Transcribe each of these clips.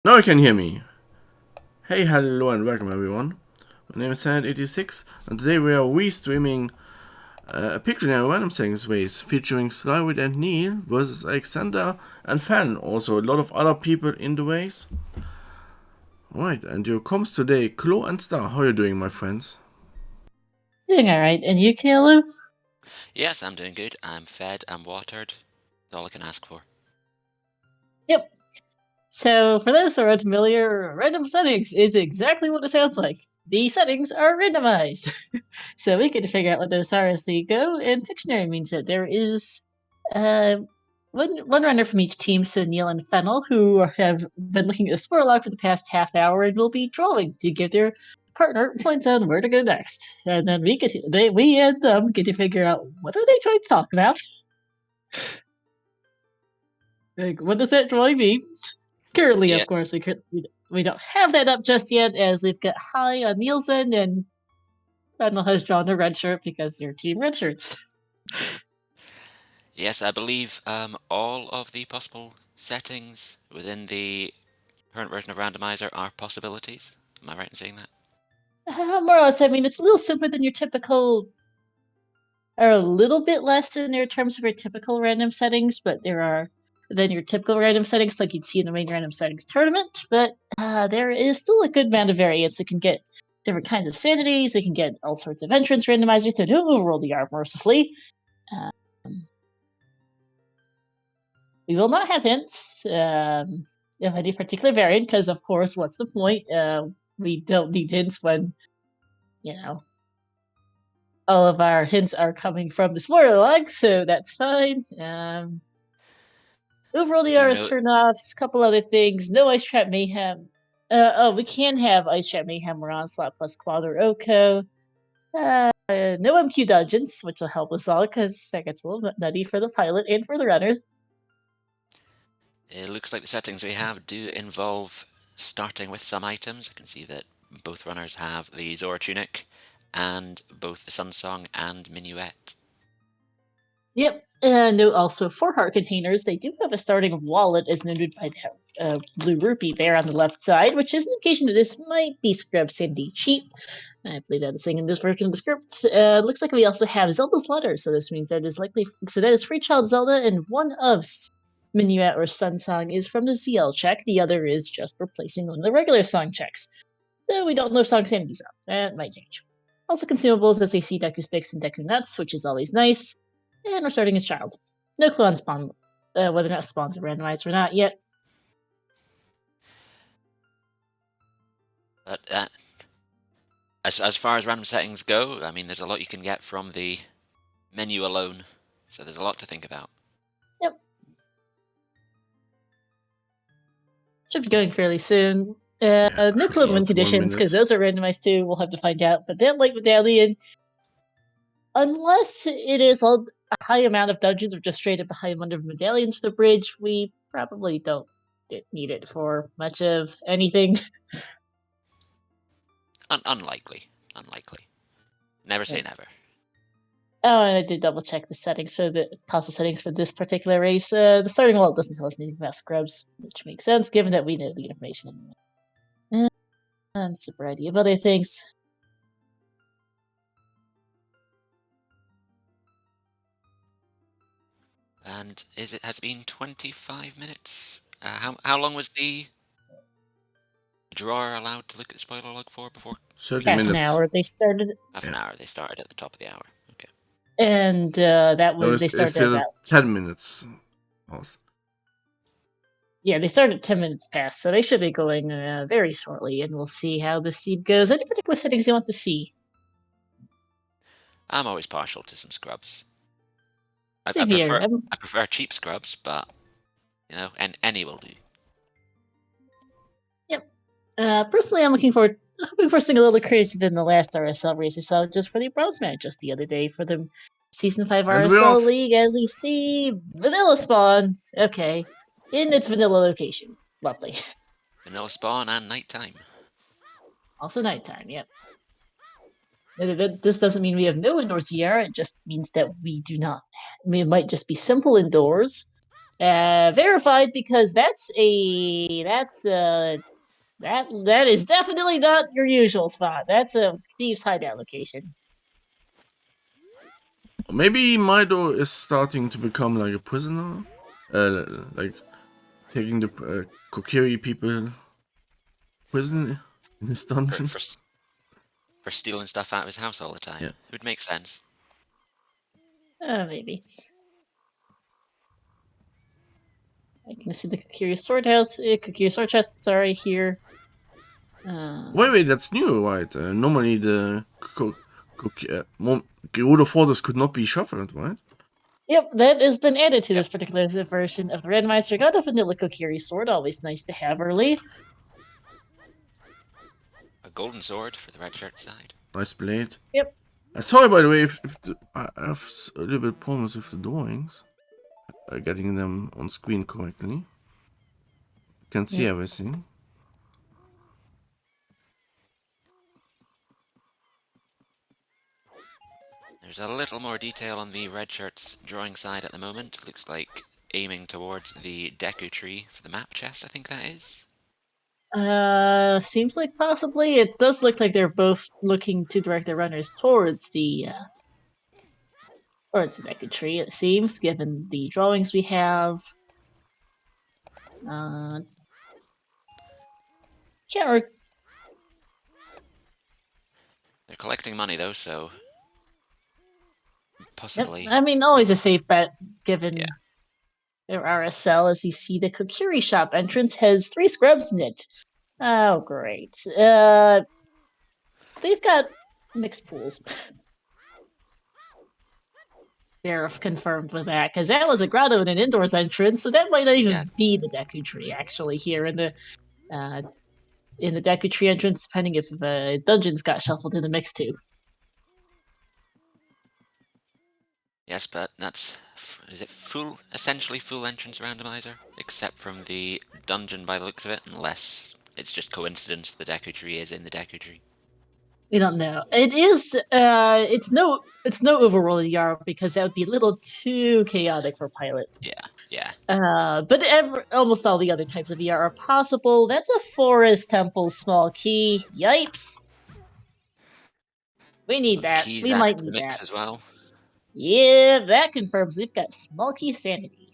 Now you can hear me. Hey, hello and welcome everyone. My name is Sand86 and today we are re-streaming a Pictionary random settings race featuring SlyRyD and Neil versus Alexander and Fenhl. Also a lot of other people in the race. Alright, and your comms today, KLO and Star. How are you doing, my friends? Doing alright, and you, KLO? Yes, I'm doing good. I'm fed, I'm watered. That's all I can ask for. Yep. So, for those who are unfamiliar, random settings is exactly what it sounds like. The settings are randomized. So we get to figure out what those are as they go, and Pictionary means that there is one runner from each team, so Neil and Fenhl, who have been looking at the score log for the past half hour and will be drawing to give their partner points on where to go next. And then we and them get to figure out what are they trying to talk about. Like, what does that drawing mean? Currently, of course, we don't have that up just yet, as we've got high on Nielsen, and Fenhl has drawn a red shirt because they're team red shirts. Yes, I believe all of the possible settings within the current version of Randomizer are possibilities. Am I right in saying that? More or less, I mean, it's a little simpler than your typical, or a little bit less in their terms of your typical random settings, but there are than your typical random settings like you'd see in the main random settings tournament. But there is still a good amount of variance. It can get different kinds of sanities. We can get all sorts of entrance randomizers. They don't overroll the R mercifully. We will not have hints of any particular variant because, of course, what's the point? We don't need hints when, all of our hints are coming from the spoiler log, so that's fine. Overall, the R is turned off. A couple other things. No Ice Trap Mayhem. We can have Ice Trap Mayhem or Onslaught plus Quad or Oko. No MQ dungeons, which will help us all because that gets a little bit nutty for the pilot and for the runners. It looks like the settings we have do involve starting with some items. I can see that both runners have the Zora Tunic and both the Sunsong and Minuet. Yep, and also for heart containers, they do have a starting wallet as noted by that blue rupee there on the left side, which is an indication that this might be Scrub Cindy cheap. I believe that is saying in this version of the script. Looks like we also have Zelda's letter, so this means that is Free Child Zelda, and one of Minuet or Sunsong is from the ZL check. The other is just replacing one of the regular song checks. Though we don't know if Song Sanity's up. That might change. Also consumables as we see Deku Sticks and Deku Nuts, which is always nice. And we're starting as child. No clue on spawn, whether or not spawns are randomized or not yet. But as far as random settings go, I mean, there's a lot you can get from the menu alone, so there's a lot to think about. Yep. Should be going fairly soon. No clue on win conditions, because those are randomized too. We'll have to find out. But that light medallion, unless it is a high amount of dungeons or just straight up a high amount of medallions for the bridge, we probably don't need it for much of anything. Unlikely. Never say never. Oh, and I did double check the settings for the possible settings for this particular race. The starting wallet doesn't tell us anything about scrubs, which makes sense given that we know the information. And it's a variety of other things. And has it been 25 minutes? How long was the drawer allowed to look at spoiler log for before? 30 half minutes. An hour. They started. Half an hour. They started at the top of the hour. Okay. And that was they started about 10 minutes. Yeah, they started 10 minutes past, so they should be going very shortly, and we'll see how the seed goes. Any particular settings you want to see? I'm always partial to some scrubs. I prefer cheap scrubs, but and any will do. Yep. Personally, I'm hoping for something a little crazier than the last RSL race I saw just for the bronze match just the other day for the Season 5 RSL League, as we see Vanilla Spawn. Okay. In its vanilla location. Lovely. Vanilla Spawn and nighttime. Also nighttime, yep. This doesn't mean we have no indoor Sierra, it just means that we do not. I mean, it might just be simple indoors, Verified, because that is definitely not your usual spot. That's a thieves' hideout location. Maybe Mido is starting to become like a prisoner, like taking the Kokiri people prison in his For, dungeon. for, for stealing stuff out of his house all the time. Yeah. It would make sense. Maybe. I can see the Kokiri sword house. Kokiri sword chest. Sorry, here. Wait, that's new, right? Normally the Gerudo Fortress could not be shuffled, right? Yep, that has been added to Yep. this particular version of the Randomizer. Got a vanilla Kokiri sword, always nice to have early. A golden sword for the red shirt side. Nice blade. Yep. Sorry, by the way, if I have a little bit problems with the drawings. Getting them on screen correctly. You can see everything. There's a little more detail on the red shirt's drawing side at the moment. Looks like aiming towards the Deku tree for the map chest, I think that is. Seems like possibly. It does look like they're both looking to direct their runners towards the Deku tree, it seems, given the drawings we have. Can't They're collecting money though, so possibly. I mean, always a safe bet, given Yeah. their RSL. As you see, the Kokiri shop entrance has 3 scrubs in it. Oh, great. They've got mixed pools. They're confirmed with that, because that was a grotto and an indoors entrance, so that might not even be the Deku tree, actually, here in the Deku tree entrance, depending if dungeons got shuffled in the mix too. Yes, but that's... is it essentially full entrance randomizer? Except from the dungeon by the looks of it, unless it's just coincidence the Deku tree is in the Deku tree. We don't know. It is, it's no overroll ER, because that would be a little too chaotic for pilots. Yeah. But almost all the other types of ER are possible. That's a forest temple small key. Yipes. We need that. Keys We added might to the need mix that. as well. Yeah, that confirms we've got small key sanity.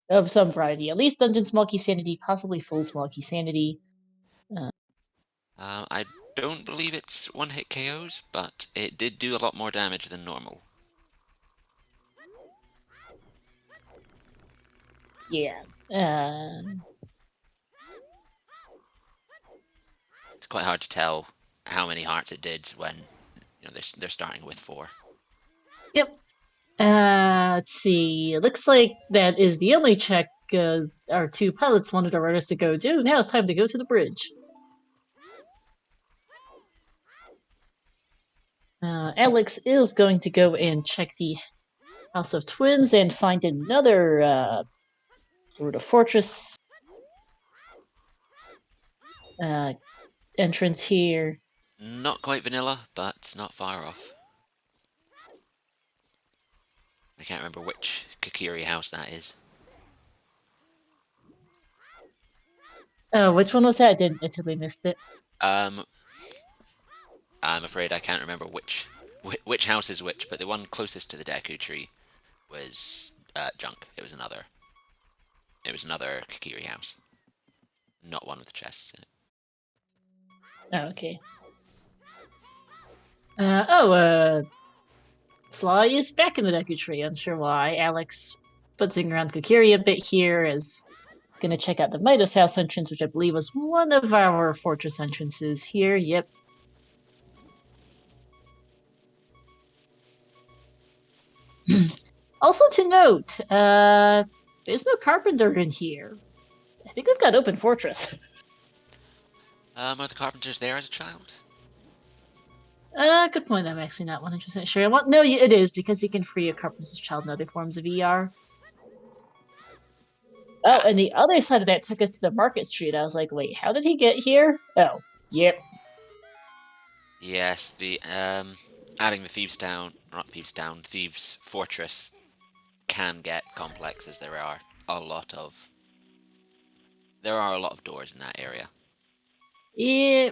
Of some variety. At least dungeon small key sanity, possibly full small key sanity. I don't believe it's one-hit KOs, but it did do a lot more damage than normal. Yeah. It's quite hard to tell how many hearts it did when they're starting with 4. Yep. Let's see. It looks like that is the only check our 2 pilots wanted our runners to go do. Now it's time to go to the bridge. Alex is going to go and check the House of Twins and find another Root of Fortress entrance here. Not quite vanilla, but not far off. I can't remember which Kokiri house that is. Which one was that? I totally missed it. I'm afraid I can't remember which house is which, but the one closest to the Deku tree was junk. It was another Kokiri house, not one with the chests in it. Oh, okay. Sly is back in the Deku tree. Unsure why. Alex putzing around Kokiri a bit here, is gonna check out the Midas house entrance, which I believe was one of our fortress entrances here. Yep. Also to note, there's no carpenter in here. I think we've got open fortress. Are the carpenters there as a child? Good point. I'm actually not 100% sure. No, it is, because you can free a carpenter's child in other forms of ER. Oh, and the other side of that took us to the Market Street. I was like, wait, how did he get here? Oh, yep. Yes, the adding the Thieves Fortress can get complex, as there are a lot of doors in that area. Yeah.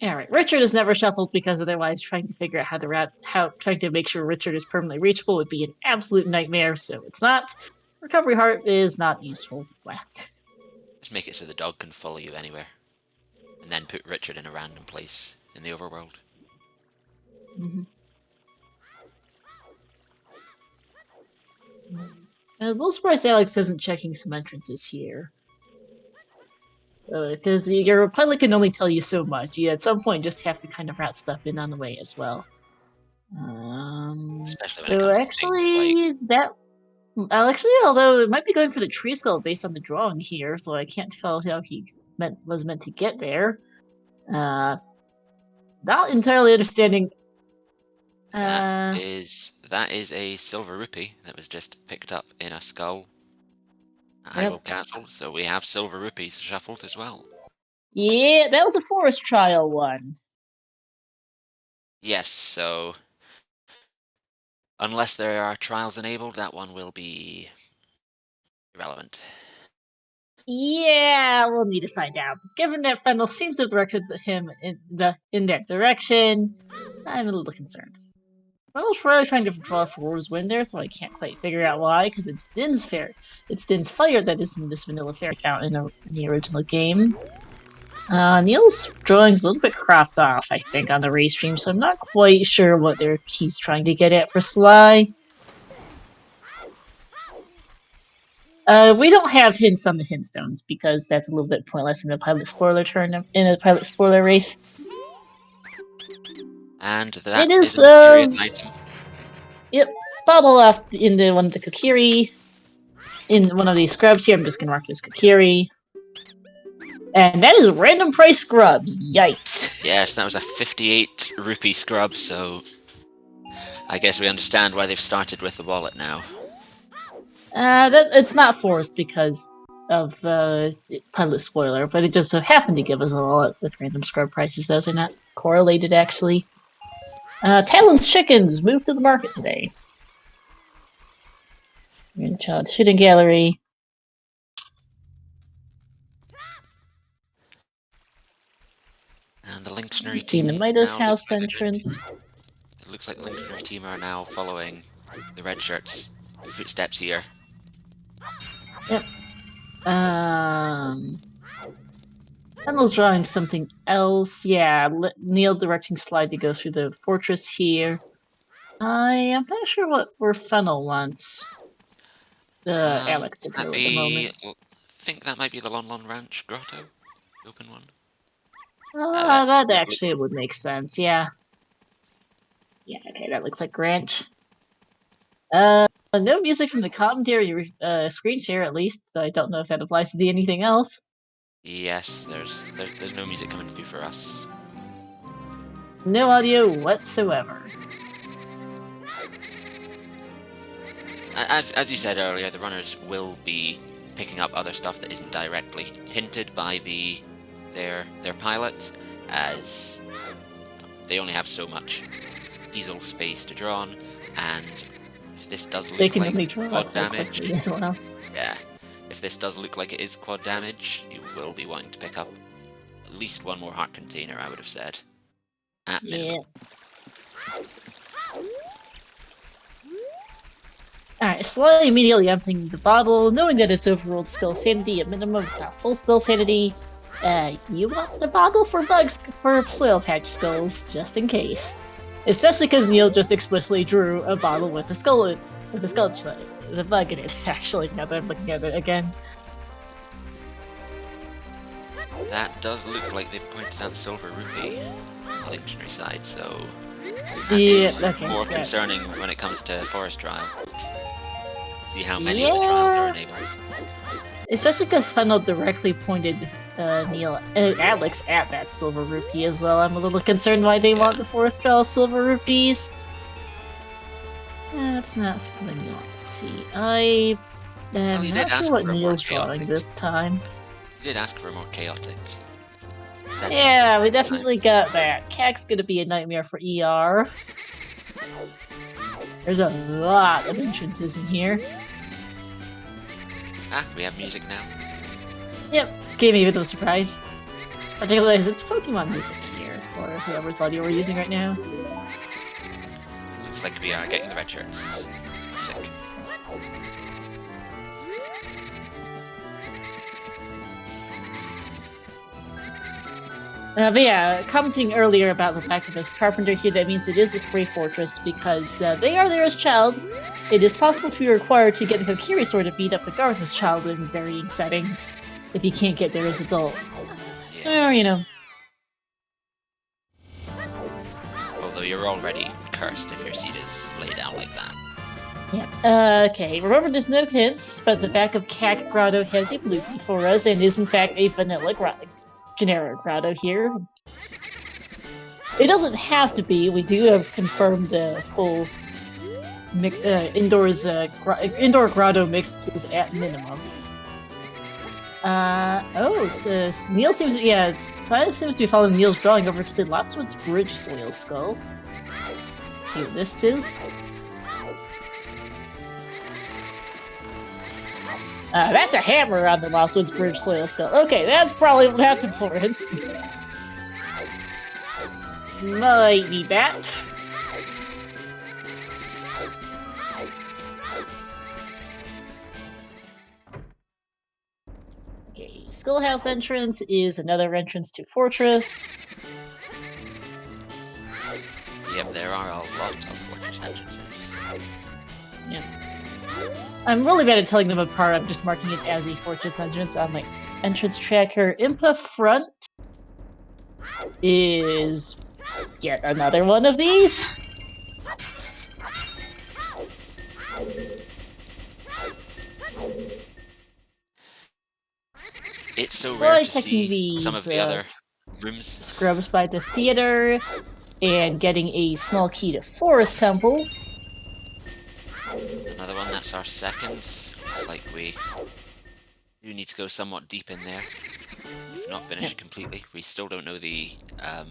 Alright, Richard is never shuffled because otherwise trying to figure out trying to make sure Richard is permanently reachable would be an absolute nightmare, so it's not. Recovery Heart is not useful. Blah. Just make it so the dog can follow you anywhere. And then put Richard in a random place in the overworld. Mm-hmm. I'm a little surprised Alex isn't checking some entrances here. Because your pilot can only tell you so much. You at some point just have to kind of route stuff in on the way as well. Especially when it comes to things like... Although it might be going for the tree skull based on the drawing here, so I can't tell how he was meant to get there. Not entirely understanding. That is a silver rupee that was just picked up in a skull at Yep. Hyrule Castle, so we have silver rupees shuffled as well. Yeah, that was a forest trial one. Yes, so unless there are trials enabled, that one will be irrelevant. Yeah, we'll need to find out. Given that Fenhl seems to have directed him in that direction, I'm a little concerned. Fenhl's really trying to draw Aurora's Wind there, though I can't quite figure out why, because it's Din's Fire that is in this vanilla fairy fountain in the original game. Neil's drawing's a little bit cropped off, I think, on the race stream, so I'm not quite sure what he's trying to get at for Sly. We don't have hints on the hint stones because that's a little bit pointless in a pilot spoiler race. And that it is a mysterious item. Yep, bobble off into one of the Kokiri. In one of these scrubs here, I'm just gonna mark this Kokiri. And that is random price scrubs. Yikes. Yes, that was a 58 rupee scrub, so I guess we understand why they've started with the wallet now. It's not forced because of pilot spoiler, but it just so happened to give us a wallet with random scrub prices. Those are not correlated, actually. Talon's chickens moved to the market today. We're in the child shooting gallery. And the Linktionary Seen team the Midas now house entrance. It looks like the Linktionary team are now following the red shirts' footsteps here. Yep. Fenhl's drawing something else. Yeah, Neil directing Slide to go through the fortress here. I am not sure where Fenhl wants Alex to go at the moment. I think that might be the Lon Lon Ranch grotto, open one. That actually would make sense. Yeah. Yeah. Okay, that looks like Ranch. No music from the commentary screen share, at least. So I don't know if that applies to anything else. Yes, there's no music coming through for us. No audio whatsoever. As you said earlier, the runners will be picking up other stuff that isn't directly hinted by their pilots, as they only have so much easel space to draw on, and if this does look like quad damage, as well. Yeah, if this does look like it is quad damage, you will be wanting to pick up at least one more heart container, I would have said. At minimum. Alright, Sly immediately emptying the bottle, knowing that it's overruled skill sanity at minimum, if not full skill sanity. You want the bottle for soil patch skulls, just in case. Especially because Neil just explicitly drew a bottle with a skull the bug in it, actually, now that I'm looking at it again. That does look like they've pointed out the silver rupee on the Linktionary side, so more concerning when it comes to forest trial. See how many of the trials are enabled. Especially because Fenhl directly pointed Alex at that silver rupee as well. I'm a little concerned why they want the forest trial silver rupees. That's not something you want to see. I am not sure what Neil's drawing this time. You did ask for more chaotic. Yeah, we definitely got that. Cac's gonna be a nightmare for ER. There's a lot of entrances in here. Ah, we have music now. Yep, gave me a bit of a surprise. Particularly as it's Pokemon music here, for whoever's audio we're using right now. Looks like we are getting the red shirts. Music. But yeah, commenting earlier about the fact that this carpenter here, that means it is a free fortress because they are there as child. It is possible to be required to get the Kokiri sword to beat up the Garth as child in varying settings, if you can't get there as adult. Yeah. Or, you know. Although you're already cursed if your seed is laid out like that. Yeah. Okay, remember there's no hints, but the back of Cac Grotto has a bloopy for us and is in fact a vanilla generic grotto here. It doesn't have to be. We do have confirmed the full indoor grotto mix is at minimum. So Neil seems Silas seems to be following Neil's drawing over to the Lotswood's Bridge soil skull. Let's see what this is. That's a hammer on the Lotswood's Bridge soil skull. Okay, that's important. Might need that. Okay, Skullhouse entrance is another entrance to Fortress. Yep, there are a lot of fortress entrances. Yeah. I'm really bad at telling them apart. I'm just marking it as a fortress entrance on my entrance tracker. Impa Front is yet another one of these. It's so Try rare to checking see these some of the other rooms. scrubs by the theater and getting a small key to Forest Temple. Another one, that's our second. Looks like we do need to go somewhat deep in there. If not finish it completely. We still don't know the the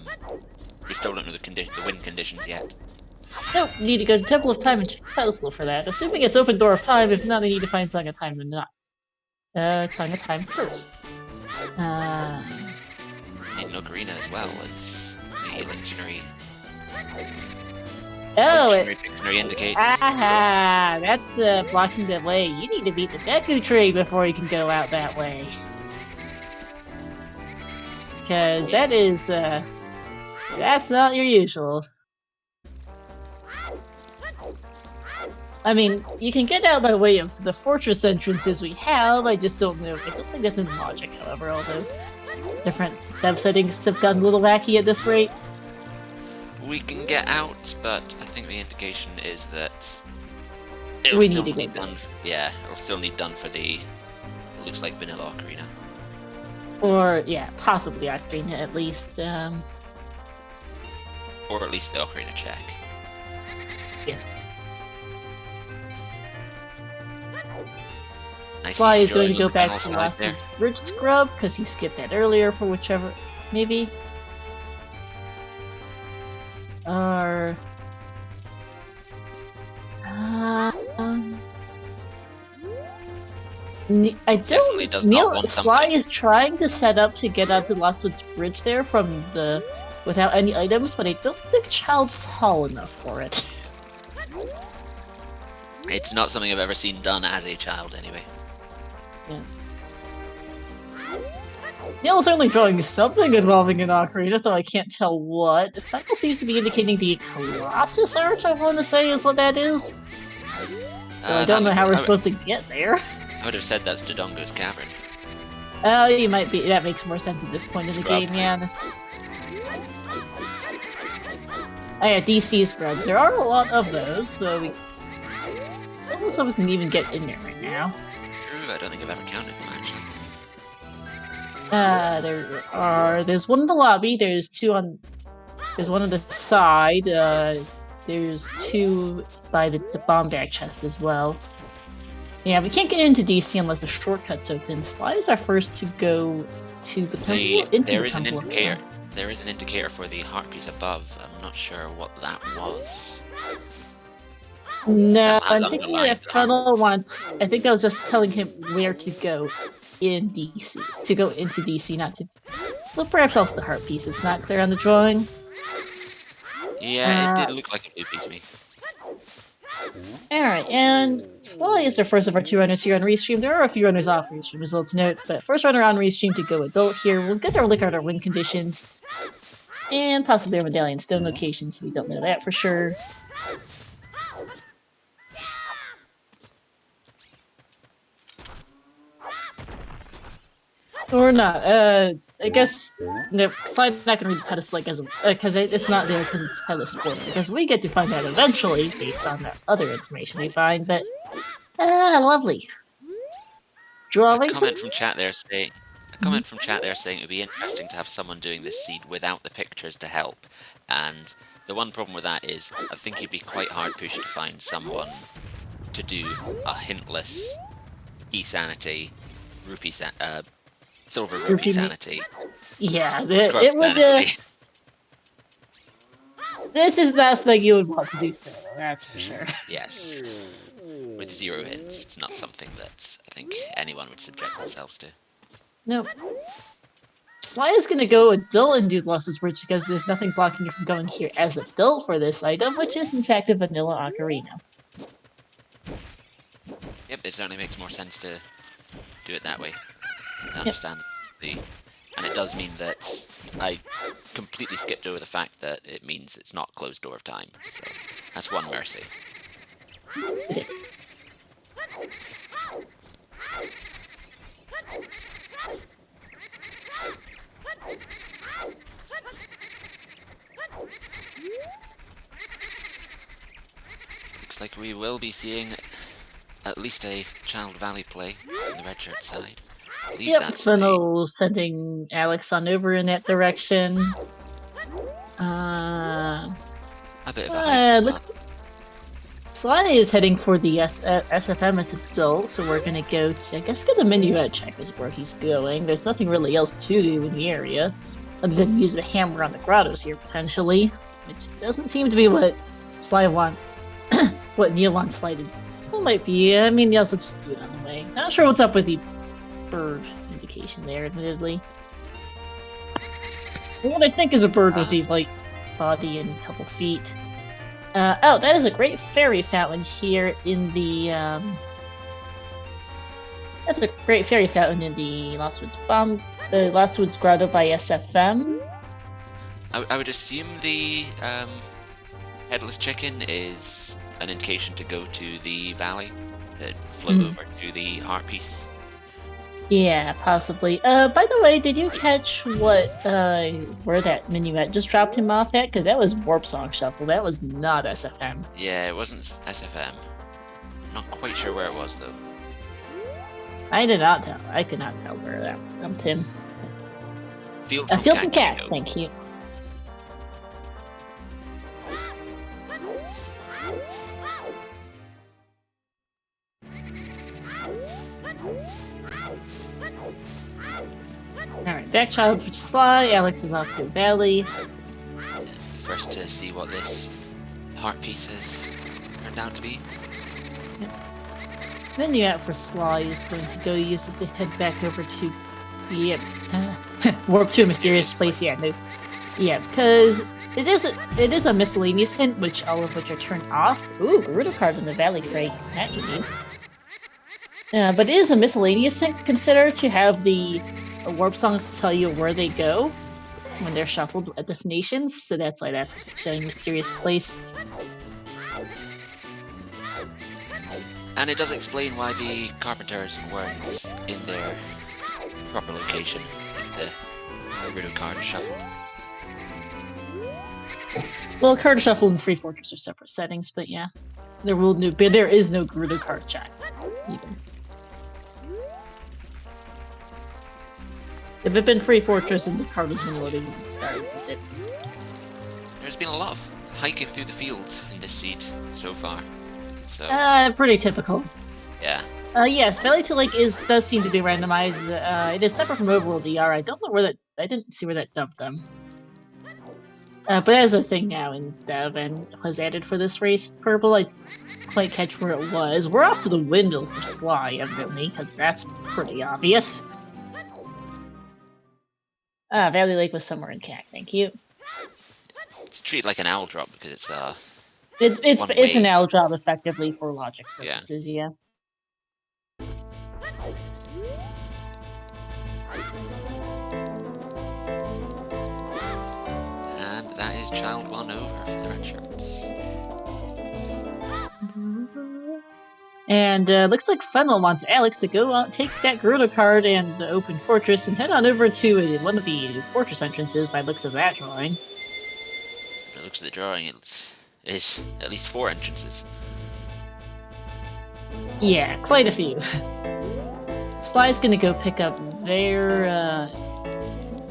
wind conditions yet. Nope, need to go to Temple of Time and check Pedestal for that. Assuming it's open Door of Time, if not, they need to find Song of Time and not. Song of Time first. In Ocarina as well as the Linktionary. Oh, Pictionary indicates. Aha! That's blocking the way. You need to beat the Deku Tree before you can go out that way. Because that is, that's not your usual. I mean, you can get out by way of the fortress entrances we have, I just don't know. I don't think that's in logic, however, although different dev settings have gotten a little wacky at this rate. We can get out, but I think the indication is that We still need to need go done. It'll still need done for the. It looks like vanilla Ocarina. Or, yeah, possibly Ocarina at least. Or at least the Ocarina check. Yeah. Nice Sly easy is going to drawing go on the back panel to the side last there. week's Bridge Scrub, because he skipped that earlier for whichever. Maybe? Or. I Definitely don't. does not want Sly something. is trying to set up to get onto Lostwood's Bridge there from the without any items, but I don't think Child's tall enough for it. It's not something I've ever seen done as a child, anyway. Yeah. Neil's only drawing something involving an ocarina, though I can't tell what. Fenhl seems to be indicating the Colossus art, I want to say, is what that is. Though I don't know how we're supposed to get there. I would have said that's Dodongo's cavern. Oh, you might be. That makes more sense at this point in the game, yeah. Oh yeah, DC scrubs. There are a lot of those, so we... I don't know if we can even get in there right now. True, I don't think I've ever counted them, actually. There's one in the lobby, there's two on... There's one on the side, there's two by the bomb bag chest as well. Yeah, we can't get into DC unless the shortcut's open. Sly is our first to go to the temple. There is an indicator. There is an indicator for the heart piece above. I'm not sure what that was. No, That has I'm thinking that underlined Fenhl wants. I think I was just telling him where to go in DC. To go into DC, not to. Well, perhaps also the heart piece. It's not clear on the drawing. Yeah, it did look like an OP to me. Alright, and Sly is the first of our 2 runners here on Restream. There are a few runners off Restream as well to note, but first runner on Restream to go adult here. We'll get our look at our win conditions. And possibly our medallion stone locations, so we don't know that for sure. Or not. I guess no, Sly's not gonna read the pedestal like as because it's not there because it's pedestal because we get to find out eventually based on that other information we find. But lovely. Drawings. A comment from chat there saying it would be interesting to have someone doing this seed without the pictures to help. And the one problem with that is I think you'd be quite hard pushed to find someone to do a hintless e-sanity, silver rupee sanity. Yeah, Scrub it would. sanity. This is the last thing you would want to do, so that's for sure. Yes. With 0 hints, it's not something that I think anyone would subject themselves to. Nope. Sly is gonna go adult and do Lost Bridge because there's nothing blocking you from going here as adult for this item, which is in fact a vanilla ocarina. Yep, it certainly makes more sense to do it that way. I understand and it does mean that I completely skipped over the fact that it means it's not closed door of time. So that's one mercy. It is. Looks like we will be seeing at least a Child Valley play on the red shirt side. Yep, Fenhl sending Alex on over in that direction. A bit of a looks. Sly is heading for the SFM as adult, so we're gonna go. I guess get the minuet check is where he's going. There's nothing really else to do in the area, other than use the hammer on the grottos here potentially, which doesn't seem to be what Sly want. What Neil wants Sly to. Well, might be. I mean, Neil's will just do it on the way. Not sure what's up with the bird indication there, admittedly. What I think is a bird with the white body and a couple feet. Oh, that is a great fairy fountain here in the, That's a great fairy fountain in the Lost Woods Grotto by SFM. I would assume the headless chicken is an indication to go to the valley, to float over to the heart piece. Yeah, possibly. By the way, did you catch what, where that minuet just dropped him off at? Because that was Warp Song Shuffle. That was not SFM. Yeah, it wasn't SFM. Not quite sure where it was, though. I did not tell. I could not tell where that jumped him. Field from Cat, thank you. Alright, Backchild for Sly, Alex is off to Valley. First to see what this heart piece has turned out to be. Minuet for Sly is going to go use it to head back over to Warp to a mysterious place. Yeah, no. Yeah, because it is a miscellaneous hint, which all of which are turned off. Ooh, Gerudo card in the Valley crate. That you need. But it is a miscellaneous hint. Consider to have the warp songs tell you where they go when they're shuffled at destinations, so that's why that's showing mysterious place. And it does explain why the carpenters weren't in their proper location if the Gerudo card is shuffled. Well, card shuffle and Free Fortress are separate settings, but yeah, there is no Gerudo card check even. If it had been Free Fortress and the card was vanilla, they would start with it. There's been a lot of hiking through the field in this seed so far. So pretty typical. yeah. Yes, Valley to Lake does seem to be randomized. It is separate from overworld DR. I don't know where that. I didn't see where that dumped them. But there's a thing now in Dev and was added for this race. Purple, I quite catch where it was. We're off to the windmill for Sly, evidently, because that's pretty obvious. Valley Lake was somewhere in CAC, thank you. It's treated like an owl drop because it's It's an way. L job effectively for logic Yeah. purposes, yeah. And that is child 1 over for the red shirts. And looks like Fenhl wants Alex to go out, take that Gerudo card and the open fortress and head on over to one of the fortress entrances by looks of that drawing. If it looks at the drawing, it's at least 4 entrances. Yeah, quite a few. Sly's gonna go pick up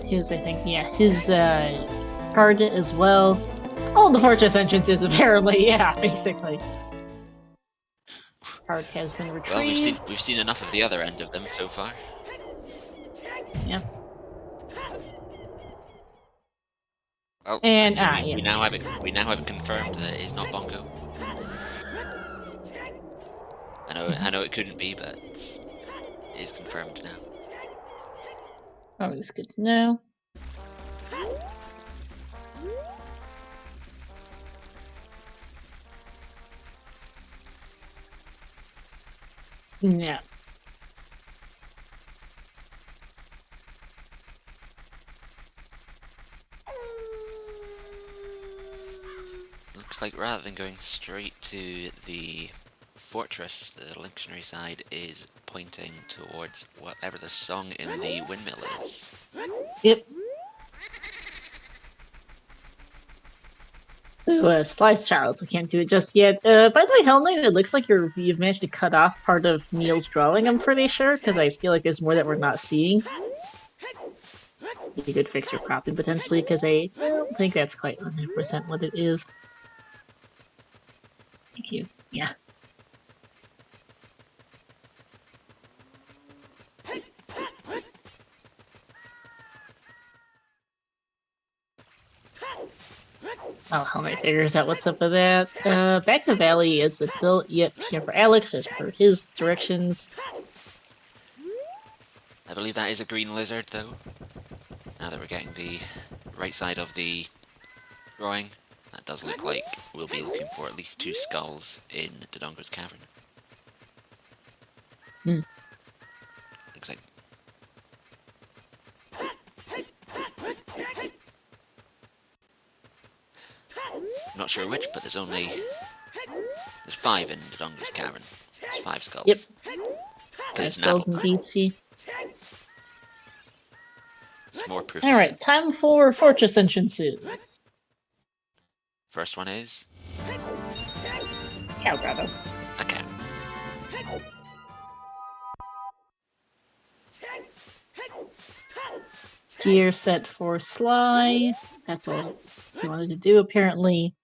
his card as well. All the fortress entrances, apparently, yeah, basically. Card has been retrieved. Well, we've seen enough of the other end of them so far. Yep. Well, And we now have it confirmed that it is not Bongo. I know it couldn't be, but it is confirmed now. Always good to know. Yeah. Looks like rather than going straight to the fortress, the Linktionary side is pointing towards whatever the song in the windmill is. Yep. Ooh, Sly's child, so can't do it just yet. By the way, Hell Knight, it looks like you've managed to cut off part of Neil's drawing, I'm pretty sure, because I feel like there's more that we're not seeing. You could fix your cropping potentially, because I don't think that's quite 100% what it is. Thank you. Yeah. Oh, Hell Knight figures out what's up with that. Back to Valley is adult, yet here for Alex, as per his directions. I believe that is a green lizard, though. Now that we're getting the right side of the drawing, that does look like we'll be looking for at least 2 skulls in Dodongo's cavern. Looks like. I'm not sure which, but there's 5 in Dodongo's cavern. There's 5 skulls. Yep. 'Cause 5 it's an skulls in apple. BC. It's more proof. Alright, time for fortress entrances. First one is Cow grotto. a cow. Gear set for Sly. That's all he wanted to do, apparently.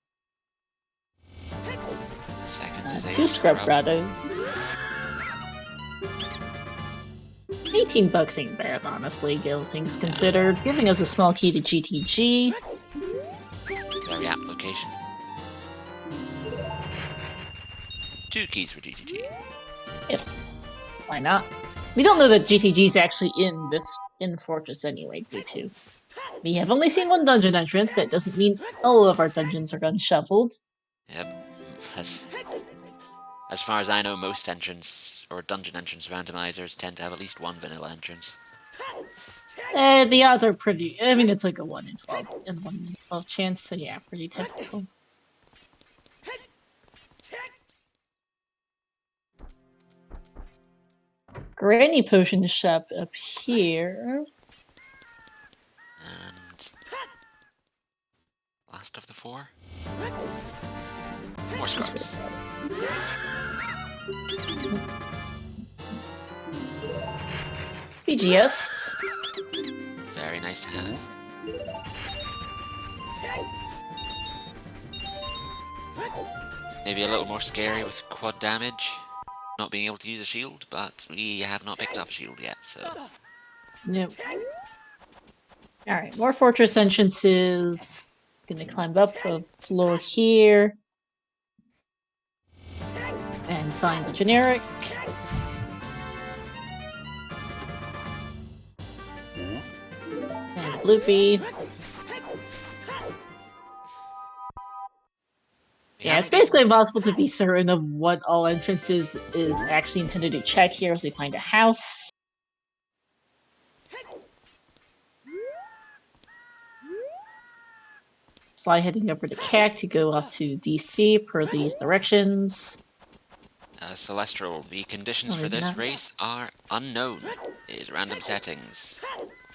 Second is a 2 scrub grotto. $18 ain't bad, honestly, all things considered. Giving us a small key to GTG. Very apt location. 2 keys for GTG. Yep. Why not? We don't know that GTG's actually in Fortress anyway, due to we have only seen 1 dungeon entrance. That doesn't mean all of our dungeons are unshuffled. Yep. As far as I know, most entrance or dungeon entrance randomizers tend to have at least 1 vanilla entrance. The odds are pretty. I mean, it's like a 1 in 12 chance, so yeah, pretty typical. Granny Potion Shop up here. And last of the 4. More scrubs. BGS. Very nice to have. Maybe a little more scary with quad damage, not being able to use a shield, but we have not picked up a shield yet, so. Nope. Alright, more fortress entrances. Gonna climb up a floor here. And find the generic. And Bloopy. Yeah, it's basically impossible to be certain of what all entrances is actually intended to check here as we find a house. Sly heading over to CAC to go off to DC per these directions. Celestial, the conditions for this race are unknown. It is random settings.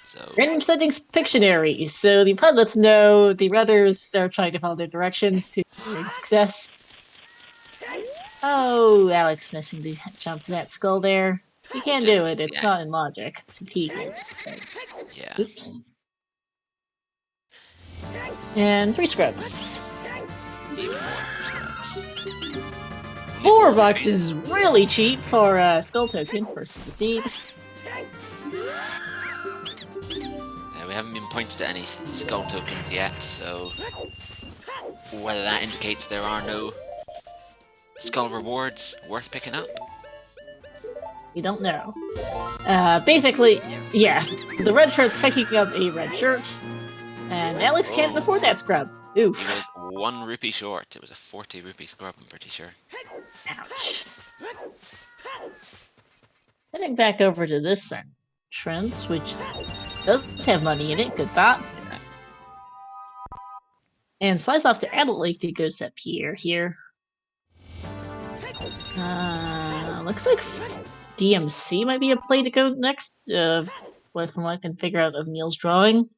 So random settings Pictionary. So the pilots know the rudders are trying to follow their directions to success. Oh, Alex missing to jump to that skull there. You can do it. It's not in logic to peek it. Yeah. Oops. And 3 scrubs. Even more scrubs. $4 is really cheap for a skull token, first of the seed. We haven't been pointed at any skull tokens yet, so whether that indicates there are no skull rewards worth picking up. We don't know. Basically, yeah, the red shirt's picking up a red shirt, and Alex can't afford that scrub. Oof. He was 1 rupee short. It was a 40 rupee scrub, I'm pretty sure. Ouch. Heading back over to this entrance, which does have money in it. Good thought. And slice off to Adult Lake to go set Pierre here. Looks like DMC might be a play to go next. From what I can figure out of Neil's drawing.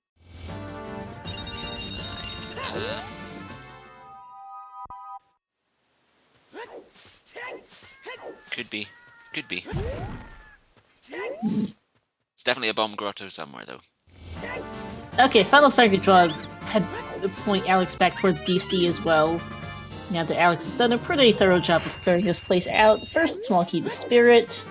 Could be. Could be. It's definitely a bomb grotto somewhere, though. Okay, final circuit draw had to point Alex back towards DC as well. Now that Alex has done a pretty thorough job of clearing this place out. First, small key to Spirit.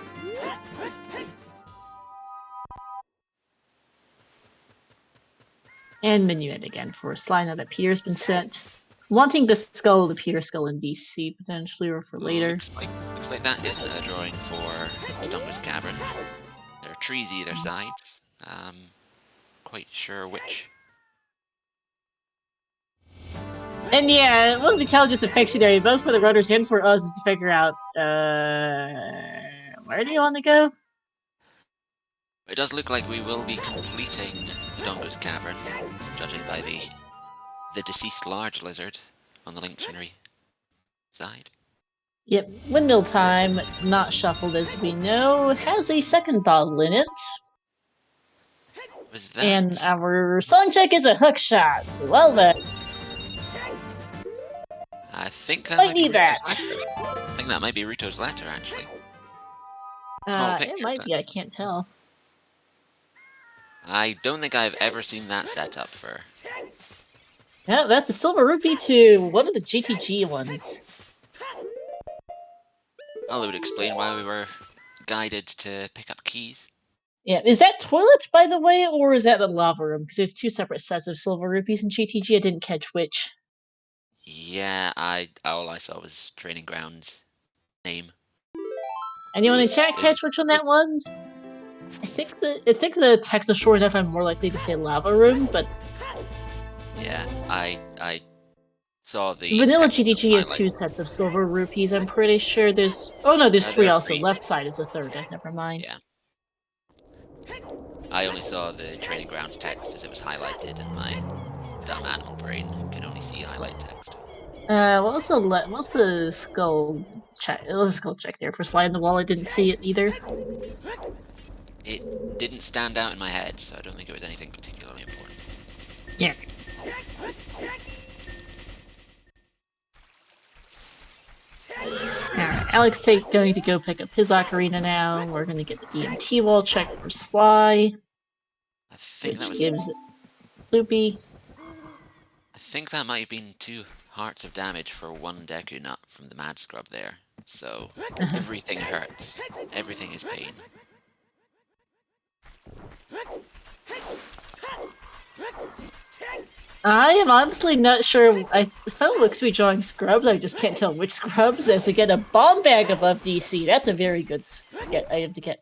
And Minuet again for Sly now that Pierre's been set. Wanting the skull, the Pierre skull in DC potentially, or for later. Looks like that isn't a drawing for Dungus Cavern. There are trees either side. Quite sure which. And yeah, one of the challenges of Pictionary, both for the runners and for us, is to figure out, where do you want to go? It does look like we will be completing the Dungus Cavern, judging by the deceased large lizard on the Linktionary side. Yep, Windmill Time, not shuffled as we know, has a second bottle in it. Was that? And our song check is a hook shot. Well then. I think that might need that. I think that might be Rito's letter, actually. It might be, I can't tell. I don't think I've ever seen that set up for. Yeah, that's a silver rupee to one of the GTG ones. Well, it would explain why we were guided to pick up keys. Yeah, is that toilet, by the way, or is that the lava room? Because there's 2 separate sets of silver rupees in GTG. I didn't catch which. Yeah, all I saw was training grounds name. Anyone in chat catch which one that was? I think the text is short enough. I'm more likely to say lava room, but yeah, I saw the vanilla GTG has 2 sets of silver rupees. I'm pretty sure there's. Oh no, there's 3 also. 3. Left side is the 3rd. Never mind. Yeah. I only saw the training grounds text as it was highlighted, and my dumb animal brain can only see highlight text. What's the skull check? It was a skull check there for sliding the wall. I didn't see it either. It didn't stand out in my head, so I don't think it was anything particularly important. Yeah. Alright, Alex going to go pick up his Ocarina now. We're going to get the DMT wall check for Sly. I think that was. Gives it Loopy. I think that might have been 2 hearts of damage for 1 Deku Nut from the Mad Scrub there. So everything hurts. Everything is pain. I am honestly not sure. I Fenhl looks to be drawing scrubs. I just can't tell which scrubs. As again, a bomb bag above DC. That's a very good item to get.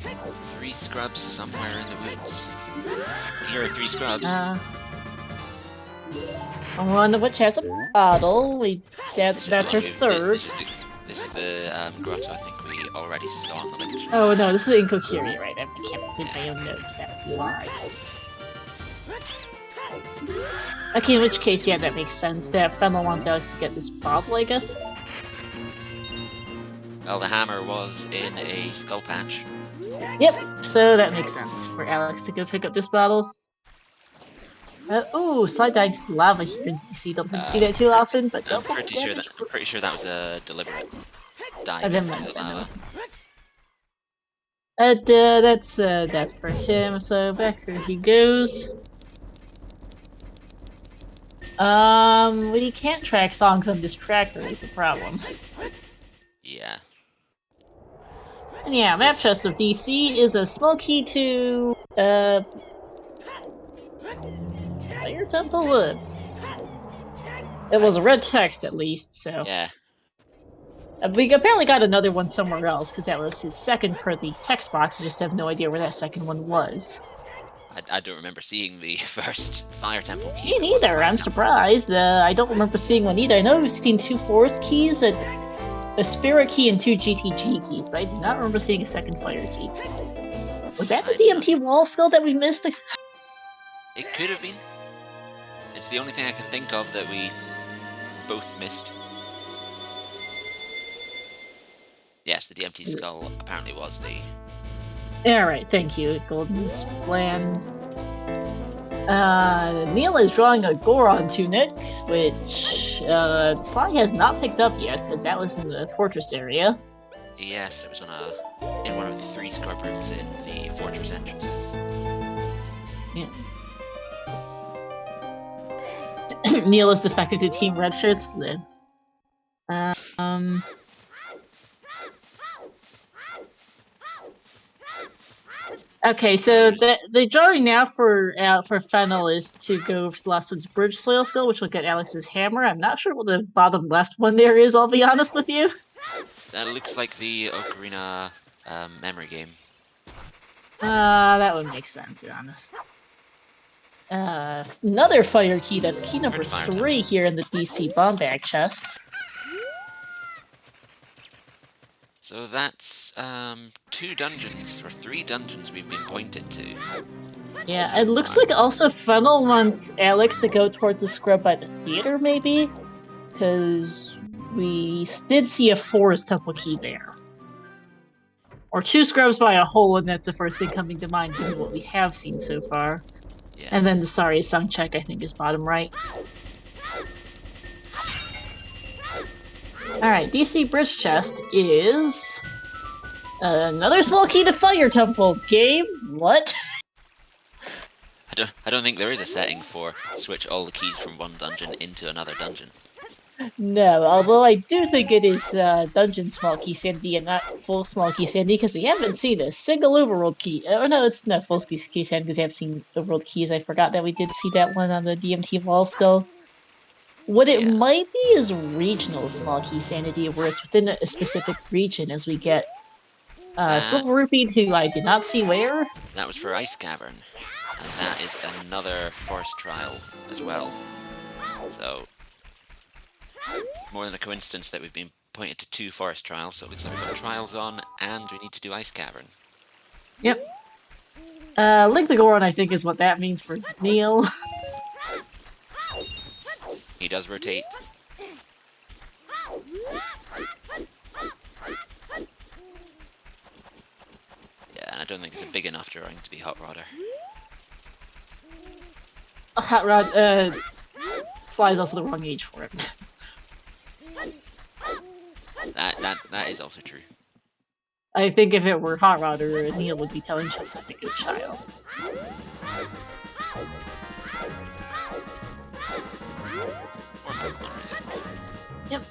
3 scrubs somewhere in the woods. Here are 3 scrubs. One of which has a bottle. That's her This is third. This is the grotto I think we already saw on the Linktionary. Oh no, this is in Kokiri, right? I can't read my own notes. That would be why. Okay, in which case, yeah, that makes sense. That Fenhl wants Alex to get this bottle, I guess. Well, the hammer was in a skull patch. Yep, so that makes sense for Alex to go pick up this bottle. Ooh, slide dive lava here in DC. Don't see that too often, but I'm double pretty sure that was a deliberate dive into the lava. That's for him. So back where he goes. We can't track songs on this tracker is a problem. Yeah. And yeah, map chest of DC is a small key to Fire Temple Wood. It was a red text at least, so Yeah. we apparently got another one somewhere else because that was his second per the text box. I just have no idea where that second one was. I don't remember seeing the first Fire Temple key. Me neither. I'm surprised. I don't remember seeing one either. I know we've seen 2 fourth keys, a spirit key, and 2 GTG keys, but I do not remember seeing a second fire key. Was that the DMT wall skull that we missed? It could have been. It's the only thing I can think of that we both missed. Yes, the DMT skull apparently was the... Alright, thank you, Golden's plan. Neil is drawing a Goron tunic, which Sly has not picked up yet, because that was in the fortress area. Yes, it was in one of the 3 scrub rooms in the fortress entrances. Yeah. Neil is defected to Team Red Shirts then. Okay, so the drawing now for Fenhl is to go for the last one's Bridge Soil Skill, which will get Alex's hammer. I'm not sure what the bottom left one there is, I'll be honest with you. That looks like the Ocarina memory game. That would make sense, to be honest. Another fire key, that's key number 3 here in the DC bomb bag chest. So that's 2 dungeons, or 3 dungeons we've been pointed to. Yeah, it looks like also Fenhl wants Alex to go towards the scrub by the theater, maybe? Because we did see a forest temple key there. Or 2 scrubs by a hole, and that's the first thing coming to mind given what we have seen so far. Yes. And then the Sorry Sung check, I think, is bottom right. Alright, DC Bridge Chest is... another small key to Fire Temple. Game? What? I don't think there is a setting for switch all the keys from one dungeon into another dungeon. No, although I do think it is dungeon small key sandy and not full small key sandy, because we haven't seen a single overworld key. Oh no, it's not full key sandy because we have seen overworld keys. I forgot that we did see that one on the DMT wall skull. What it might be is regional small key sanity, where it's within a specific region as we get Silver Rupee, who I did not see where. That was for Ice Cavern, and that is another forest trial as well. So, more than a coincidence that we've been pointed to 2 forest trials, so it looks like we've got trials on, and we need to do Ice Cavern. Yep. Link the Goron, I think, is what that means for Neil. He does rotate. Yeah, and I don't think it's a big enough drawing to be Hot Rodder. Hot Rod, Sly's also the wrong age for it. That is also true. I think if it were Hot Rodder, Neil would be telling just like a good child. Yep.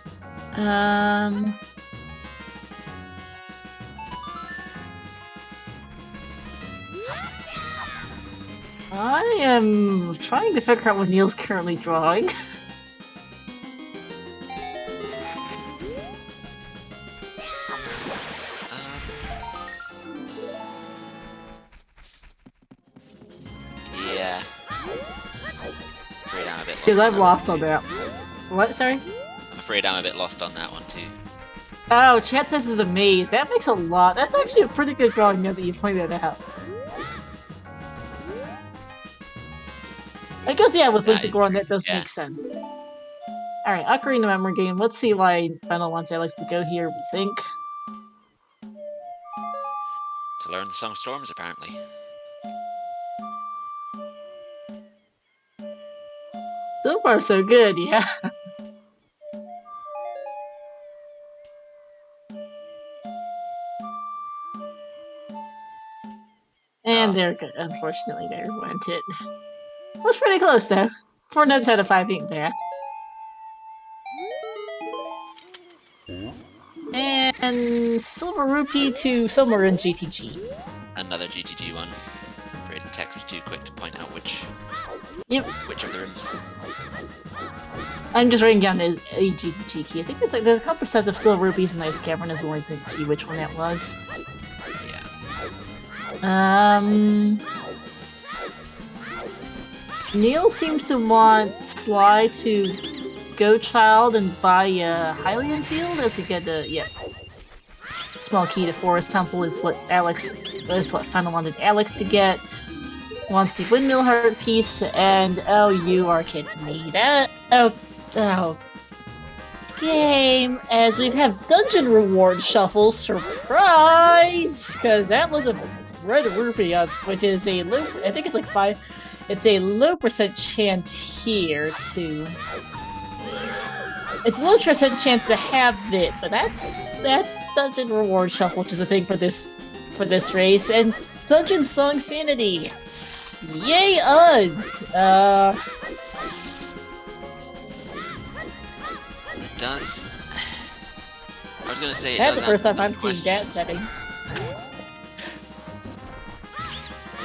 I am trying to figure out what Neil's currently drawing. Yeah. Afraid I'm a bit lost. Because I've on lost one on too. that. What? Sorry? I'm afraid I'm a bit lost on that one too. Oh, chat says is the maze. That makes a lot. That's actually a pretty good drawing now that you pointed that out. I guess, yeah, with Link That to is Goron, true, that does yeah. make sense. Alright, Ocarina memory game. Let's see why Fenhl wants Alex to go here, we think. To learn the Song of Storms, apparently. So far, so good, yeah. And Oh. there, unfortunately, there went it. Was pretty close, though. 4 notes out of 5 ain't bad. And Silver Rupee to somewhere in GTG. Another GTG one. Afraid the text was too quick to point out which of the rooms. I'm just writing down as a GTG key. I think there's a couple sets of Silver Rupees in Ice Cavern as well. I didn't see which one that was. Yeah. Neil seems to want Sly to go child and buy a Hylian field as he get the small key to Forest Temple is what Fenhl wanted Alex to get. Wants the Windmill Heart piece, and oh, you are kidding me. Game, as we have dungeon reward shuffle surprise, because that was a red rupee, which is a low. I think it's like 5. It's a low % chance here to. It's a low % chance to have it, but that's dungeon reward shuffle, which is a thing for this race, and dungeon song sanity. Yay us! It does. I was gonna say it That's does the first answer time I'm some seeing that questions. setting.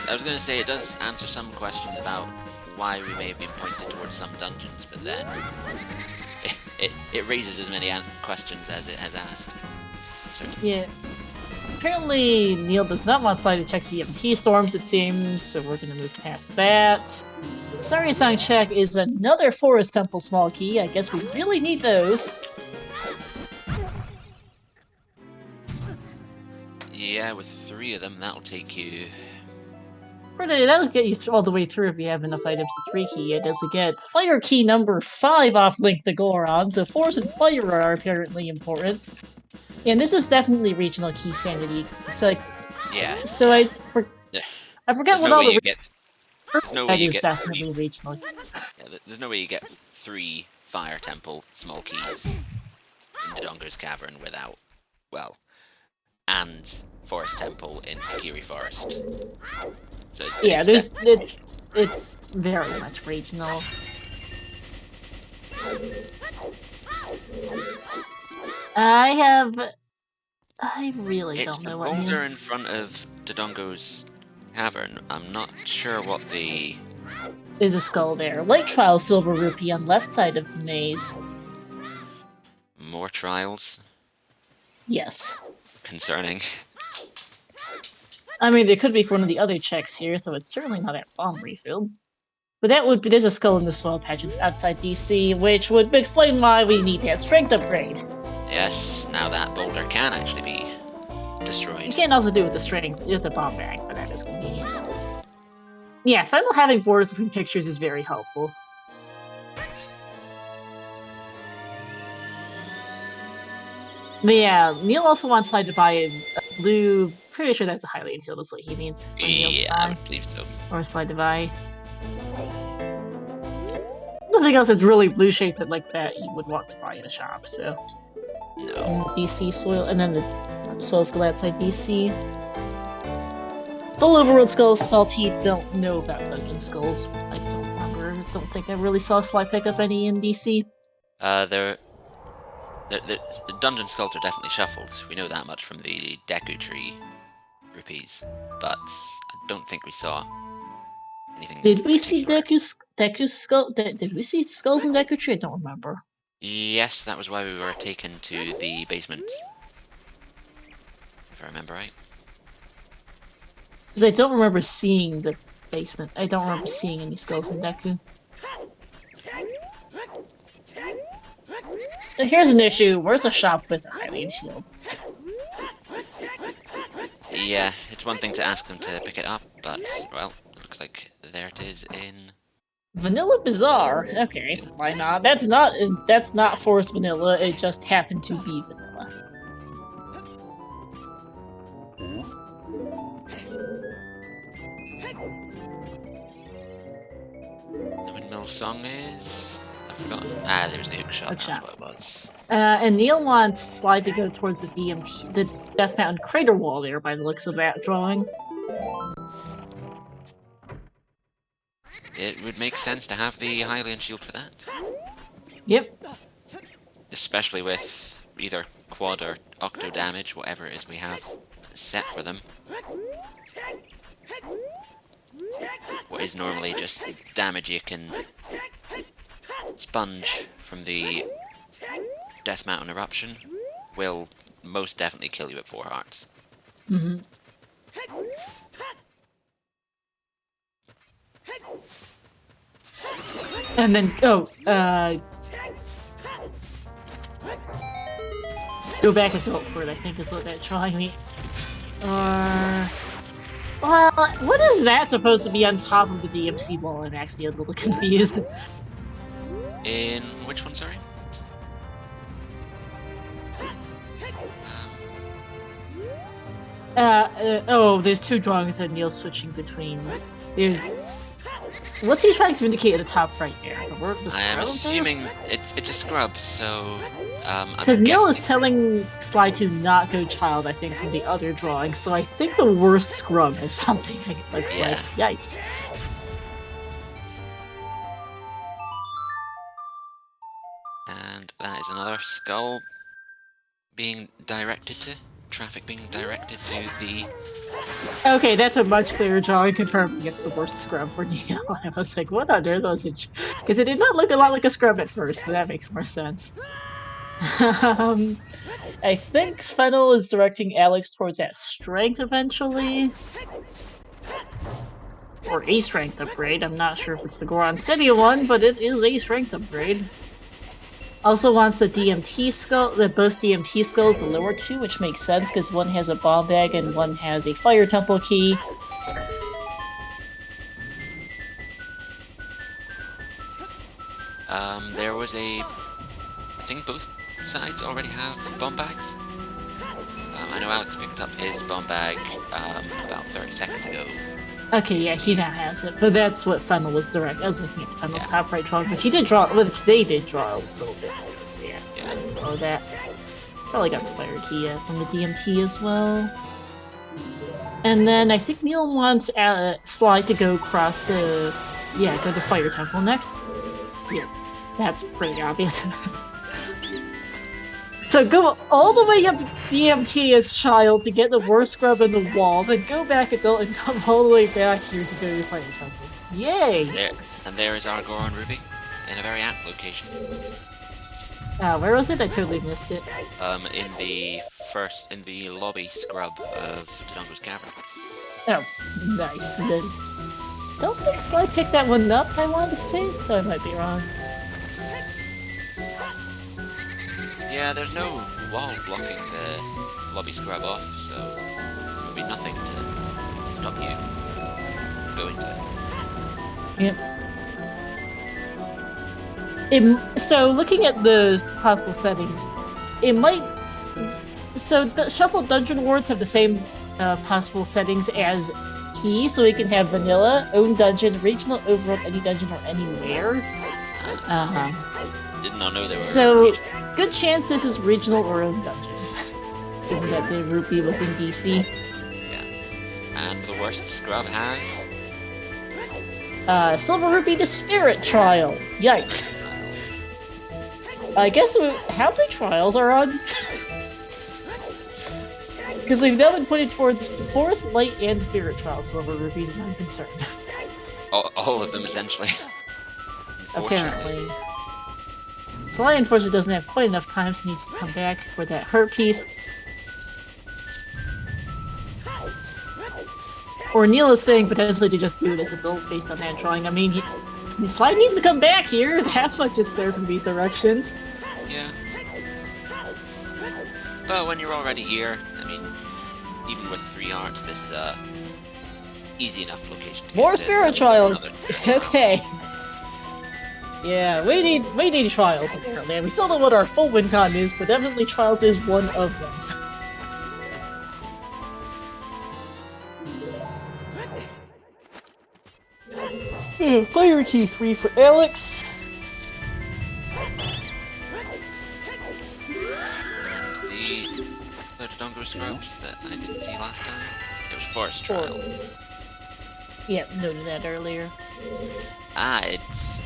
I was gonna say it does answer some questions about why we may have been pointed towards some dungeons, but then it raises as many questions as it has asked. So, Yeah. Apparently, Neil does not want Sly to check the MT storms, it seems, so we're gonna move past that. Sorry Song check is another Forest Temple small key. I guess we really need those. yeah, with 3 of them, that'll take you. That'll get you all the way through if you have enough items to 3 key it. As we get Fire Key number 5 off Link to Goron, so Force and Fire are apparently important. And this is definitely regional key sanity. So, Yeah. I forget There's what no all way the. you get. There's no way That you is get definitely 3. regional. Yeah, there's no way you get 3 Fire Temple small keys in Dodongo's Cavern without, well, and Forest Temple in Kiri Forest. So it's very much regional. I really It's don't the know what boulder in means. front of Dodongo's Cavern. I'm not sure what the. There's a skull there. Light Trial Silver Rupee on left side of the maze. More trials? Yes. Concerning. I mean, there could be for one of the other checks here, though it's certainly not at bomb refill. But there's a skull in the soil patch outside DC, which would explain why we need that strength upgrade. Yes, now that boulder can actually be destroyed. You can also do it with the strength, with the bomb bag, but that is convenient. Yeah, Fenhl having borders between pictures is very helpful. But yeah, Neil also wants Sly to buy a blue. Pretty sure that's a Hylian field. That's what he needs. For Neil to Yeah, buy, I would believe so. or Sly to buy. Nothing else that's really blue shaped like that you would want to buy in a shop. So, No. and the DC soil, and then the soil skull outside DC. Full overworld skulls. Salty don't know about dungeon skulls. I don't remember. Don't think I really saw Sly pick up any in DC. The dungeon skulls are definitely shuffled. We know that much from the Deku Tree rupees, but I don't think we saw anything. Did we see particular. Deku's skull? Did we see skulls in Deku Tree? I don't remember. Yes, that was why we were taken to the basement. If I remember right. Because I don't remember seeing the basement. I don't remember seeing any skulls in Deku. So here's an issue. Where's a shop with a Hylian shield? Yeah, it's one thing to ask them to pick it up, but, well, it looks like there it is in... Vanilla Bazaar. Okay, why not? That's not forced vanilla. It just happened to be vanilla. The windmill song is... I've forgotten. Ah, there's the hook shot, Hook that's shot. what it was. And Neil wants Sly to go towards the the Death Mountain crater wall there, by the looks of that drawing. It would make sense to have the Hylian shield for that. Yep. Especially with either quad or octo damage, whatever it is we have set for them. What is normally just damage you can sponge from the Death Mountain eruption will most definitely kill you at 4 hearts. Mm-hmm. And then, go back adult for it, I think is what that's trying me. Or... Well, what is that supposed to be on top of the DMC wall? I'm actually a little confused. In which one, sorry? Oh, there's two drawings that Neil's switching between. There's... What's he trying to indicate at the top right there? The word, the I am scrub? assuming it's a scrub, so Because Neil is telling Sly to not go child, I think, from the other drawing, so I think the worst scrub is something that looks like. Yikes. And that is another skull being directed to. Traffic being directed to the... Okay, that's a much clearer drawing confirming it's the worst scrub for Neil. I was like, what on earth was it? Because it did not look a lot like a scrub at first, but that makes more sense. I think Fenhl is directing Alex towards that strength eventually. Or a strength upgrade. I'm not sure if it's the Goron City one, but it is a strength upgrade. Also wants the DMT skull, both DMT skulls, the lower two, which makes sense because one has a bomb bag and one has a fire temple key. There was I think both sides already have bomb bags. I know Alex picked up his bomb bag about 30 seconds ago. Okay, yeah, he now has it, but that's what Fenhl was direct. I was looking at Fenhl's top right drawing, but he did draw, which they did draw a little bit more, so yeah. As well that. Probably got the fire key from the DMT as well. And then I think Neil wants Sly to go across to, go to Fire Temple next. Yeah, that's pretty obvious. So go all the way up DMT as child to get the worst scrub in the wall, then go back adult and come all the way back here to go to Fire Temple. Yay! There is our Goron Ruby in a very apt location. Where was it? I totally missed it. In the lobby scrub of Dodongo's Cavern. Oh, nice. Then don't think Sly picked that one up, I want to say, though I might be wrong. Yeah, there's no wall blocking the lobby scrub off, so there will be nothing to stop you going to it. Yep. So looking at those possible settings, it might... So the shuffled dungeon wards have the same possible settings as key, so we can have vanilla, own dungeon, regional, overworld, any dungeon, or anywhere. Did not know there were... So, good chance this is regional or own dungeon. Given that the rupee was in DC. Yeah. And the worst scrub has... Silver Rupee to Spirit Trial. Yikes. I guess how many trials are on? Because we've now been putting towards Forest, Light, and Spirit Trial Silver Rupees, and I'm concerned. All of them, essentially. Apparently. Sly, unfortunately, doesn't have quite enough time, so needs to come back for that hurt piece. Or Neil is saying potentially to just do it as a adult based on that drawing. I mean, Sly needs to come back here. That much is clear from these directions. Yeah. But when you're already here, I mean, even with 3 hearts, this is a easy enough location to More get to. Spirit Trial. Another- Okay. Yeah, we need trials apparently. We still don't know what our full win con is, but definitely trials is one of them. Player T3 for Alex. The Dodongo scrubs that I didn't see last time. It was Forest Trial. Yeah, noted that earlier. It's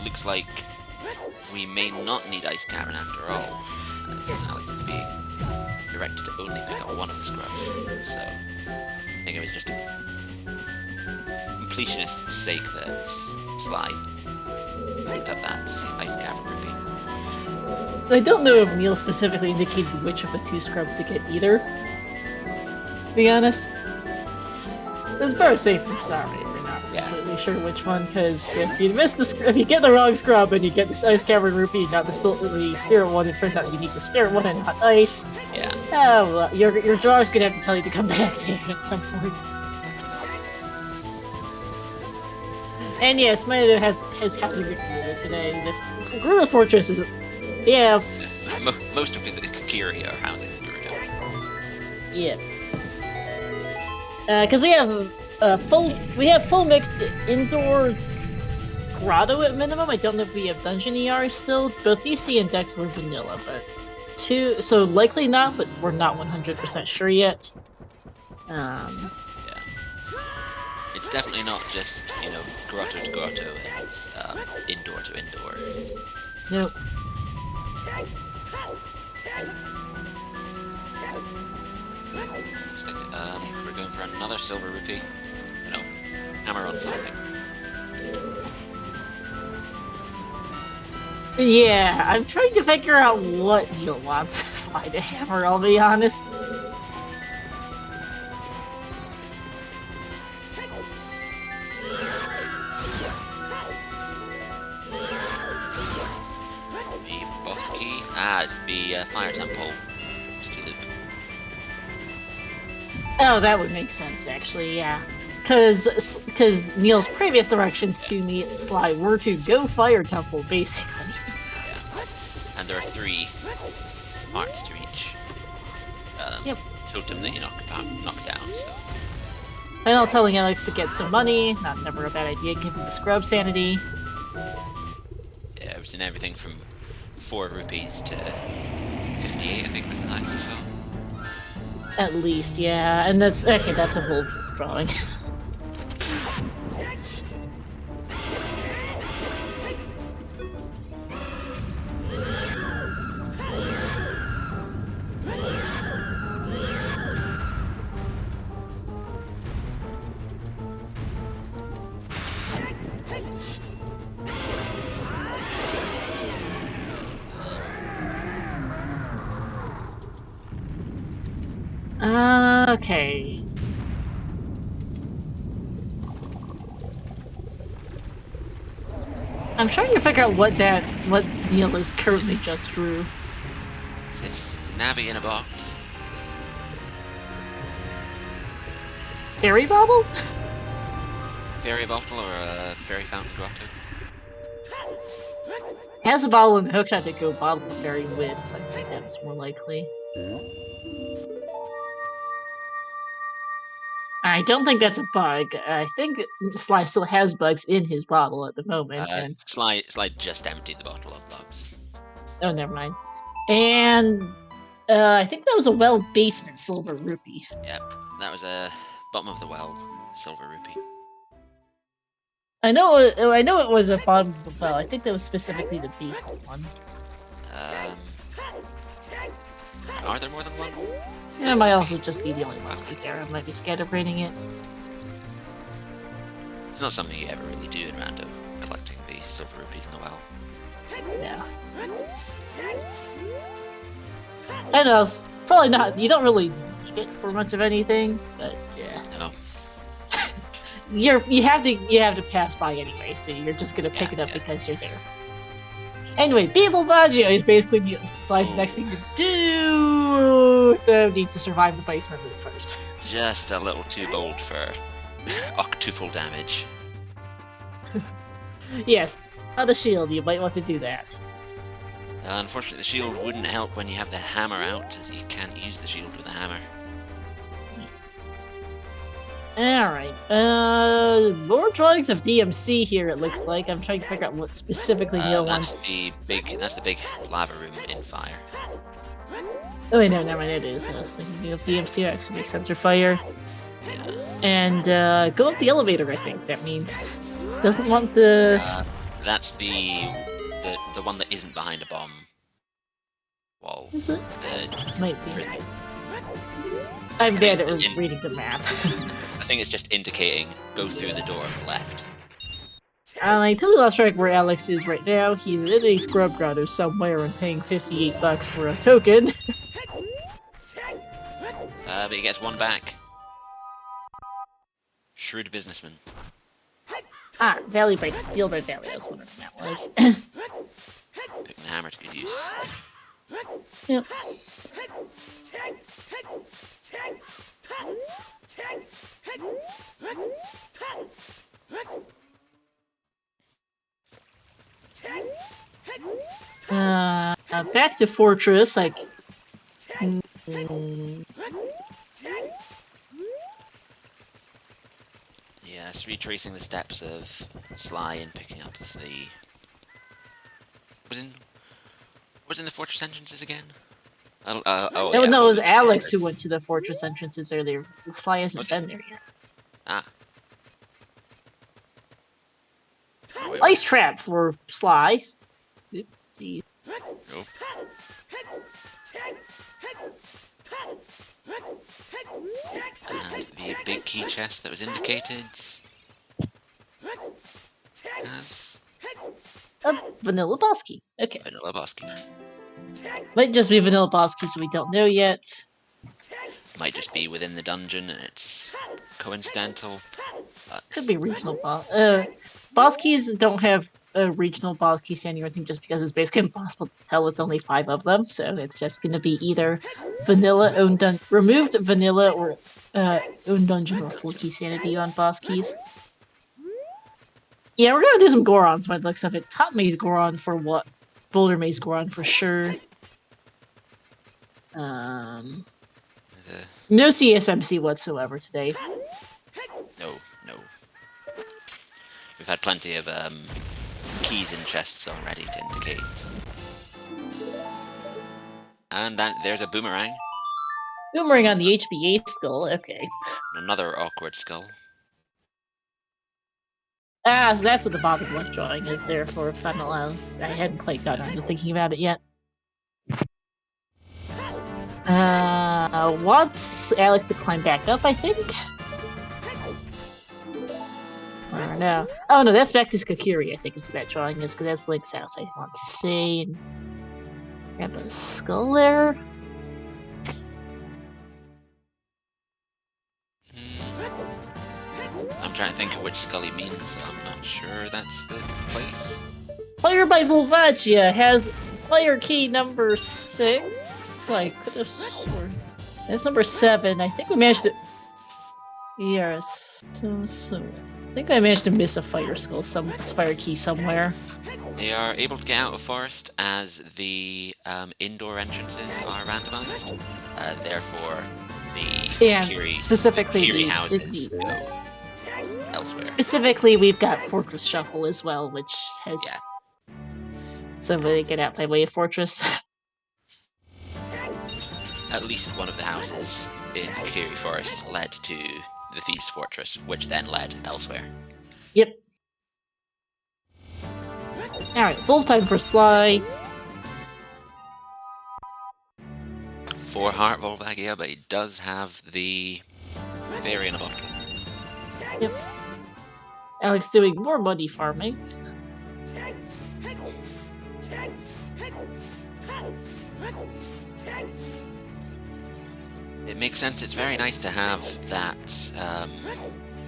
looks like we may not need Ice Cavern after all, as Alex is being directed to only pick up one of the scrubs. So I think it was just a completionist's sake that Sly picked up that Ice Cavern rupee. I don't know if Neil specifically indicated which of the 2 scrubs to get either. To be honest. It's better safe than sorry if you're not completely sure which one, because if you miss if you get the wrong scrub and you get this Ice Cavern rupee, not the Spirit one, it turns out you need the Spirit one and not Ice. Yeah. Oh, well, your draw's gonna have to tell you to come back there at some point. And yes, Maeda has housing Gerudo today. The Gerudo Fortress is... Yeah. Most of the Kakiri are housing Gerudo. Yeah. Because we have full mixed indoor grotto at minimum. I don't know if we have dungeon ER still. Both DC and Deck were vanilla, but so likely not, but we're not 100% sure yet. Yeah. It's definitely not just, grotto to grotto, it's indoor to indoor. Nope. Looks like, we're going for another silver rupee. No, hammer on something. Yeah, I'm trying to figure out what Neil wants Sly to hammer, I'll be honest. The boss key? It's the fire temple. Boss key loop. Oh, that would make sense, actually, yeah. Because Neil's previous directions to meet Sly were to go Fire Temple, basically. Yeah. And there are 3 hearts to each totem that you knock down, so... I know telling Alex to get some money, not never a bad idea given the scrub sanity. Yeah, it was in everything from 4 rupees to 58, I think was the highest I saw. At least, yeah, and that's a wolf drawing. Okay. I'm trying to figure out what Neil is currently just drew. Is this Navi in a box? Fairy bauble? Fairy bottle or a fairy fountain grotto? Has a bottle in the hookshot to go bottle of fairy with, so I think that's more likely. I don't think that's a bug. I think Sly still has bugs in his bottle at the moment. And... Sly just emptied the bottle of bugs. Oh, never mind. And I think that was a well basement silver rupee. Yep, that was a bottom of the well silver rupee. I know it was a bottom of the well. I think that was specifically the basement one. Are there more than one? It might also just be the only one to be there. I might be scatterbraining it. It's not something you ever really do in Rando, collecting the silver rupees in the well. Yeah. I know, it's probably not. You don't really need it for much of anything, but yeah. No. You have to pass by anyway, so you're just gonna pick it up because you're there. Anyway, Volvaggio is basically Sly's next thing to do. Though needs to survive the basement move first. Just a little too bold for octuple damage. Yes, on the shield, you might want to do that. Unfortunately, the shield wouldn't help when you have the hammer out, as you can't use the shield with a hammer. Alright, more drawings of DMC here, it looks like. I'm trying to figure out what specifically Neil wants. That's the big lava room in fire. Oh wait, no, never mind, it is. I was thinking of DMC, actually makes sense for fire. Yeah. And, go up the elevator, I think that means. Doesn't want the... That's the one that isn't behind a bomb wall. Is it? Might be. Prison. I'm bad at reading the map. I think it's just indicating go through the door on the left. I totally lost track where Alex is right now. He's in a scrub grotto somewhere and paying $58 for a token. But he gets one back. Shrewd businessman. Ah, Valley by Field by Valley, I was wondering what that was. Putting the hammer to good use. Yep. Back to Fortress, like... Yes, retracing the steps of Sly and picking up the... Was in the fortress entrances again? No, it was Alex who went to the fortress entrances earlier. Sly hasn't been there yet. Ah. Ice trap for Sly. Oopsie. Nope. And the big key chest that was indicated as A vanilla boss key. Okay. vanilla boss key. Might just be vanilla boss key, so we don't know yet. Might just be within the dungeon and it's coincidental. Could be regional boss. Boss keys don't have a regional boss key standing or anything just because it's basically impossible to tell with only 5 of them, so it's just gonna be either vanilla removed vanilla or own dungeon or full key sanity on boss keys. Yeah, we're gonna do some Gorons by the looks of it. Top Maze Goron for what? Boulder Maze Goron for sure. No CSMC whatsoever today. No. We've had plenty of keys in chests already to indicate. And there's a boomerang. Boomerang on the HBA skull, okay. Another awkward skull. Ah, so that's what the bottom left drawing is there for Fenhl. I hadn't quite gotten around to thinking about it yet. Wants Alex to climb back up, I think? Or no. Oh no, that's back to Skakuri, I think is that drawing is, because that's Link's house, I want to say. And grab a skull there. I'm trying to think of which skull he means, I'm not sure that's the place. Slayer by Volvaggio has player key number 6. I could have sworn. That's number 7. I think we managed to. Yes. So. I think I managed to miss a fire skull, some fire key somewhere. They are able to get out of forest as the indoor entrances are randomized. Therefore, the Kiri, specifically the houses go elsewhere. Specifically, we've got Fortress Shuffle as well, which has somebody get out by way of Fortress. At least one of the houses in Kiri Forest led to the Thieves' Fortress, which then led elsewhere. Yep. Alright, full time for Sly. 4 heart Volvagia, but he does have the fairy in a bottle. Yep. Alex doing more money farming. It makes sense. It's very nice to have that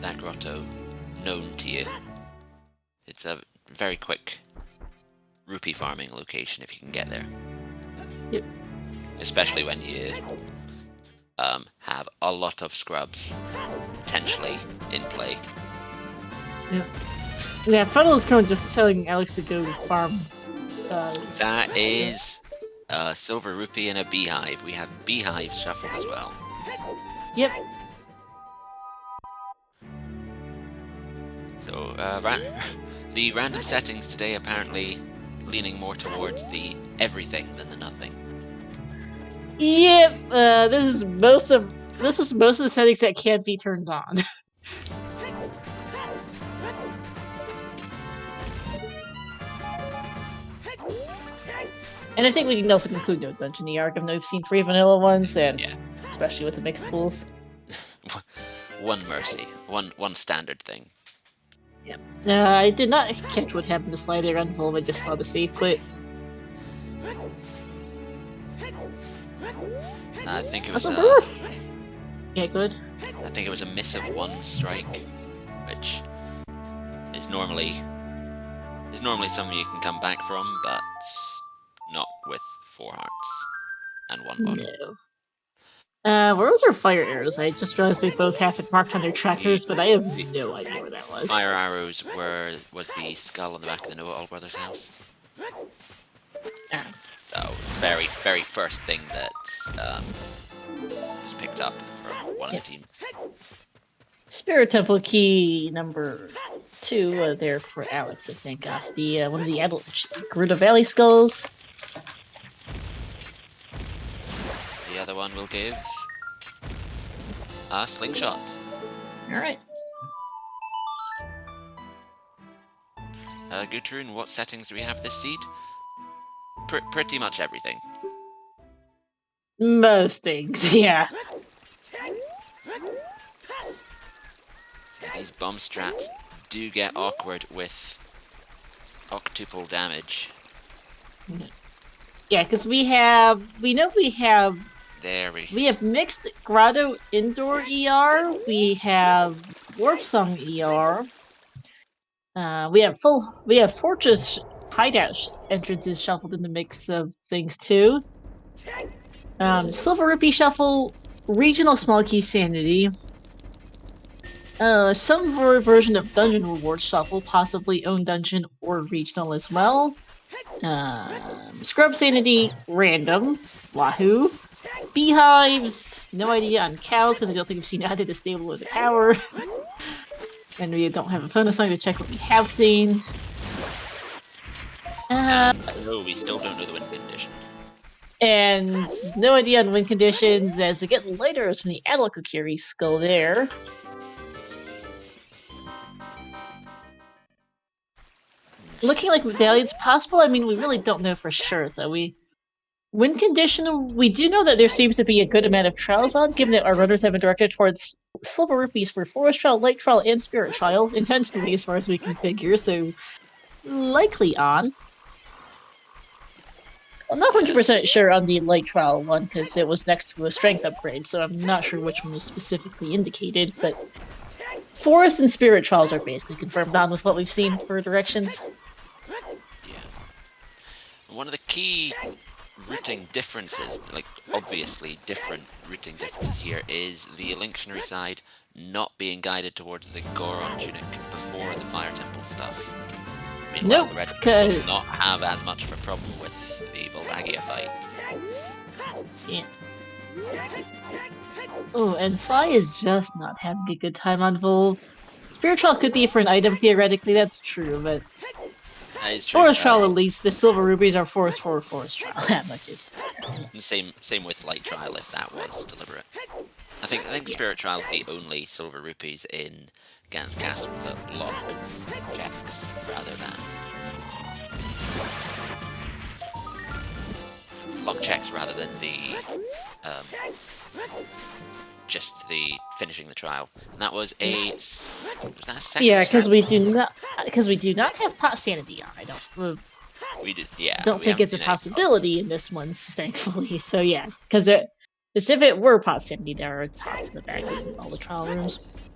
that grotto known to you. It's a very quick rupee farming location if you can get there. Yep. Especially when you have a lot of scrubs potentially in play. Yep. Yeah, Fenhl is kind of just telling Alex to go farm. That is a silver rupee and a beehive. We have beehives shuffled as well. Yep. So, the random settings today apparently leaning more towards the everything than the nothing. Yep. This is most of the settings that can't be turned on. And I think we can also conclude no dungeon arc. I've now seen 3 vanilla ones, and Yeah. especially with the mixed pools. One mercy, one standard thing. Yep. I did not catch what happened to Slider Unfold. I just saw the save quit. I think it was yeah, good. I think it was a miss of 1 strike, which is normally something you can come back from, but not with 4 hearts and 1 bottle. No. Where was our fire arrows? I just realized they both have it marked on their trackers, but I have no idea where that was. Fire arrows was the skull on the back of the Noah Allbrothers house. Ah. That was the very, very first thing that was picked up from one of the teams. Spirit Temple key number 2 there for Alex, I think, off the one of the adult Gerudo Valley skulls. The other one will give slingshots. Alright. Gudrun, what settings do we have this seed? Pretty much everything. Most things, yeah. These bomb strats do get awkward with octuple damage. Yeah, because we have mixed Grotto Indoor ER, we have Warp Song ER, we have Fortress Hideout entrances shuffled in the mix of things too. Silver Rupee Shuffle, Regional Small Key Sanity, some version of Dungeon Reward Shuffle, possibly own Dungeon or Regional as well. Scrub Sanity, Random, Wahoo. Beehives, no idea on cows, because I don't think we've seen either the stable or the tower. And we don't have a phone song to check what we have seen. No, we still don't know the wind condition. And no idea on wind conditions as we get lighters from the Adult Kokiri skull there. Looking like medallions possible, I mean, we really don't know for sure, though. Wind condition, we do know that there seems to be a good amount of trials on, given that our runners have been directed towards Silver Rupees for Forest Trial, Light Trial, and Spirit Trial, intentionally as far as we can figure, so likely on. I'm not 100% sure on the Light Trial one, because it was next to a strength upgrade, so I'm not sure which one was specifically indicated, but Forest and Spirit Trials are basically confirmed on with what we've seen for directions. Yeah. One of the key routing differences, like obviously different routing differences here, is the Linktionary side not being guided towards the Goron tunic before the Fire Temple stuff. Meanwhile, Nope, the Red because will not have as much of a problem with the Volvagia fight. yeah. Oh, and Sly is just not having a good time on Volv. Spiritual could be for an item theoretically, that's true, but That is true. Forest Trial at least, the Silver Rubies are Forest Trial. That much is. Same with Light Trial if that was deliberate. I think Spirit Trial is the only Silver Rupees in Ganon's Castle that block checks rather than lock checks rather than the just the finishing the trial, and that was was that a second? Yeah, because we strat? do not have pot sanity on. I don't. We did, yeah. Don't we think haven't it's a seen any possibility in this one, thankfully. So yeah, because if it were pot sanity, there are pots in the back of all the trial rooms.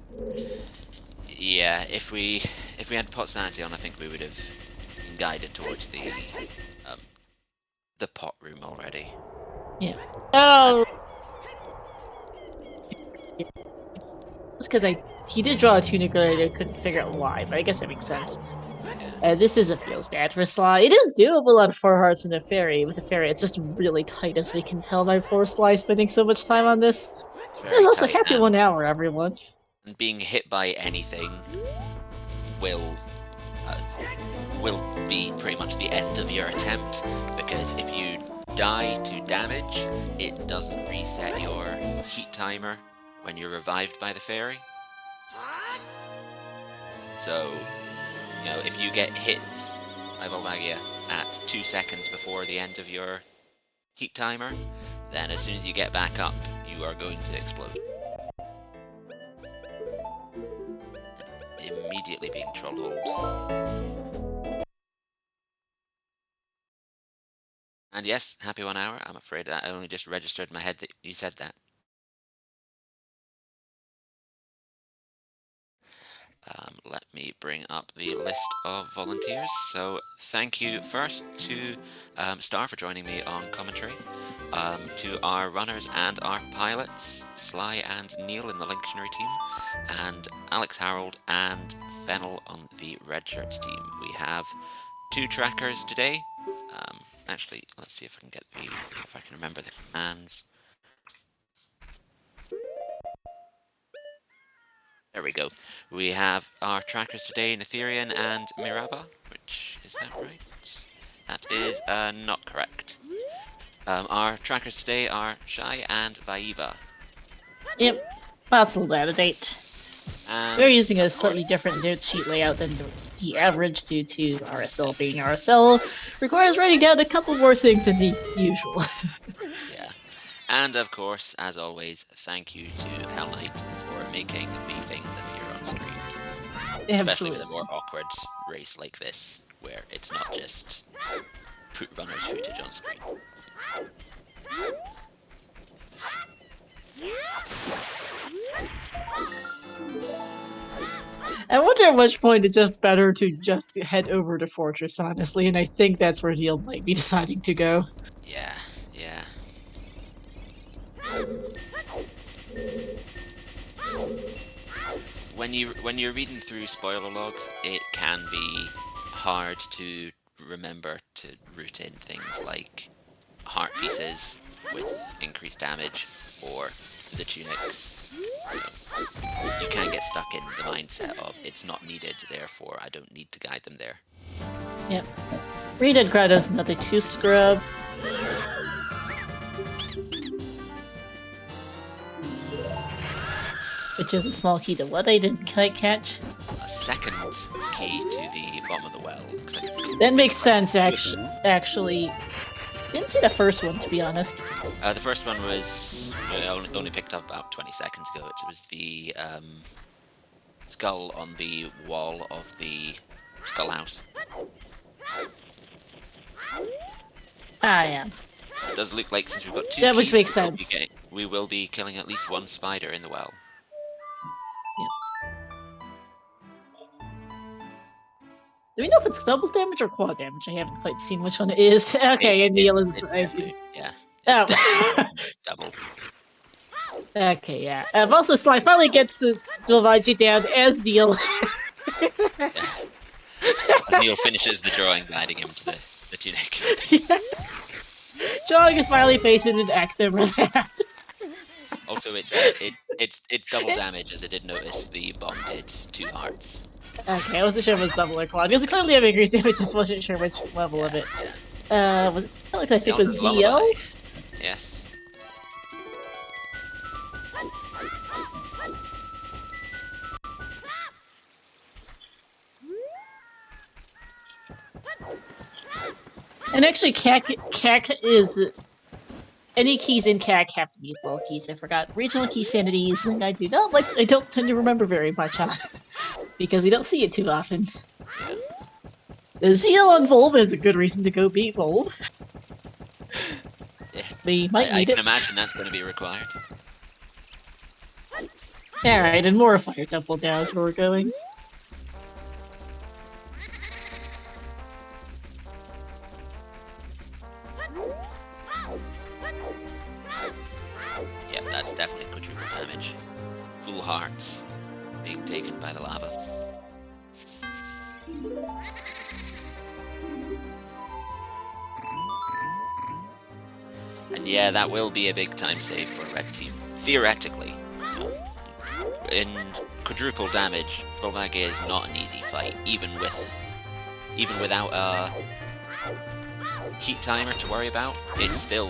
Yeah, if we had pot sanity on, I think we would have been guided towards the pot room already. Yeah. Oh. It's because he did draw a tunic earlier. I couldn't figure out why, but I guess that makes sense. This feels bad for Sly. It is doable on 4 hearts and a fairy. With a fairy, it's just really tight, as we can tell by poor Sly spending so much time on this. There's also tight, happy 1 hour, everyone. And being hit by anything will be pretty much the end of your attempt, because if you die to damage, it doesn't reset your heat timer when you're revived by the fairy. So, you know, if you get hit by Volvagia at 2 seconds before the end of your heat timer, then as soon as you get back up, you are going to explode. Immediately being trollholed. And yes, happy 1 hour. I'm afraid that I only just registered in my head that you said that. Let me bring up the list of volunteers. So thank you first to Star for joining me on commentary, to our runners and our pilots, Sly and Neil in the Linktionary team, and Alex Harold and Fenhl on the Red Shirts team. We have 2 trackers today. Actually, let's see if I can remember the commands. There we go. We have our trackers today, Netherian and Miraba, which, is that right? That is not correct. Our trackers today are Shai and Vaiva. Yep, that's a out of date. And we're using a slightly different note sheet layout than the average due to RSL being RSL. Requires writing down a couple more things than the usual. Yeah. And of course, as always, thank you to Hell Knight for making me things appear on screen. Especially with a more awkward race like this, where it's not just put runner's footage on screen. I wonder at which point it's just better to just head over to Fortress, honestly, and I think that's where Neil might be deciding to go. Yeah, yeah. When you're reading through spoiler logs, it can be hard to remember to route in things like heart pieces with increased damage or the tunics. You can get stuck in the mindset of it's not needed, therefore I don't need to guide them there. Yep. Reded Grotto's another 2 scrub. Which is a small key to what I didn't quite catch. A second key to the bottom of the well. Looks like that makes sense, actually. Didn't see the first one, to be honest. The first one was only picked up about 20 seconds ago. It was the skull on the wall of the skull house. Ah, yeah. It does look like since we've got 2 yeah, keys, which makes sense. We will be killing at least 1 spider in the well. Do we know if it's double damage or quad damage? I haven't quite seen which one it is. Okay, and Neil is... yeah. It's double. Okay, yeah. Also, Sly finally gets to Volvagia down as Neil. As Neil finishes the drawing, guiding him to the tunic. Yeah. Drawing a smiley face and an X over that. Also, it's double damage, as I did notice the bomb did 2 hearts. Okay, I wasn't sure if it was double or quad. Because clearly having increased damage, just wasn't sure which level of it. Was it like I think it was ZL? Yes. And actually, CAC is any keys in CAC have to be full keys. I forgot. Regional key sanity is something I do not like. I don't tend to remember very much on because you don't see it too often. Yeah. The zeal on Volve is a good reason to go beat Volve. Yeah. We might I need can it. imagine that's going to be required. Alright, and more Fire Temple now is where we're going. Yep, that's definitely quadruple damage. Full hearts being taken by the lava. And yeah, that will be a big time save for a red team. Theoretically, you know, in quadruple damage, Bulbag is not an easy fight, even without a heat timer to worry about. It's still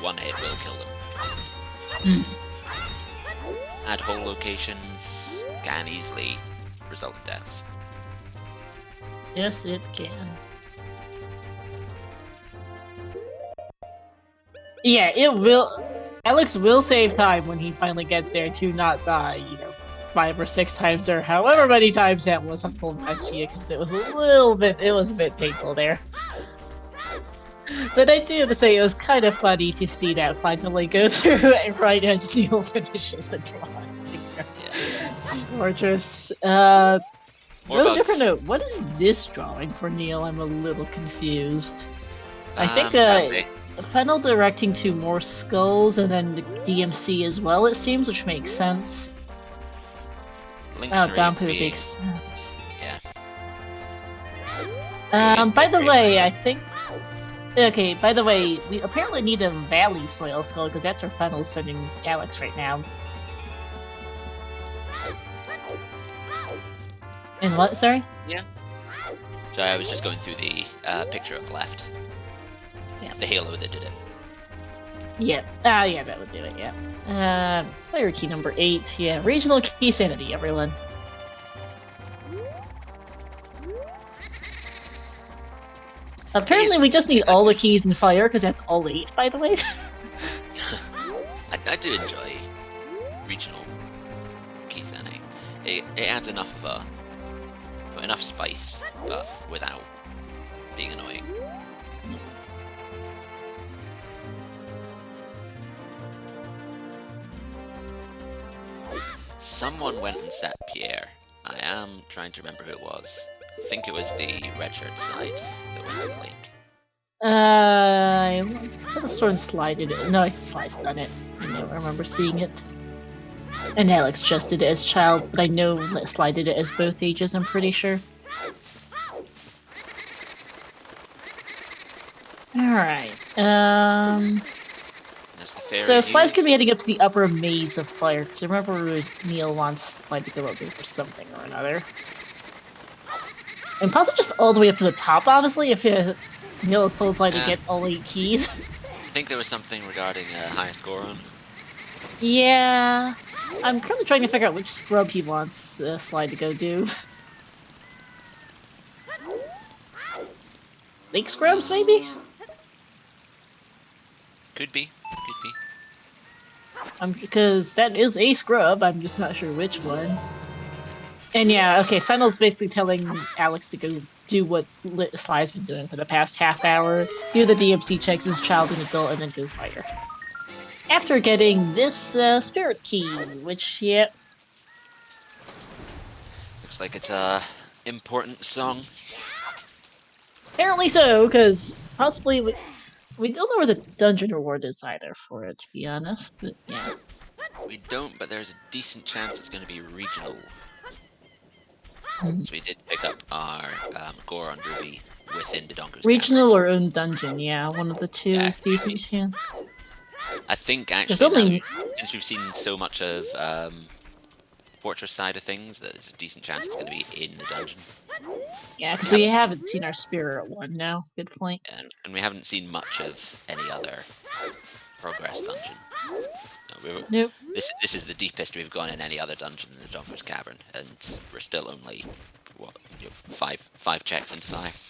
one hit will kill them. Add hole locations can easily result in deaths. Yes, it can. Yeah, it will. Alex will save time when he finally gets there to not die, 5 or 6 times or however many times that was on Bulbachia, because it was a bit painful there. But I do have to say, it was kind of funny to see that finally go through right as Neil finishes the draw. Fortress. More No bugs. different note. What is this drawing for Neil? I'm a little confused. I think Okay. Fenhl directing to more skulls and then the DMC as well, it seems, which makes sense. Linktionary Dampu being- makes sense. Yeah. By the way, I think... Okay, by the way, we apparently need a Valley Soil Skull, because that's where Fenhl's sending Alex right now. And what, sorry? Yeah. Sorry, I was just going through the picture up left. Yeah. The halo that did it. Yeah. Yeah, that would do it, yeah. Fire key number 8. Yeah, regional key sanity, everyone. Apparently we just need all the keys in fire, because that's all 8, by the way. I do enjoy regional keys and it adds enough spice, but without being annoying. Someone went and set Pierre. I am trying to remember who it was. I think it was the red shirt side that went to the lake. I could have sort of slided it. No, I sliced on it. I know, I remember seeing it. And Alex just did it as child, but I know that Sly did it as both ages, I'm pretty sure. Alright, There's the fairy so Sly's views. gonna be heading up to the upper maze of fire, because I remember Neil wants Sly to go up there for something or another. And possibly just all the way up to the top, honestly, if Neil has told Sly to Yeah. get all 8 keys. I think there was something regarding highest Goron. Yeah, I'm currently trying to figure out which scrub he wants Sly to go do. Lake scrubs, maybe? Could be. Because that is a scrub, I'm just not sure which one. And yeah, okay, Fenhl's basically telling Alex to go do what Sly's been doing for the past half hour. Do the DMC checks as child and adult, and then go fire. After getting this spirit key, which, yeah... Looks like it's a important song. Apparently so, because possibly we don't know where the dungeon reward is either for it, to be honest, but yeah. We don't, but there's a decent chance it's going to be regional. Hmm. So we did pick up our Goron Ruby within the Donker's Regional or own dungeon, yeah, one of the two Yeah, is decent chance. I think There's actually, only... now, since we've seen so much of Fortress side of things, there's a decent chance it's going to be in the dungeon. Yeah, because we haven't seen our spirit one now. Good point. And we haven't seen much of any other progress dungeon. No, Nope. This is the deepest we've gone in any other dungeon in the Donker's Cavern, and we're still only, what, five checks into 5.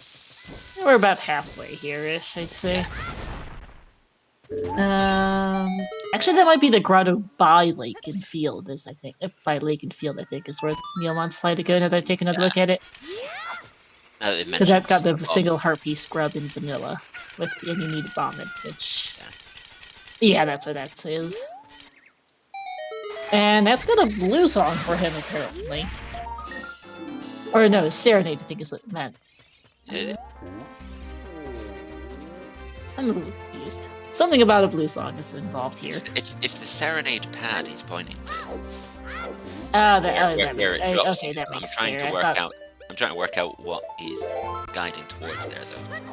We're about halfway here-ish, I'd say. Actually, that might be the grotto by Lake and Field. Is I think by Lake and Field. I think is where Neil wants Sly to go. Now that I take another look at it, Now that they've because that's got mentioned the single harpy scrub in vanilla with and you need vomit, which yeah, that's what that says. And that's got a blue song for him apparently, or no, Serenade. I think is what that. I'm a little confused. Something about a blue song is involved here. It's the Serenade pad he's pointing to. That Where makes it drops. okay. That I'm makes trying clear. to work out. I'm trying to work out what he's guiding towards there, though.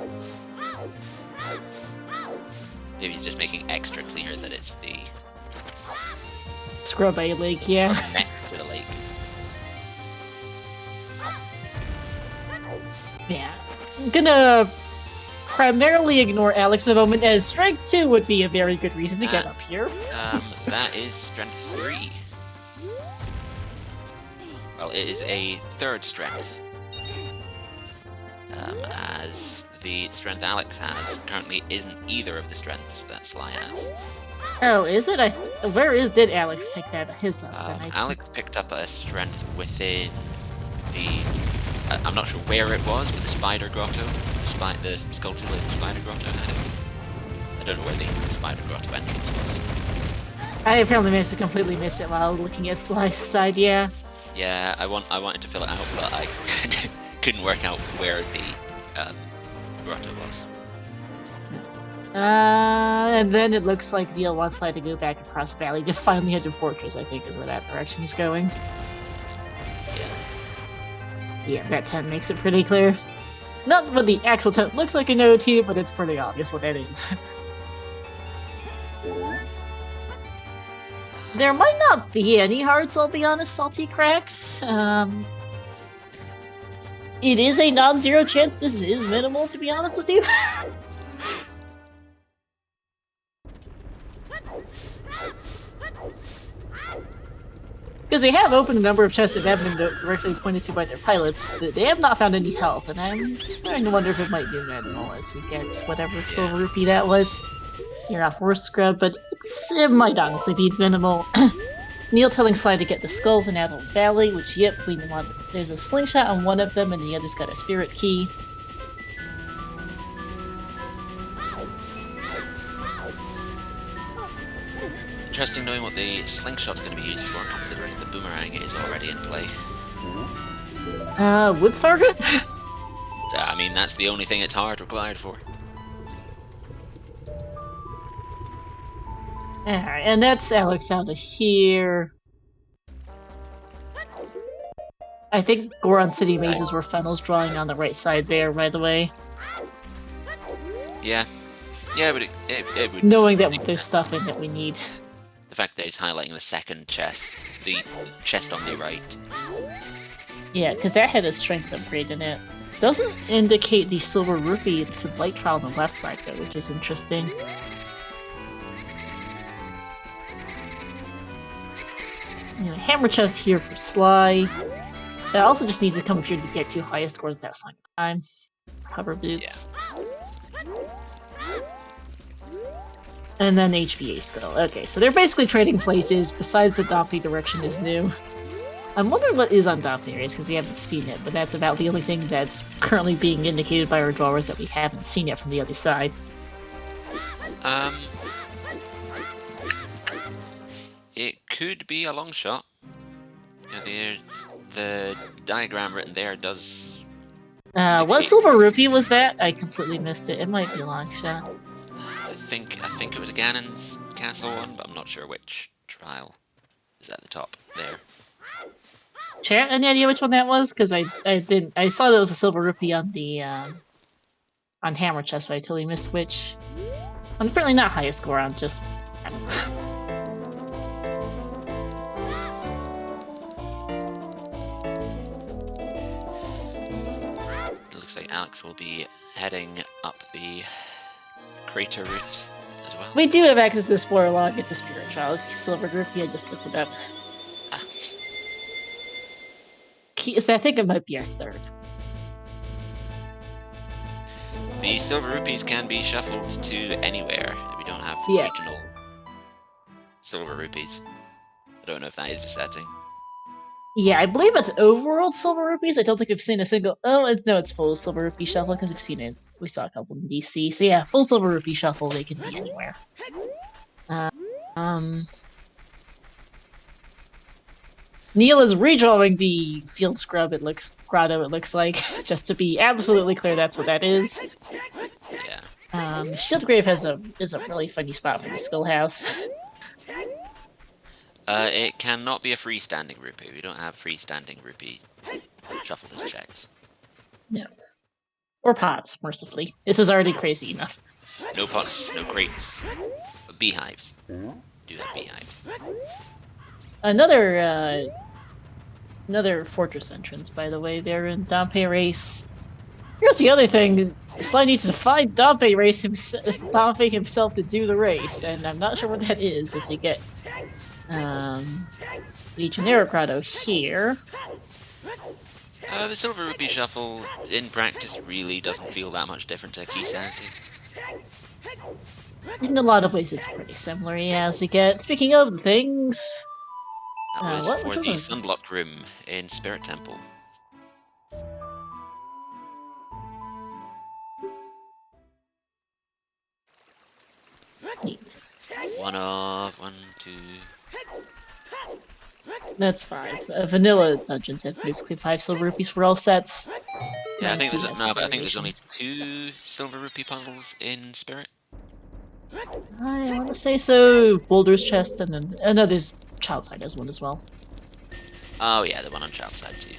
Maybe he's just making extra clear that it's the Scrub A Lake, yeah. next to the lake. Yeah. I'm gonna primarily ignore Alex a moment, as Strength 2 would be a very good reason to get up here. That is Strength 3. Well, it is a third Strength. As the Strength Alex has currently isn't either of the Strengths that Sly has. Oh, is it? Did Alex pick that his up? Alex picked up a Strength within the... I'm not sure where it was, but the Spider Grotto. The Skulltulated Spider Grotto. I don't know where the Spider Grotto entrance was. I apparently managed to completely miss it while looking at Sly's side, yeah. Yeah, I wanted to fill it out, but I couldn't work out where the grotto was. And then it looks like Neil wants Sly to go back across Valley to finally head to Fortress, I think is where that direction's going. Yeah, that tent makes it pretty clear. Not what the actual tent looks like in OoT, but it's pretty obvious what that is. There might not be any hearts, I'll be honest, Salty Cracks. It is a non-zero chance this is minimal, to be honest with you. Because they have opened a number of chests that have been directly pointed to by their pilots, but they have not found any health, and I'm starting to wonder if it might be minimal as we get whatever silver rupee that was. You're off worst scrub, but it might honestly be minimal. Neil telling Sly to get the skulls in Adult Valley, which, yep, there's a slingshot on one of them, and the other's got a spirit key. Interesting knowing what the slingshot's going to be used for, considering the boomerang is already in play. Wood target? I mean, that's the only thing it's hard required for. Alright, and that's Alex out of here. I think Goron City Maze is where Fenhl's drawing on the right side there, by the way. Yeah. Yeah, but it would... Knowing that there's stuff in that we need. The fact that he's highlighting the second chest, the chest on the right. Yeah, because that had a strength upgrade in it. Doesn't indicate the silver rupee to light trial on the left side though, which is interesting. Anyway, hammer chest here for Sly. I also just need to come up here to get 2 highest scores without sign of time. Hover boots. Yeah. And then HBA skull. Okay, so they're basically trading places, besides the Dompe direction is new. I'm wondering what is on Dompe areas, because we haven't seen it, but that's about the only thing that's currently being indicated by our drawers that we haven't seen yet from the other side. It could be a long shot. The diagram written there does... What silver rupee was that? I completely missed it. It might be a long shot. I think it was a Ganon's castle one, but I'm not sure which trial is at the top there. Chat, any idea which one that was? Because I saw there was a silver rupee on the on hammer chest, but I totally missed which. I'm apparently not highest score on, just I don't know. It looks like Alex will be heading up the crater route as well. We do have access to the Explorer log. It's a spirit trial. It's silver rupee. I just looked it up. I think it might be our third. The silver rupees can be shuffled to anywhere. We don't have Yeah. regional silver rupees. I don't know if that is a setting. Yeah, I believe it's overworld silver rupees. I don't think we've seen a single. Oh, no, it's full silver rupee shuffle because we've seen it. We saw a couple in DC. So yeah, full silver rupee shuffle. They can be anywhere. Um, Neil is redrawing the field scrub. It looks grotto. It looks like just to be absolutely clear, that's what that is. Yeah. Shieldgrave is a really funny spot for the skill house. It cannot be a freestanding rupee. We don't have freestanding rupee shuffle as checks. No, or pots. Mercifully, this is already crazy enough. No pots, no crates, but beehives. Do have beehives. Another fortress entrance, by the way. They're in Dompe Race. Here's the other thing. Sly needs to find Dompe himself to do the race, and I'm not sure what that is as you get Legionnaire Grotto here. The silver rupee shuffle in practice really doesn't feel that much different to Key Sanity. In a lot of ways it's pretty similar, yeah, as you get. Speaking of the things... That was what for was the it? Sunblocked room in Spirit Temple. Neat. One, two. That's 5. Vanilla dungeons have basically 5 silver rupees for all sets. Yeah, I think 19 there's has no, but I think there's only variations. 2 silver rupee puzzles in Spirit. I want to say so. Boulder's Chest, and then there's Child Side has one as well. Oh yeah, the one on Child Side too.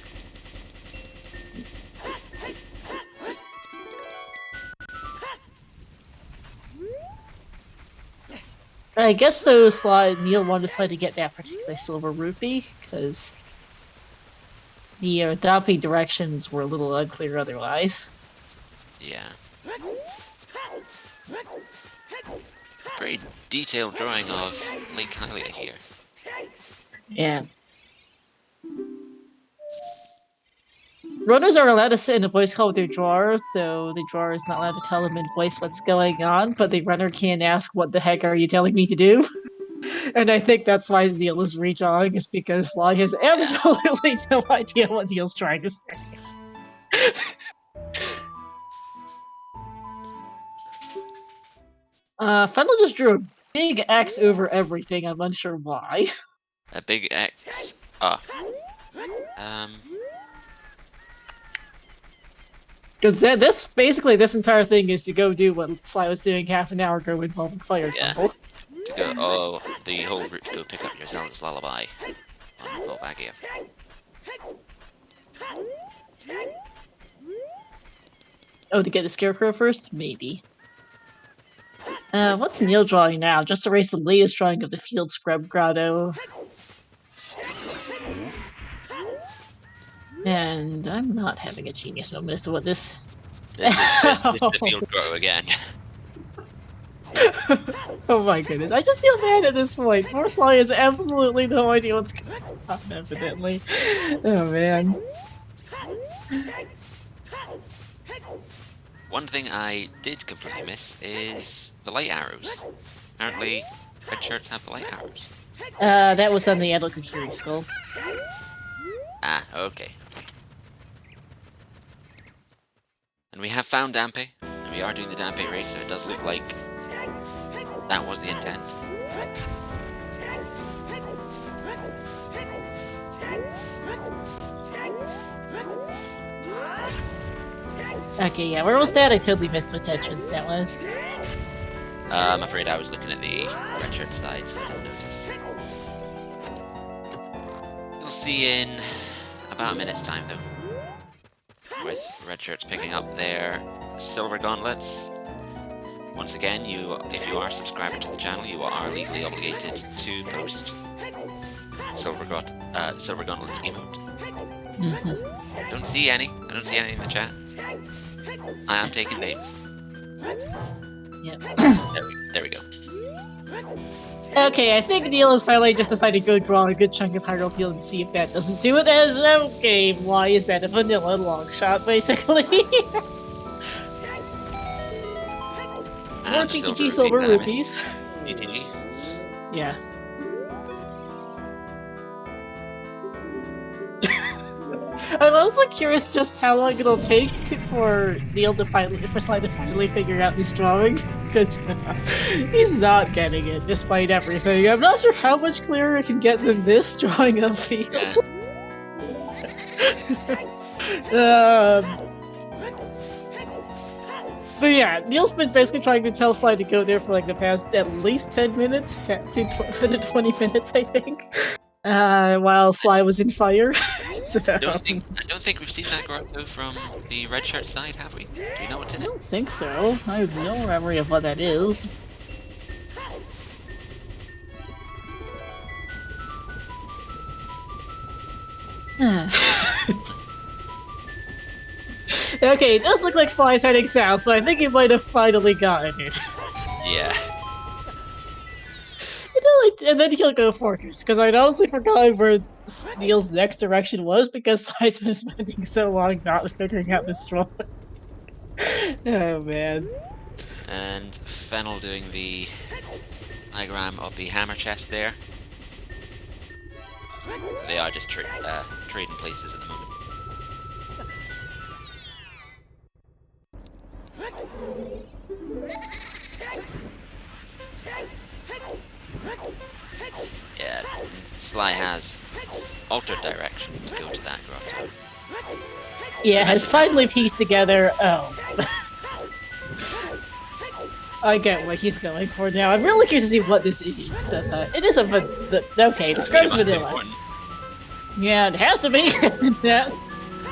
I guess though, Neil wanted Sly to get that particular silver rupee because the Dompe directions were a little unclear otherwise. Yeah. Very detailed drawing of Lake Hylia here. Yeah. Runners are allowed to sit in a voice call with their drawer, though the drawer is not allowed to tell them in voice what's going on, but the runner can ask, "What the heck are you telling me to do?" And I think that's why Neil is redrawing, is because Sly has absolutely no idea what Neil's trying to say. Fenhl just drew a big X over everything, I'm unsure why. A big X. Because this entire thing is to go do what Sly was doing half an hour ago involving Fire Yeah. Temple. To go, the whole route to go pick up your Zelda's Lullaby on Volvagia. Oh, to get the Scarecrow first? Maybe. What's Neil drawing now? Just erase the latest drawing of the Field Scrub Grotto. And I'm not having a genius moment as to what this... This is the Field Grotto again. Oh my goodness, I just feel bad at this point. Poor Sly has absolutely no idea what's going on, evidently. Oh man. One thing I did completely miss is the light arrows. Apparently, red shirts have the light arrows. That was on the Adel-Kukiri skull. Ah, okay. And we have found Dampe, and we are doing the Dampe race, so it does look like that was the intent. Okay, yeah, where was that? I totally missed what entrance that was. I'm afraid I was looking at the red shirt side, so I didn't notice. You'll see in about a minute's time, though, with red shirts picking up their silver gauntlets. Once again, if you are a subscriber to the channel, you are legally obligated to post silver gauntlets emote. I don't see any in the chat. I am taking names. Yep. There we go. Okay, I think Neil has finally just decided to go draw a good chunk of Hyrule Field and see if that doesn't do it as okay. Why is that a vanilla long shot, basically? More GTG silver rupees. GTG. Yeah. I'm also curious just how long it'll take for Neil to Sly to finally figure out these drawings, because he's not getting it despite everything. I'm not sure how much clearer it can get than this drawing of field. Yeah. But yeah, Neil's been basically trying to tell Sly to go there for like the past at least 10 minutes, 10 to 20 minutes, I think. While Sly was in fire. So, I don't think we've seen that grotto from the red shirt side, have we? Do you know what's in I it? don't think so. I have no memory of what that is. Okay, it does look like Sly's heading south, so I think he might have finally gotten it. Yeah. And then he'll go Fortress, because I'd honestly forgotten where Neil's next direction was, because Sly's been spending so long not figuring out this drawing. Oh man. And Fenhl doing the diagram of the hammer chest there. They are just trading places at the moment. Yeah, Sly has altered direction to go to that grotto. Yeah, has finally pieced together. Oh. I get what he's going for now. I'm really curious to see what this is. It is okay, describes vanilla. Yeah, it has to be.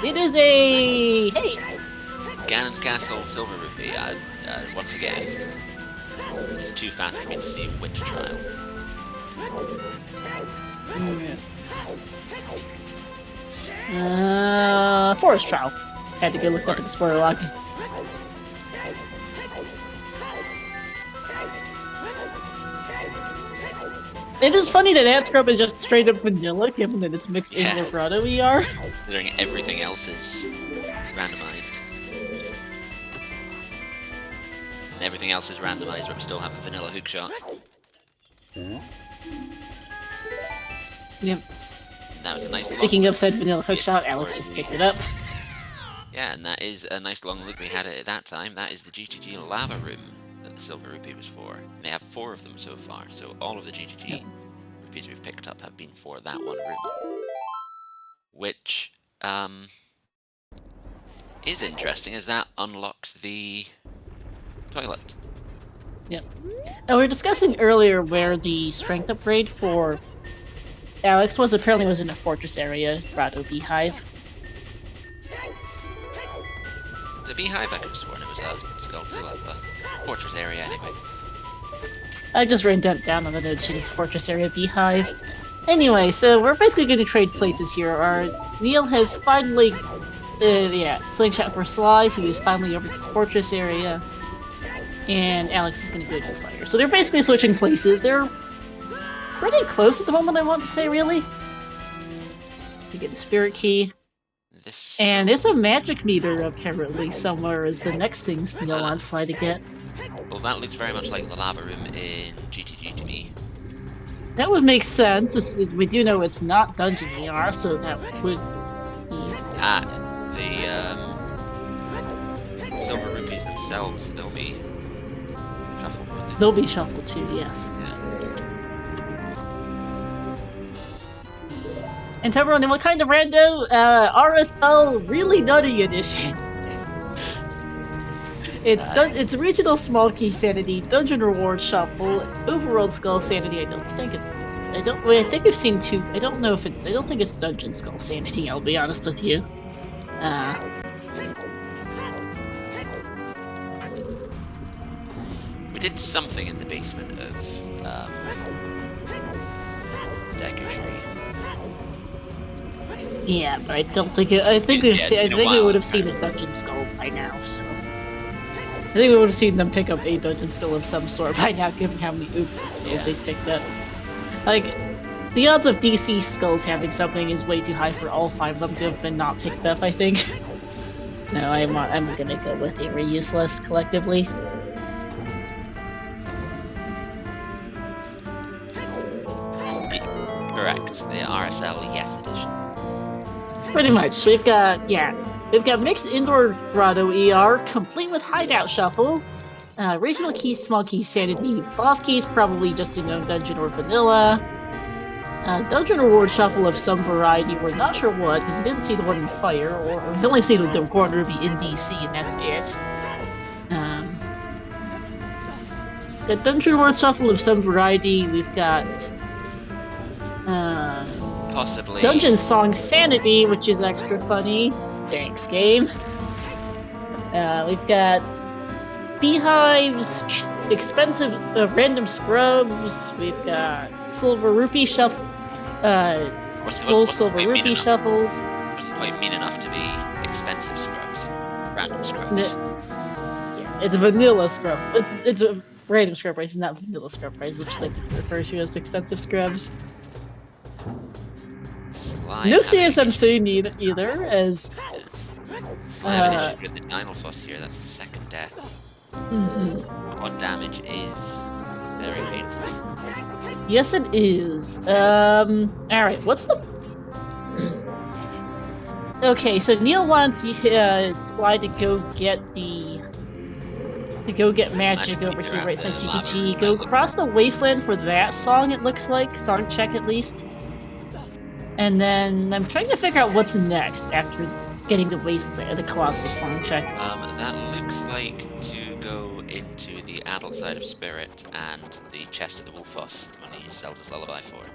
It is a... Hey! Ganon's Castle Silver Rupee, once again. It's too fast for me to see which trial. Forest Trial. Had to go look up at the spoiler log. It is funny that Scrub is just straight up vanilla, given that it's mixed in with grotto ER. Considering everything else is randomized. And everything else is randomized, but we still have a vanilla hookshot. Yep. That was a nice Speaking of said vanilla hookshot, Alex just picked it up. Yeah, and that is a nice long look we had at that time. That is the GTG lava room that the Silver Rupee was for. They have 4 of them so far, so all of the GTG rupees we've picked up have been for that one room. Which is interesting, as that unlocks the toilet. Yep. And we were discussing earlier where the strength upgrade for Alex apparently was in a fortress area, Grotto Beehive. The Beehive, I could have sworn it was a skull too, but fortress area anyway. I just ran down on the note sheet as a fortress area Beehive. Anyway, so we're basically going to trade places here. Neil has finally, slingshot for Sly, who is finally over to the fortress area, and Alex is going to go to fire. So they're basically switching places. They're pretty close at the moment, I want to say, really. To get the spirit key. And there's a magic meter apparently somewhere is the next thing Neil wants Sly to get. Well, that looks very much like the lava room in GTG to me. That would make sense. We do know it's not dungeon ER, so that would be... The silver rupees themselves, they'll be shuffled, won't they? They'll be shuffled too, yes. Yeah. And Toblerone, what kind of rando? RSL Really Nutty Edition. It's Regional Small Key Sanity, Dungeon Reward Shuffle, Overworld Skull Sanity. I think we've seen 2. I don't think it's Dungeon Skull Sanity, I'll be honest with you. We did something in the basement of Dakushiri. Yeah, but I don't think it. I think we would have seen a Dungeon Skull by now. So I think we would have seen them pick up a Dungeon Skull of some sort by now, given how many Overworld Skulls they've picked up. Like, the odds of DC Skulls having something is way too high for all 5 of them to have been not picked up, I think. No, I'm gonna go with they were useless collectively. Parcel Yes edition. Pretty much. We've got mixed indoor grotto ER, complete with hideout shuffle, regional keys, small keys, sanity, boss keys, probably just in known dungeon or vanilla. Dungeon reward shuffle of some variety. We're not sure what, because we didn't see the one in Fire, or we've only seen the Gorn Ruby in DC, and that's it. The dungeon reward shuffle of some variety. We've got Possibly Dungeon Song Sanity, which is extra funny. Thanks, game. We've got Beehives, expensive random scrubs. We've got Silver Rupee shuffle. Full Silver Rupee shuffles. Wasn't quite mean enough to be expensive scrubs. Random scrubs. Yeah, it's vanilla scrub. It's a random scrub price, not vanilla scrub price, which I like to refer to as expensive scrubs. No CSM soon either, as I have an issue with the Dynalfoss here. That's the second death. Quad damage is very painful. Yes, it is. Alright, what's the... Okay, so Neil wants Sly to go get magic over here, right? Sent GTG. Go cross the wasteland for that song, it looks like. Song check, at least. And then I'm trying to figure out what's next after getting the wasteland, the Colossus song check. That looks like to go into the adult side of Spirit and the chest of the Wolfos when he Zelda's Lullaby for.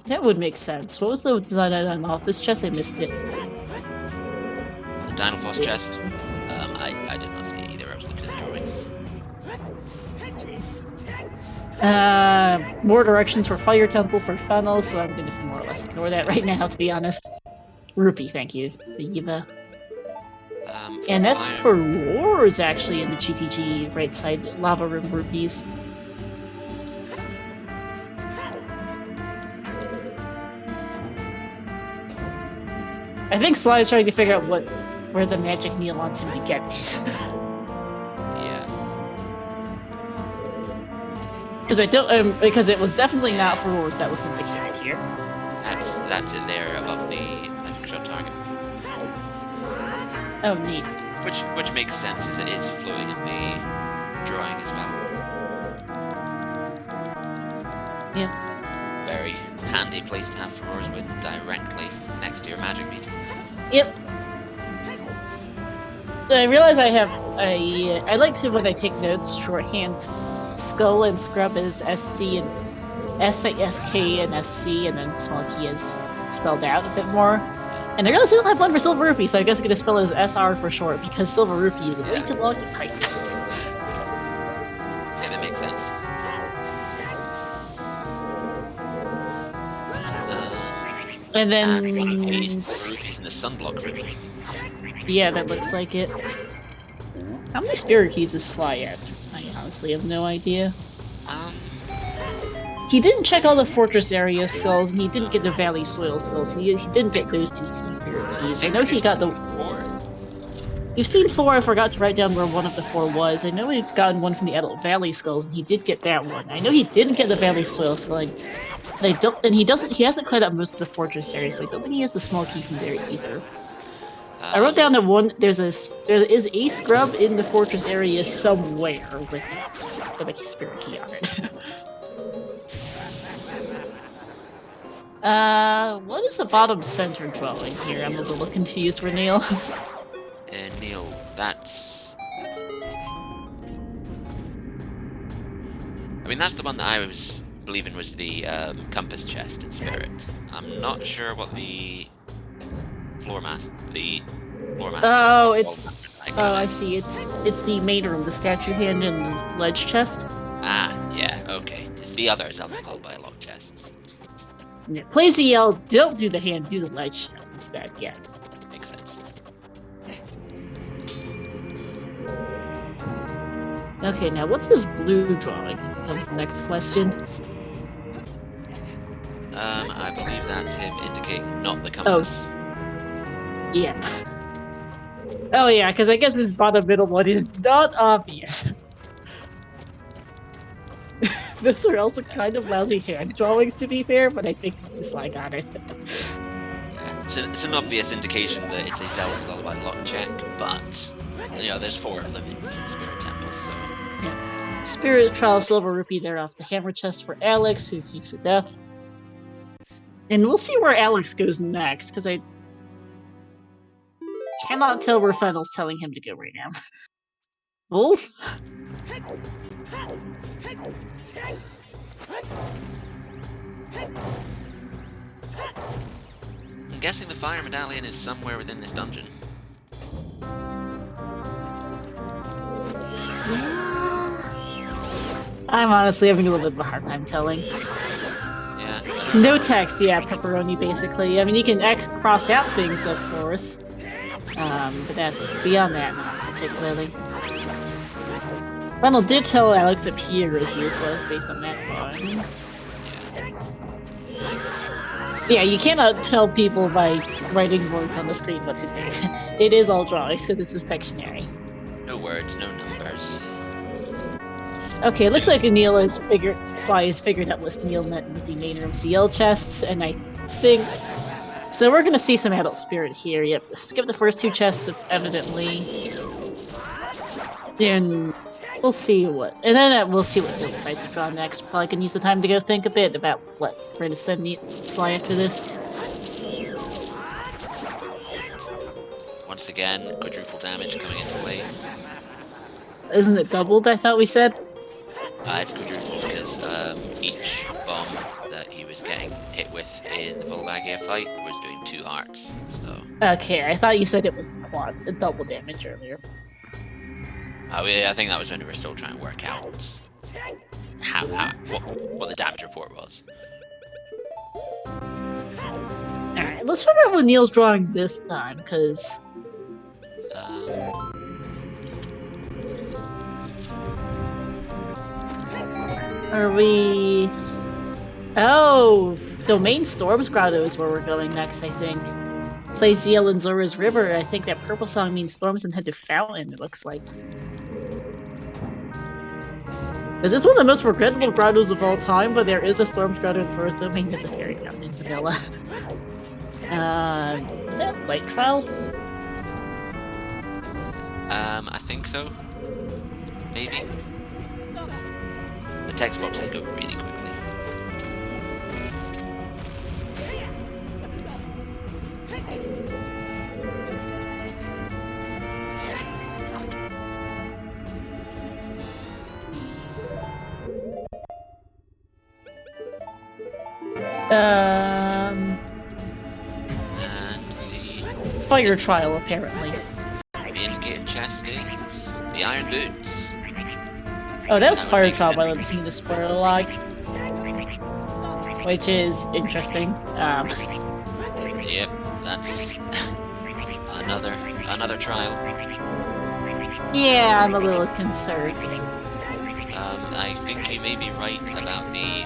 That would make sense. What was the design item off this chest? I missed it. The Dynalfoss chest? I did not see it either. I was looking at the drawings. Let's see. More directions for Fire Temple for Fenhl, so I'm going to more or less ignore that right now, to be honest. Rupee, thank you. And that's for Roars, actually, in the GTG right side, Lava Room Rupees. I think Sly's trying to figure out where the magic Neil wants him to get it. Yeah. Because it was definitely not for Roars that was indicated here. That's in there above the shot target. Oh, neat. Which makes sense as it is floating in the drawing as well. Yeah. Very handy place to have Roars with directly next to your magic meter. Yep. I realize I like to, when I take notes, shorthand Skull and Scrub is SC and SK and SC, and then small key is spelled out a bit more. And I realize I don't have one for Silver Rupee, so I guess I'm gonna spell it as SR for short, because Silver Rupee is way too long to type. Yeah, that makes sense. And then... And one of these rupees in the Sunblock Rupee. Yeah, that looks like it. How many Spirit Keys is Sly at? I honestly have no idea. He didn't check all the Fortress area skulls, and he didn't get the Valley Soil skulls. He didn't get those two Spirit Keys. I know he got the... 4. We've seen 4, I forgot to write down where one of the 4 was. I know we've gotten one from the Adult Valley skulls, and he did get that one. I know he didn't get the Valley Soil skull, and he hasn't cleared out most of the Fortress area, so I don't think he has the small key from there either. I wrote down that there is a scrub in the Fortress area somewhere with the Spirit Key on it. What is the bottom center drawing here? I'm a little confused for Neil. Neil, that's... I mean, that's the one that I was believing was the compass chest in Spirit. I'm not sure what the floor mass... Oh, it's... Oh, I see. It's the main room, the statue hand and the ledge chest. Ah, yeah, okay. It's the other Zelda's Lullaby log chests. Yeah, plays EL, don't do the hand, do the ledge chest instead, yeah. Makes sense. Okay, now what's this blue drawing? Becomes the next question. I believe that's him indicating not the compass. Oh. Yeah. Oh yeah, because I guess this bottom middle one is not obvious. Those are also kind of lousy hand drawings, to be fair, but I think Sly got it. Yeah. So it's an obvious indication that it's a Zelda Lullaby lock check, but you know, there's 4 of them in Spirit Temple, so. Yeah. Spirit Trial Silver Rupee there off the hammer chest for Alex, who takes a death. And we'll see where Alex goes next, because I cannot tell where Fenhl's telling him to go right now. Wolf? I'm guessing the fire medallion is somewhere within this dungeon. I'm honestly having a little bit of a hard time telling. Yeah. No text, yeah, pepperoni basically. I mean, you can cross out things, of course. But beyond that, not particularly. Fenhl did tell Alex that Pierre is useless based on that one. Yeah, you cannot tell people by writing words on the screen what to do. It is all drawings, because this is Pictionary. No words, no numbers. Okay, it looks like Sly has figured out what Neil meant with the main room CL chests, and I think... So we're gonna see some adult spirit here, yep. Skip the first 2 chests, evidently. And we'll see what... And then we'll see what Neil decides to draw next. Probably can use the time to go think a bit about where to send Sly after this. Once again, quadruple damage coming into play. Isn't it doubled, I thought we said? It's quadruple because each bomb that he was getting hit with in the Volvagia fight was doing 2 hearts, so... Okay, I thought you said it was double damage earlier. Yeah, I think that was when we were still trying to work out what the damage report was. Alright, let's figure out what Neil's drawing this time, because... Are we... Oh! Domain Storms Grotto is where we're going next, I think. Plays Ziel and Zora's River. I think that purple song means storms and head to Fountain, it looks like. Is this one of the most regrettable grottos of all time? But there is a Storms Grotto in Zora's Domain that's a fairy fountain in vanilla. Is that Light Trial? I think so. Maybe. The text boxes go really quickly. And the Fire Trial, apparently. The indicated chest is the Iron Boots. Oh, that was That would Fire make Trial by sense. looking at the spoiler log. Which is interesting. Yep, that's another trial. Yeah, I'm a little concerned. I think you may be right about the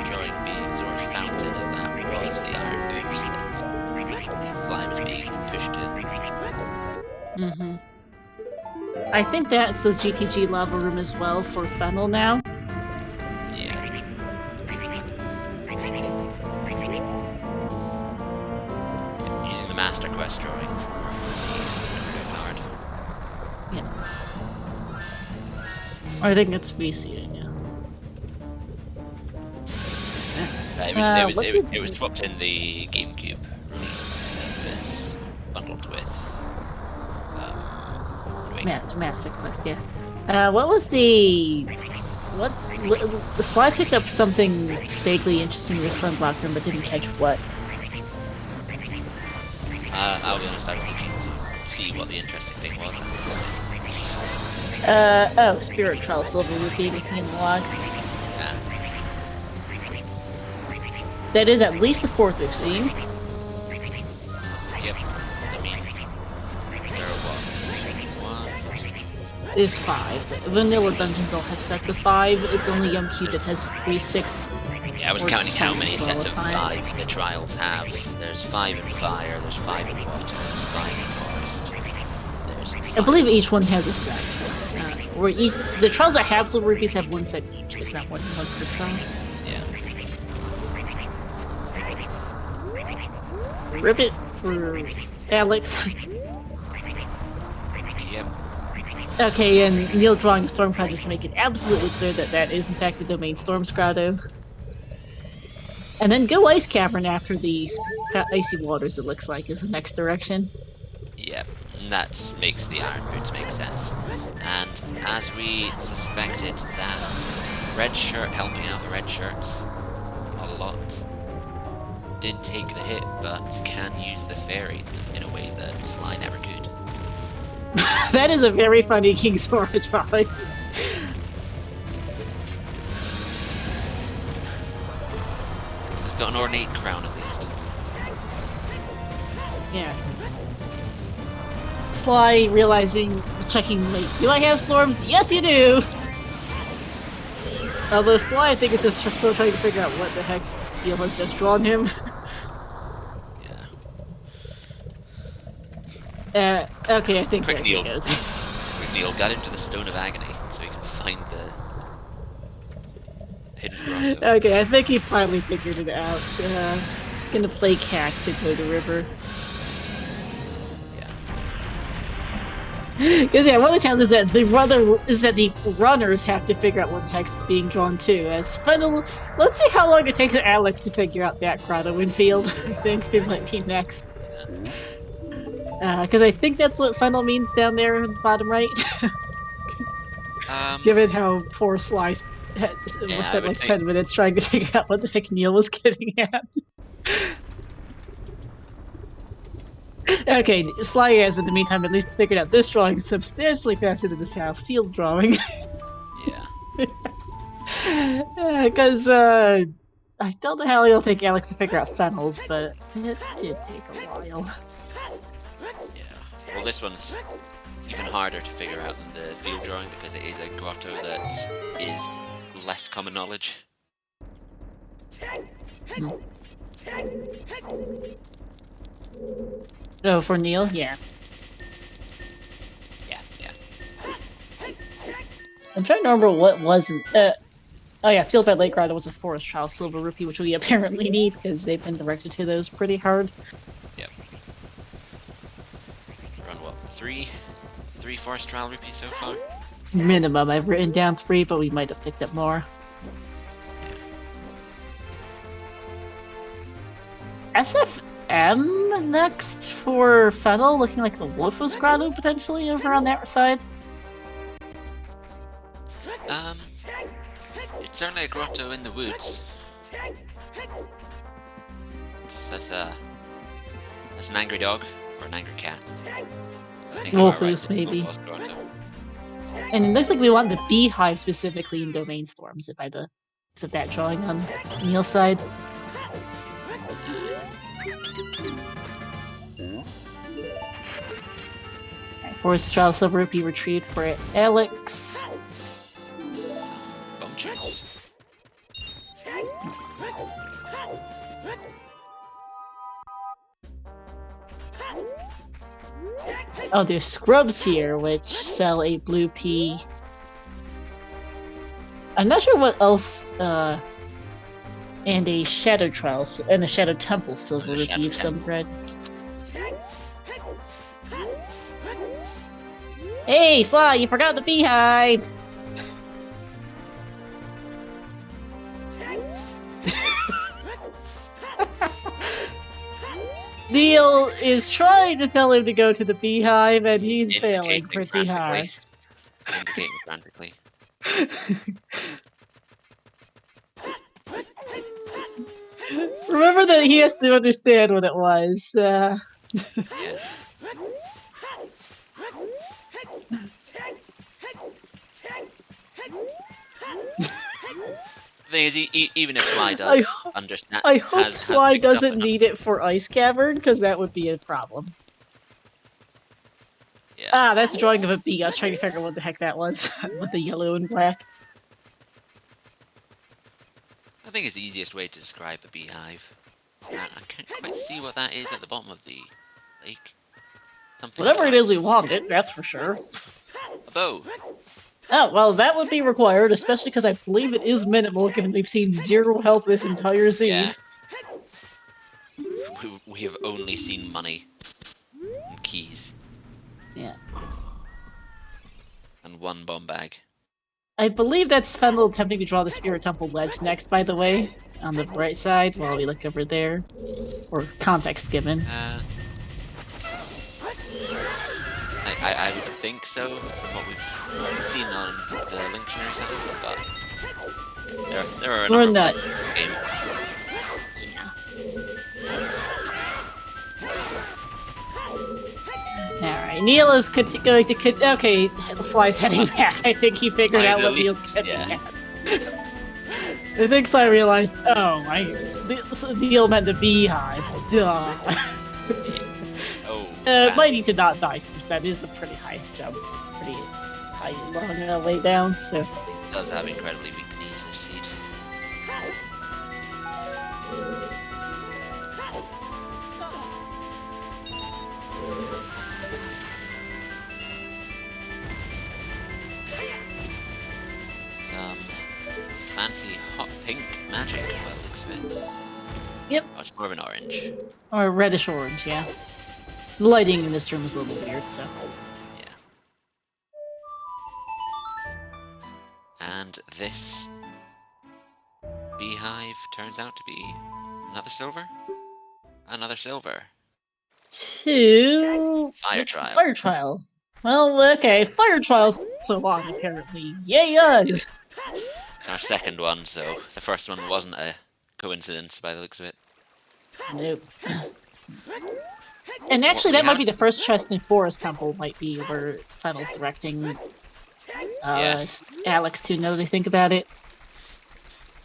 drawing being Zora's Fountain, as that was the Iron Boots that Sly was being pushed to. Mm-hmm. I think that's the GTG lava room as well for Fenhl now. Yeah. Using the Master Quest drawing for the card. Yeah. I think it's VC, yeah. It was swapped in the GameCube release. It was bundled with Master Quest, yeah. What was the... Sly picked up something vaguely interesting in the Sunblock room, but didn't catch what. I'll be honest, I was looking to see what the interesting thing was. Oh, Spirit Trial Silver Rupee looking in the log. Yeah. That is at least the 4th we've seen. Yep. I mean, there are what? 1, 2, There's 5. Vanilla dungeons all have sets of 5. It's only YumQ that has 3, 6. yeah, I was Or counting how 10 many as well, sets of 5. 5 the trials have. There's 5 in fire, there's 5 in water, there's 5 in forest. There's I 5 believe in each one has a set. Where each the trials that have silver rupees have one set each. There's not one per trial. Yeah. Rip it for Alex. Yep. Okay, and Neil drawing a storm cloud just to make it absolutely clear that that is in fact the domain Storm's Grotto. And then go Ice Cavern after the icy waters, it looks like, is the next direction. Yep. And that makes the iron boots make sense. And as we suspected, that red shirt helping out the red shirts a lot did take the hit, but can use the fairy in a way that Sly never could. That is a very funny King Sora drawing. He's got an ornate crown at least. Yeah. Sly realizing, checking, wait, do I have storms? Yes, you do! Although Sly, I think, is just still trying to figure out what the heck Neil has just drawn him. Okay, I think Quick Neil. goes. Quick Neil, got into the Stone of Agony so he can find the hidden grotto. Okay, I think he finally figured it out. Gonna play Cack to go to River. Yeah. Because yeah, one of the challenges is that the runners have to figure out what the heck's being drawn to. As Fenhl, let's see how long it takes Alex to figure out that grotto in field. I think it might be next. Because I think that's what Fenhl means down there in the bottom right. Given how poor Sly spent like 10 minutes trying to figure out what the heck Neil was getting at. Okay, Sly has in the meantime at least figured out this drawing substantially faster than the South Field drawing. Yeah. Because I don't know how it'll take Alex to figure out Fenhl's, but it did take a while. Yeah. Well, this one's even harder to figure out than the field drawing because it is a grotto that is less common knowledge. Oh, for Neil? Yeah. Yeah. I'm trying to remember what wasn't. Oh yeah, Field by Lake Grotto was a forest trial silver rupee, which we apparently need because they've been directed to those pretty hard. Yep. Run what? Three forest trial rupees so far? Minimum. I've written down 3, but we might have picked up more. SFM next for Fenhl, looking like the Wolf's Grotto potentially over on that side. It's certainly a grotto in the woods. That's an angry dog or an angry cat. Wolf's maybe. And it looks like we want the beehive specifically in Domain Storms by the of that drawing on Neil's side. Forest Trial Silver Rupee retrieved for Alex. Oh, there's scrubs here, which sell a blue pea. I'm not sure what else, and a Shadow Trial, and a Shadow Temple Silver Rupee of some red. Hey, Sly, you forgot the beehive! Neil is trying to tell him to go to the beehive, and he's failing pretty hard. Indicating frantically. Remember that he has to understand what it was. Yeah. The thing is, even if Sly does understand, I hope Sly doesn't need it for Ice Cavern, because that would be a problem. Yeah. Ah, that's a drawing of a bee. I was trying to figure out what the heck that was with the yellow and black. I think it's the easiest way to describe the beehive. I can't quite see what that is at the bottom of the lake. Something Whatever dark. it is we want it, that's for sure. A bow. Oh, well, that would be required, especially because I believe it is minimal, given we've seen 0 health this entire scene. Yeah. We have only seen money and keys. Yeah. And 1 bomb bag. I believe that's Fenhl attempting to draw the Spirit Temple Ledge next, by the way, on the right side, while we look over there. Or context given. I would think so, from what we've seen on the Linktionary setting, but there are a number not. of game. Alright, Neil is going to... Okay, Sly's heading back. I think he figured out what Neil's getting at. I think Sly realized, Neil meant the beehive. Duh. Might need to not die first. That is a pretty high jump. Pretty high, long way down, so... It does have incredibly weak knees, this seed. Some fancy hot pink magic, by the looks of it. Yep. Oh, it's more of an orange. Or reddish-orange, yeah. The lighting in this room is a little weird, so... Yeah. And this beehive turns out to be another silver? Another silver. 2... Fire trial. Fire trial. Well, okay, fire trial's so long, apparently. Yay, us! It's our second one, so the first one wasn't a coincidence by the looks of it. Nope. And actually, that might be the first chest in Forest Temple, might be where Fenhl's directing Alex to, now that I think about it.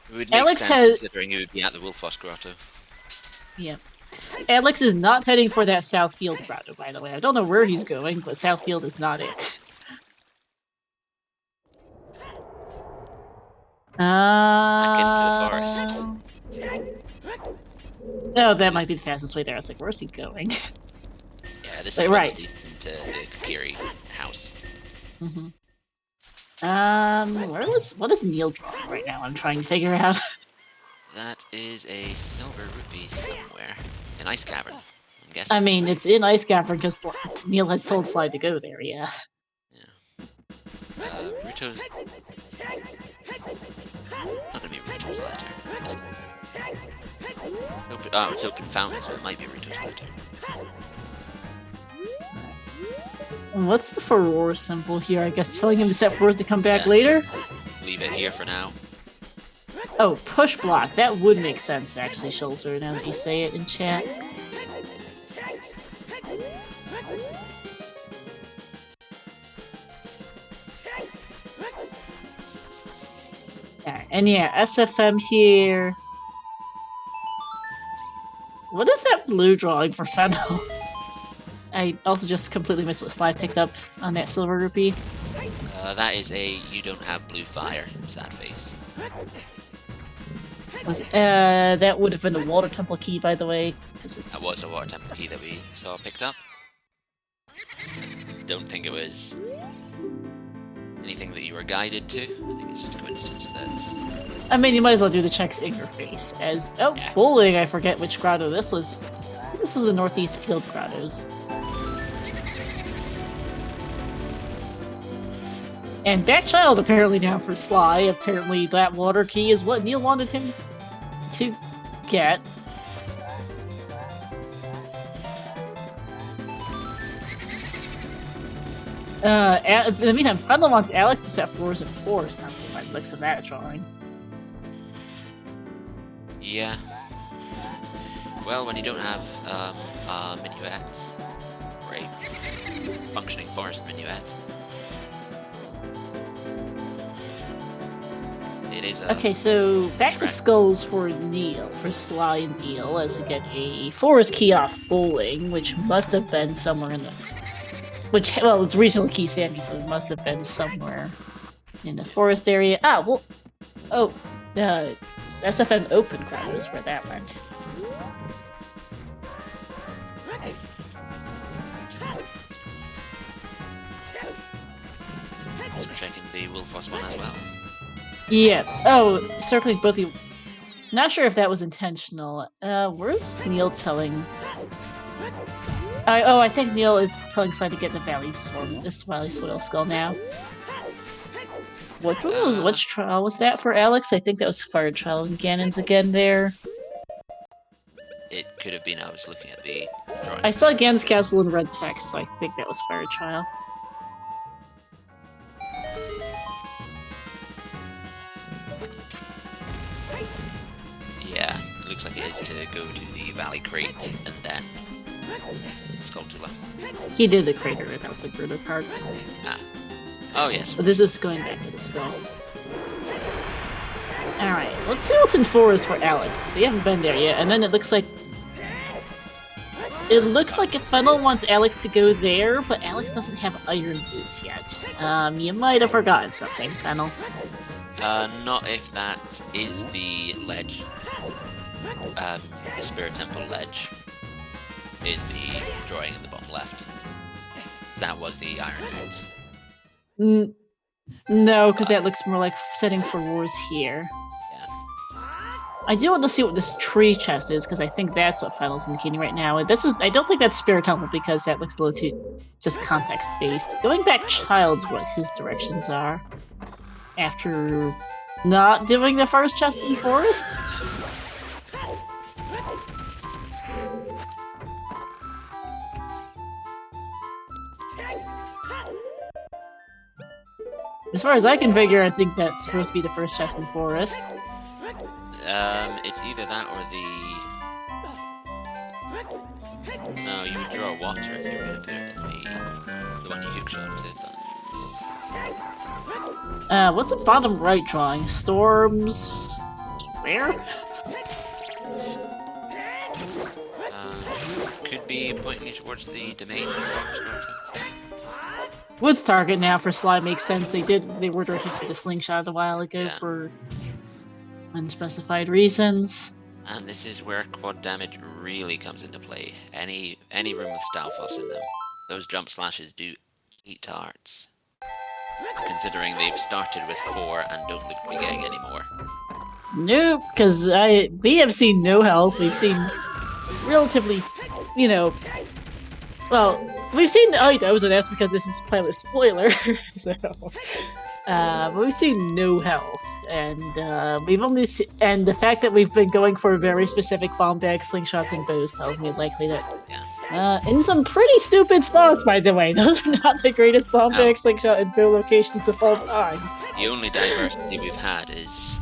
It would make Alex sense considering it would be at the Wolfos Grotto. Yeah. Alex is not heading for that South Field grotto, by the way. I don't know where he's going, but South Field is not it. Back into the forest. Oh, that might be the fastest way there. I was like, where's he going? Yeah, this Wait, is right. into the Kiri house. Mm-hmm. What is Neil drawing right now? I'm trying to figure out. That is a silver rupee somewhere. An ice cavern, I'm guessing. I mean, it's in Ice Cavern because Neil has told Sly to go there, yeah. Yeah. Ruto... Not gonna be Ruto's letter, is it? It's open fountain, so it might be Ruto's letter. What's the Furore symbol here? I guess telling him to set Furore to come back later? Leave it here for now. Oh, push block. That would make sense, actually, Shulzer, now that you say it in chat. Alright, and yeah, SFM here. What is that blue drawing for Fenhl? I also just completely missed what Sly picked up on that silver rupee. That is a you don't have blue fire, sad face. That would have been a water temple key, by the way. That was a water temple key that we saw picked up. Don't think it was anything that you were guided to. I think it's just a coincidence that... I mean, you might as well do the checks in your face. Yeah. Bowling, I forget which grotto this was. This is the Northeast Field grottos. And that child apparently down for Sly. Apparently that water key is what Neil wanted him to get. In the meantime, Fenhl wants Alex to set floors in Forest Temple by the looks of that drawing. Yeah. Well, when you don't have minuet, or a functioning forest minuet, it is a... Okay, so back to skulls for Sly and Neil, as you get a forest key off bowling, which must have been somewhere in the... well, it's regional key Sandy, so it must have been somewhere in the forest area. SFM Open Crowd is where that went. checking the Wolfos one as well. Yeah. Oh, circling both you. Not sure if that was intentional. Where's Neil telling? I think Neil is telling Sly to get the Valley Storm, this Valley Soil Skull now. Which trial was that for Alex? I think that was Fire Trial and Ganon's again there. It could have been. I was looking at the drawing. I saw Ganon's Castle in red text, so I think that was Fire Trial. Yeah, it looks like it is to go to the Valley Crate and then Skulltula. He did the crater, that was the crater part. Ah. Oh, yes. But this is going back to the skull. Alright, let's see what's in Forest for Alex, because we haven't been there yet, and then it looks like... It looks like Fenhl wants Alex to go there, but Alex doesn't have iron boots yet. You might have forgotten something, Fenhl. Not if that is the ledge. The Spirit Temple ledge. In the drawing in the bottom left. That was the iron boots. No, because that looks more like setting for wars here. Yeah. I do want to see what this tree chest is, because I think that's what Fenhl's indicating right now. I don't think that's Spirit Temple, because that looks a little too just context-based. Going back Child's what his directions are. After not doing the first chest in Forest? As far as I can figure, I think that's supposed to be the first chest in Forest. It's either that or the... No, you would draw water if you were going to put it in the one you hookshot to, What's the bottom right drawing? Storms... Where? Could be pointing you towards the domain Storm's going to. Wood's target now for Sly makes sense. They were directed to the slingshot a while ago for unspecified reasons. And this is where quad damage really comes into play. Any room with Stalfos in them, those jump slashes do eat hearts. Considering they've started with 4 and don't look to be getting any more. Nope, because we have seen no health. We've seen relatively, well. We've seen the items, and that's because this is playlist spoiler. So, but we've seen no health, and we've only and the fact that we've been going for very specific bomb bags, slingshots, and bows tells me likely that in some pretty stupid spots, by the way. Those are not the greatest bomb bag, slingshot, and bow locations of all time. The only diversity we've had is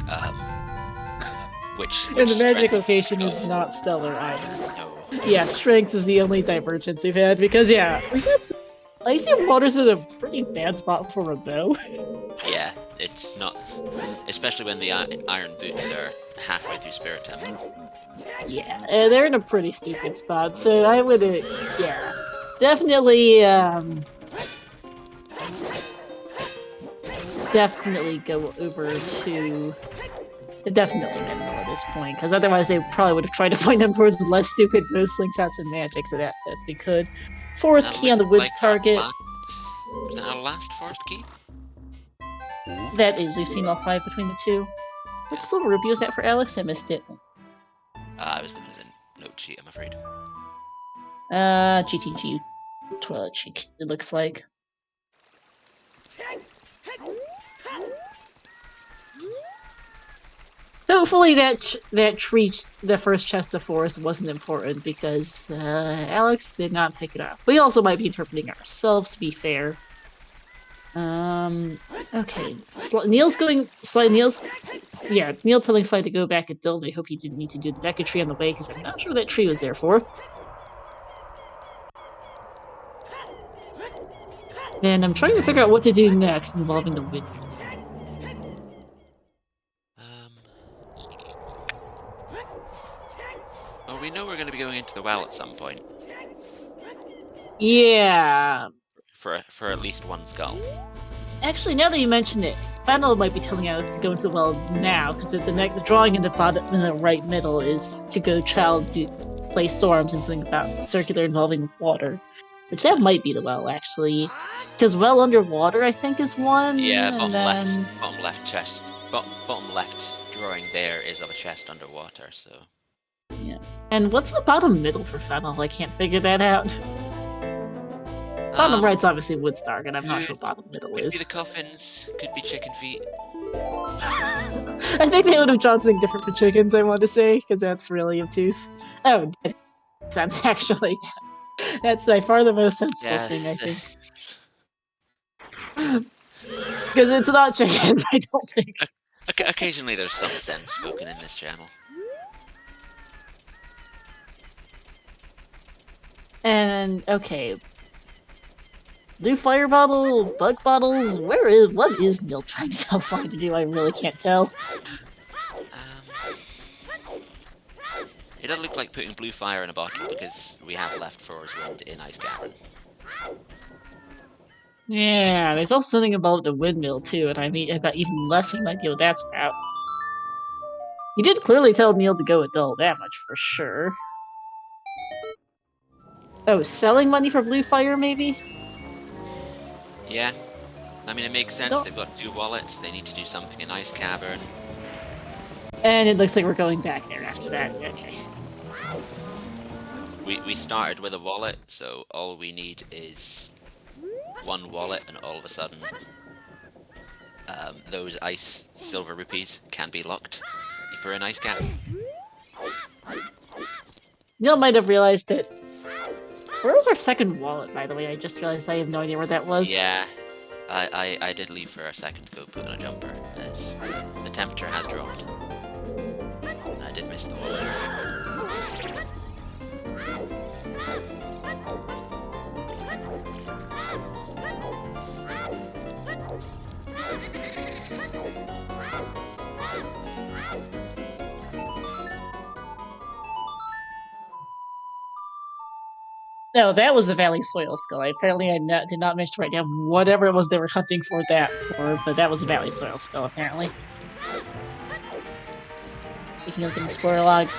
which and the magic location is not stellar either. No. Yeah, strength is the only divergence we've had, because, we've had some... Icy Waters is a pretty bad spot for a bow. Yeah, it's not... Especially when the iron boots are halfway through Spirit Temple. Yeah, they're in a pretty stupid spot, so I would, definitely, definitely go over to... Definitely minimal at this point, because otherwise they probably would have tried to point them towards less stupid bow slingshots and magic, so that if we could. Forest key on the Woods target. Was that our last forest key? That is, we've seen all 5 between the two. What silver rupee was that for Alex? I missed it. I was looking at the note sheet, I'm afraid. GTG toilet cheek, it looks like. Hopefully that tree, the first chest of forest, wasn't important because Alex did not pick it up. We also might be interpreting ourselves, to be fair. Okay. Neil telling Sly to go back at Dill. I hope he didn't need to do the Deca tree on the way, because I'm not sure what that tree was there for. And I'm trying to figure out what to do next involving the wind. Well, we know we're going to be going into the well at some point. Yeah. For at least one skull. Actually, now that you mention it, Fenhl might be telling us to go into the well now, because the drawing in the bottom, in the right middle, is to go play storms and something about circular involving water. Which that might be the well, actually. Because well underwater, I think, is one. Yeah, and then... bottom left chest, bottom left drawing there is of a chest underwater. So Yeah. And what's the bottom middle for Fenhl? I can't figure that out. Bottom right's obviously Woodstark, and I'm not sure what bottom middle could is. be the coffins, could be chicken feet. I think they would have drawn something different for chickens, I want to say, because that's really obtuse. Oh, that makes sense, actually. That's by far the most sensible thing, I think. Because it's not chickens, I don't think. Occasionally there's some sense spoken in this channel. And, okay. Blue fire bottle, bug bottles, what is Neil trying to tell Sly to do? I really can't tell. It doesn't look like putting blue fire in a bottle because we have left Thor's Wind in Ice Cavern. Yeah, there's also something about the windmill too, and I've got even less of an idea what that's about. You did clearly tell Neil to go with Dull, that much for sure. Oh, selling money for blue fire, maybe? Yeah. I mean, it makes sense. They've got 2 wallets. They need to do something in Ice Cavern. And it looks like we're going back there after that. Okay. We started with a wallet, so all we need is 1 wallet, and all of a sudden, those ice silver rupees can be locked if we're in Ice Cavern. Neil might have realized that. Where was our second wallet, by the way? I just realized I have no idea where that was. Yeah, I did leave for a second to go put on a jumper, as the temperature has dropped. And I did miss the wallet. No, that was the Valley Soil Skull. Apparently I did not manage to write down whatever it was they were hunting for that for, but that was a Valley Soil Skull, apparently. You can look in the spoiler log.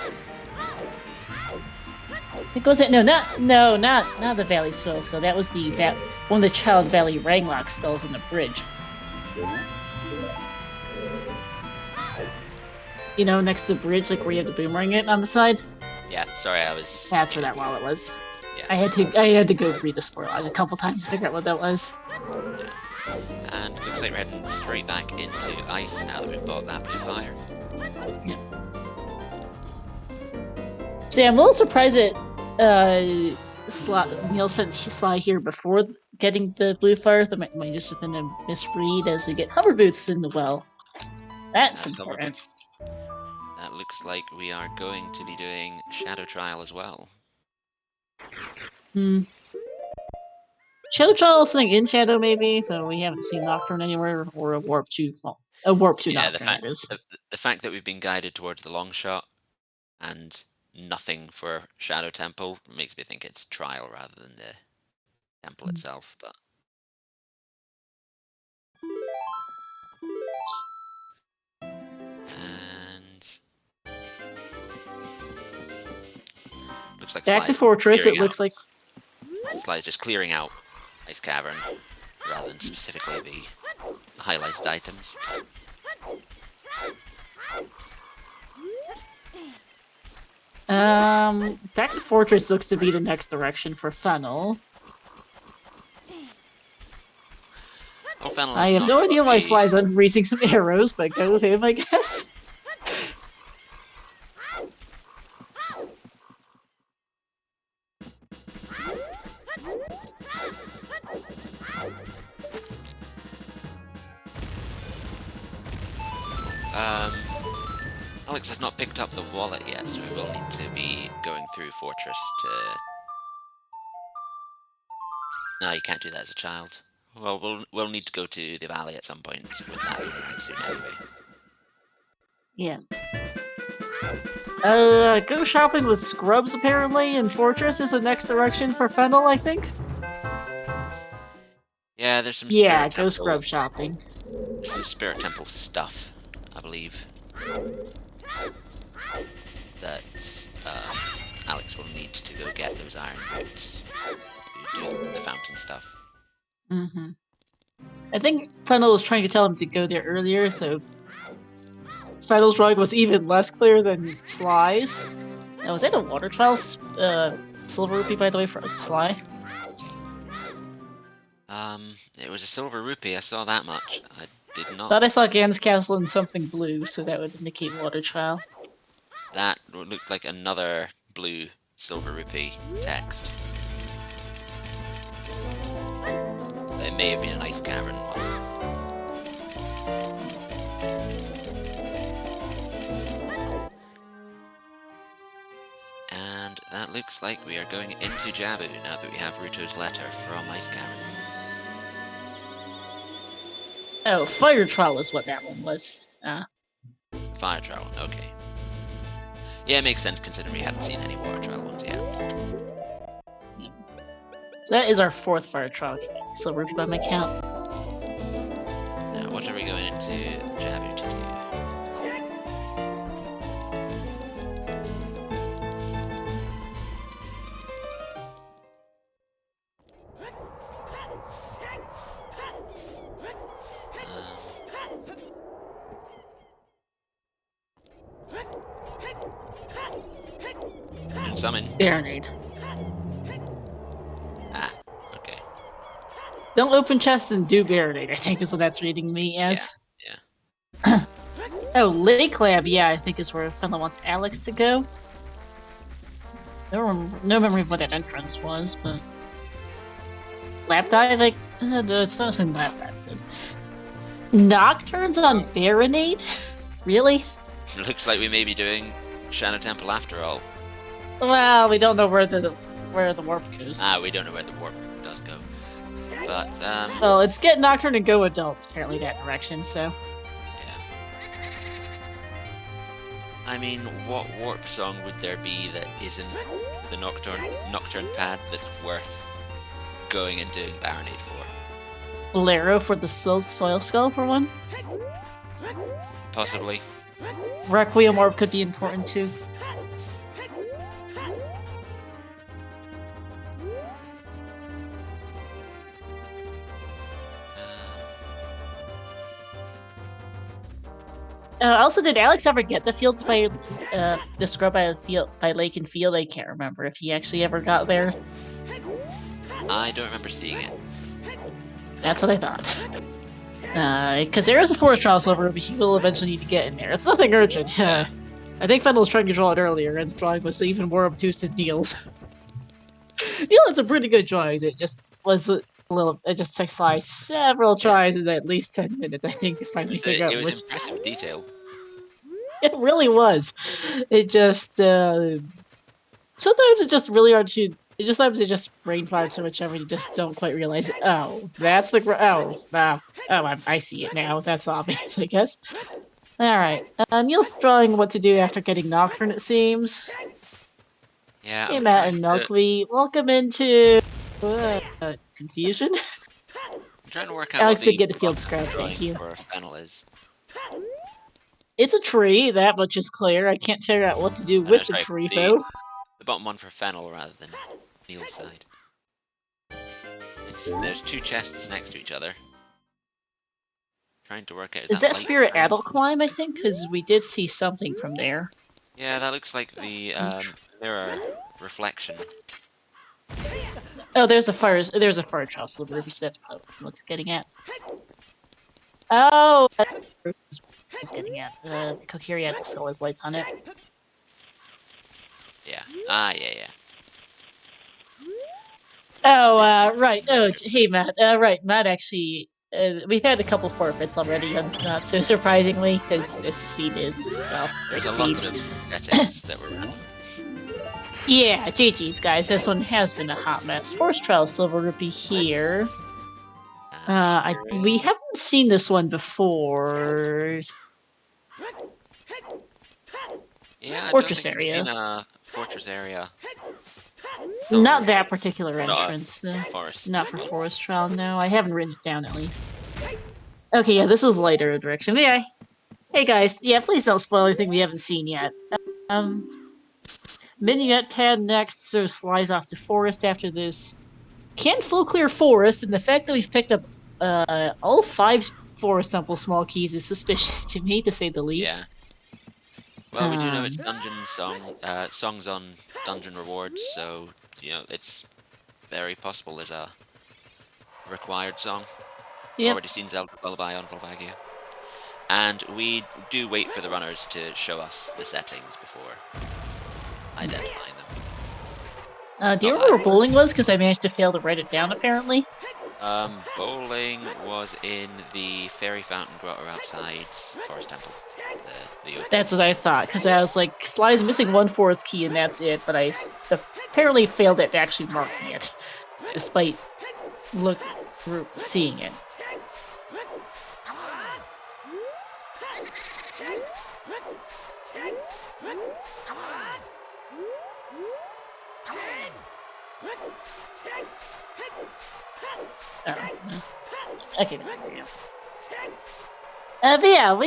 It goes in, not the Valley Soil Skull. That was one of the Child Valley Ranglock skulls on the bridge. You know, next to the bridge, like where you have the boomerang it on the side? Yeah, sorry, I was... That's where that wallet was. Yeah. I had to go read the spoiler log a couple times to figure out what that was. Yeah. And looks like we're heading straight back into ice now that we've bought that blue fire. Yeah. So yeah, I'm a little surprised that Neil sent Sly here before getting the blue fire. That might just have been a misread as we get hover boots in the well. That's important. That looks like we are going to be doing Shadow Trial as well. Shadow Trial is something in Shadow, maybe, so we haven't seen Nocturne anywhere, or a Warp 2. Well, a Warp 2 yeah, Nocturne, that is. The fact that we've been guided towards the long shot and nothing for Shadow Temple makes me think it's Trial rather than the temple itself, but... And... looks like Back to Fortress, it looks like... Sly's just clearing out Ice Cavern, rather than specifically the highlighted items. Back to Fortress looks to be the next direction for Fenhl. Well, Fenhl I have no idea why Sly's unfreezing some arrows, but go with him, I guess. Alex has not picked up the wallet yet, so we will need to be going through Fortress to... No, you can't do that as a child. Well, we'll need to go to the valley at some point with that boomerang soon anyway. Yeah. Go shopping with Scrubs, apparently, and Fortress is the next direction for Fenhl, I think? Yeah, there's some Spirit Temple, go Scrub shopping. Some Spirit Temple stuff, I believe, that Alex will need to go get those iron boots to do the fountain stuff. Mm-hmm. I think Fenhl was trying to tell him to go there earlier, so Fenhl's drawing was even less clear than Sly's. Now, was that a water trial silver rupee, by the way, for Sly? It was a silver rupee, I saw that much. I did not... Thought I saw Ganon's castle in something blue, so that would indicate water trial. That looked like another blue silver rupee text. It may have been an ice cavern one. And that looks like we are going into Jabu now that we have Ruto's letter from Ice Cavern. Oh, fire trial is what that one was. Fire trial one, okay. Yeah, it makes sense considering we hadn't seen any water trial ones yet. So that is our 4th fire trial silver rupee by my count. Now, what are we going into Jabu to do? Summon. Baronade. Ah, okay. Don't open chest and do Baronade, I think is what that's reading me as. Yeah. Oh, Lake Lab, yeah, I think is where Fenhl wants Alex to go. No memory of what that entrance was, but... Lap dive? Like, it's not something that good. Nocturnes on Baronade? Really? Looks like we may be doing Shana Temple after all. Well, we don't know where the warp goes. Ah, we don't know where the warp does go. But, Well, it's get Nocturne and go adults, apparently, that direction, so... yeah. I mean, what warp song would there be that isn't the Nocturne pad that's worth going and doing Baronade for? Bolero for the Soil Skull, for one? Possibly. Requiem Orb could be important, too. Also, did Alex ever get the fields by the scrub by Lake and Field? I can't remember if he actually ever got there. I don't remember seeing it. That's what I thought. Because there is a forest trial silver, but he will eventually need to get in there. It's nothing urgent. I think Fenhl was trying to draw it earlier, and the drawing was even more obtuse than Neil's. Neil has a pretty good drawings. It just was a little. It just took Sly several tries in at least 10 minutes, I think, to finally figure out which. It was impressive detail. It really was. It just sometimes it's just really hard to. Sometimes it just brain farts so much you just don't quite realize it. Oh, that's the I see it now. That's obvious, I guess. All right, Neil's drawing what to do after getting Nocturne. It seems. Yeah. Hey, Matt and Milkweed, welcome into confusion. I'm trying to work out. Alex what did get the field scrub. Thank you. For Fenhl is. It's a tree. That much is clear. I can't figure out what to do with the tree, though. The bottom one for Fenhl rather than Neil's side. There's two chests next to each other. Trying to work out. Is that Spirit Adult Climb? I think because we did see something from there. Yeah, that looks like the mirror reflection. Oh, there's a fire trial silver ruby, so that's probably what it's getting at. Oh, that's what it's getting at. The Kokiri had the skull has lights on it. Yeah. Ah, yeah. Oh, right. Oh, hey, Matt. Right, Matt actually... we've had a couple forfeits already, not so surprisingly, because this seed is... well, there's a lot of settings that were random. Yeah, GG's, guys. This one has been a hot mess. Force Trial Silver Rupee here. We haven't seen this one before. Yeah, Fortress area. Fortress area. Not that particular entrance. Forest. Not for Forest Trial, no. I haven't written it down, at least. Okay, yeah, this is lighter direction. Yeah. Hey, guys. Yeah, please don't spoil anything we haven't seen yet. Minuet pad next, so Sly's off to Forest after this. can full clear forest, and the fact that we've picked up all 5 Forest Temple small keys is suspicious to me, to say the least. Yeah. Well, we do know it's songs on dungeon rewards, so, you know, it's very possible there's a required song. Yep. Already seen Zelda Lullaby on Volvagia. And we do wait for the runners to show us the settings before identifying them. Do you remember where bowling was? Because I managed to fail to write it down, apparently. Bowling was in the Fairy Fountain Grotto outside Forest Temple. The open. That's what I thought, because I was like, Sly's missing 1 forest key and that's it, but I apparently failed at actually marking it, despite seeing it. Oh, okay, there we go. But yeah,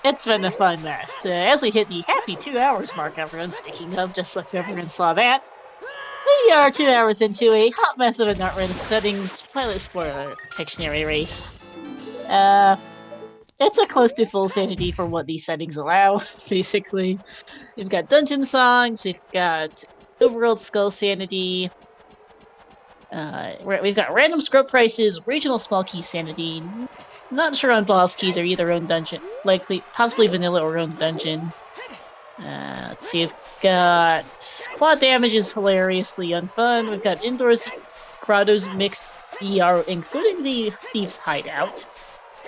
it's been a fun mess. As we hit the happy 2 hours mark, everyone, speaking of, just like everyone saw that, we are 2 hours into a hot mess of a not random settings pilot spoiler Pictionary race. It's a close to full sanity for what these settings allow, basically. We've got dungeon songs, we've got overworld skull sanity, we've got random scrub prices, regional small key sanity. Not sure on boss keys or either own dungeon, possibly vanilla or own dungeon. Let's see, we've got quad damage is hilariously unfun. We've got indoors grottos mixed ER, including the Thieves' Hideout.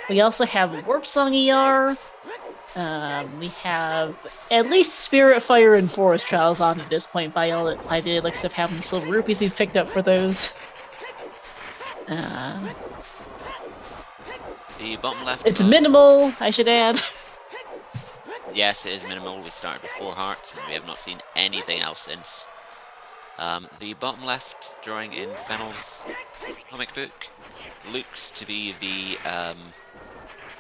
We also have Warp Song ER. We have at least Spirit Fire and Forest Trials on at this point by the looks of how many silver rupees we've picked up for those. The bottom left. It's minimal, I should add. Yes, it is minimal. We started with 4 hearts, and we have not seen anything else since. The bottom left drawing in Fenhl's comic book looks to be the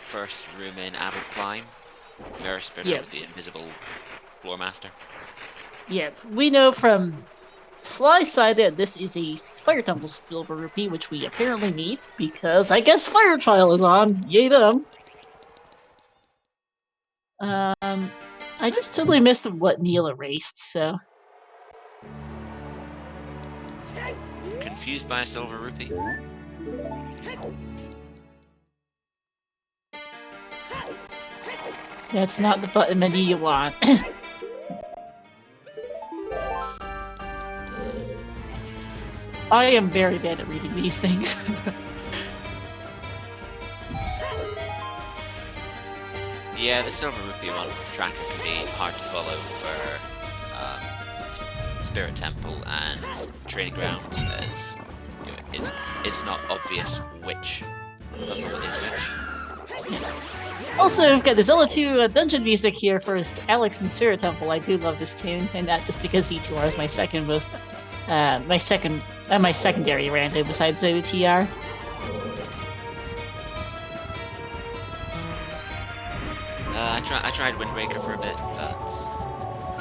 first room in Adult Climb. Mirror Spinner with the invisible floor master. Yeah, we know from Sly's side that this is a Fire Temple Silver Rupee, which we apparently need, because I guess Fire Trial is on. Yay them! I just totally missed what Neil erased, so... Confused by a silver rupee? That's not the button menu you want. I am very bad at reading these things. Yeah, the silver rupee one tracker can be hard to follow for Spirit Temple and Training Grounds, as you know, it's not obvious which level it is which. Yeah. Also, we've got the Zelda 2 dungeon music here for Alex and Spirit Temple. I do love this tune, and not just because Z2R is my second most, my secondary random besides OOTR. I tried Windbreaker for a bit, but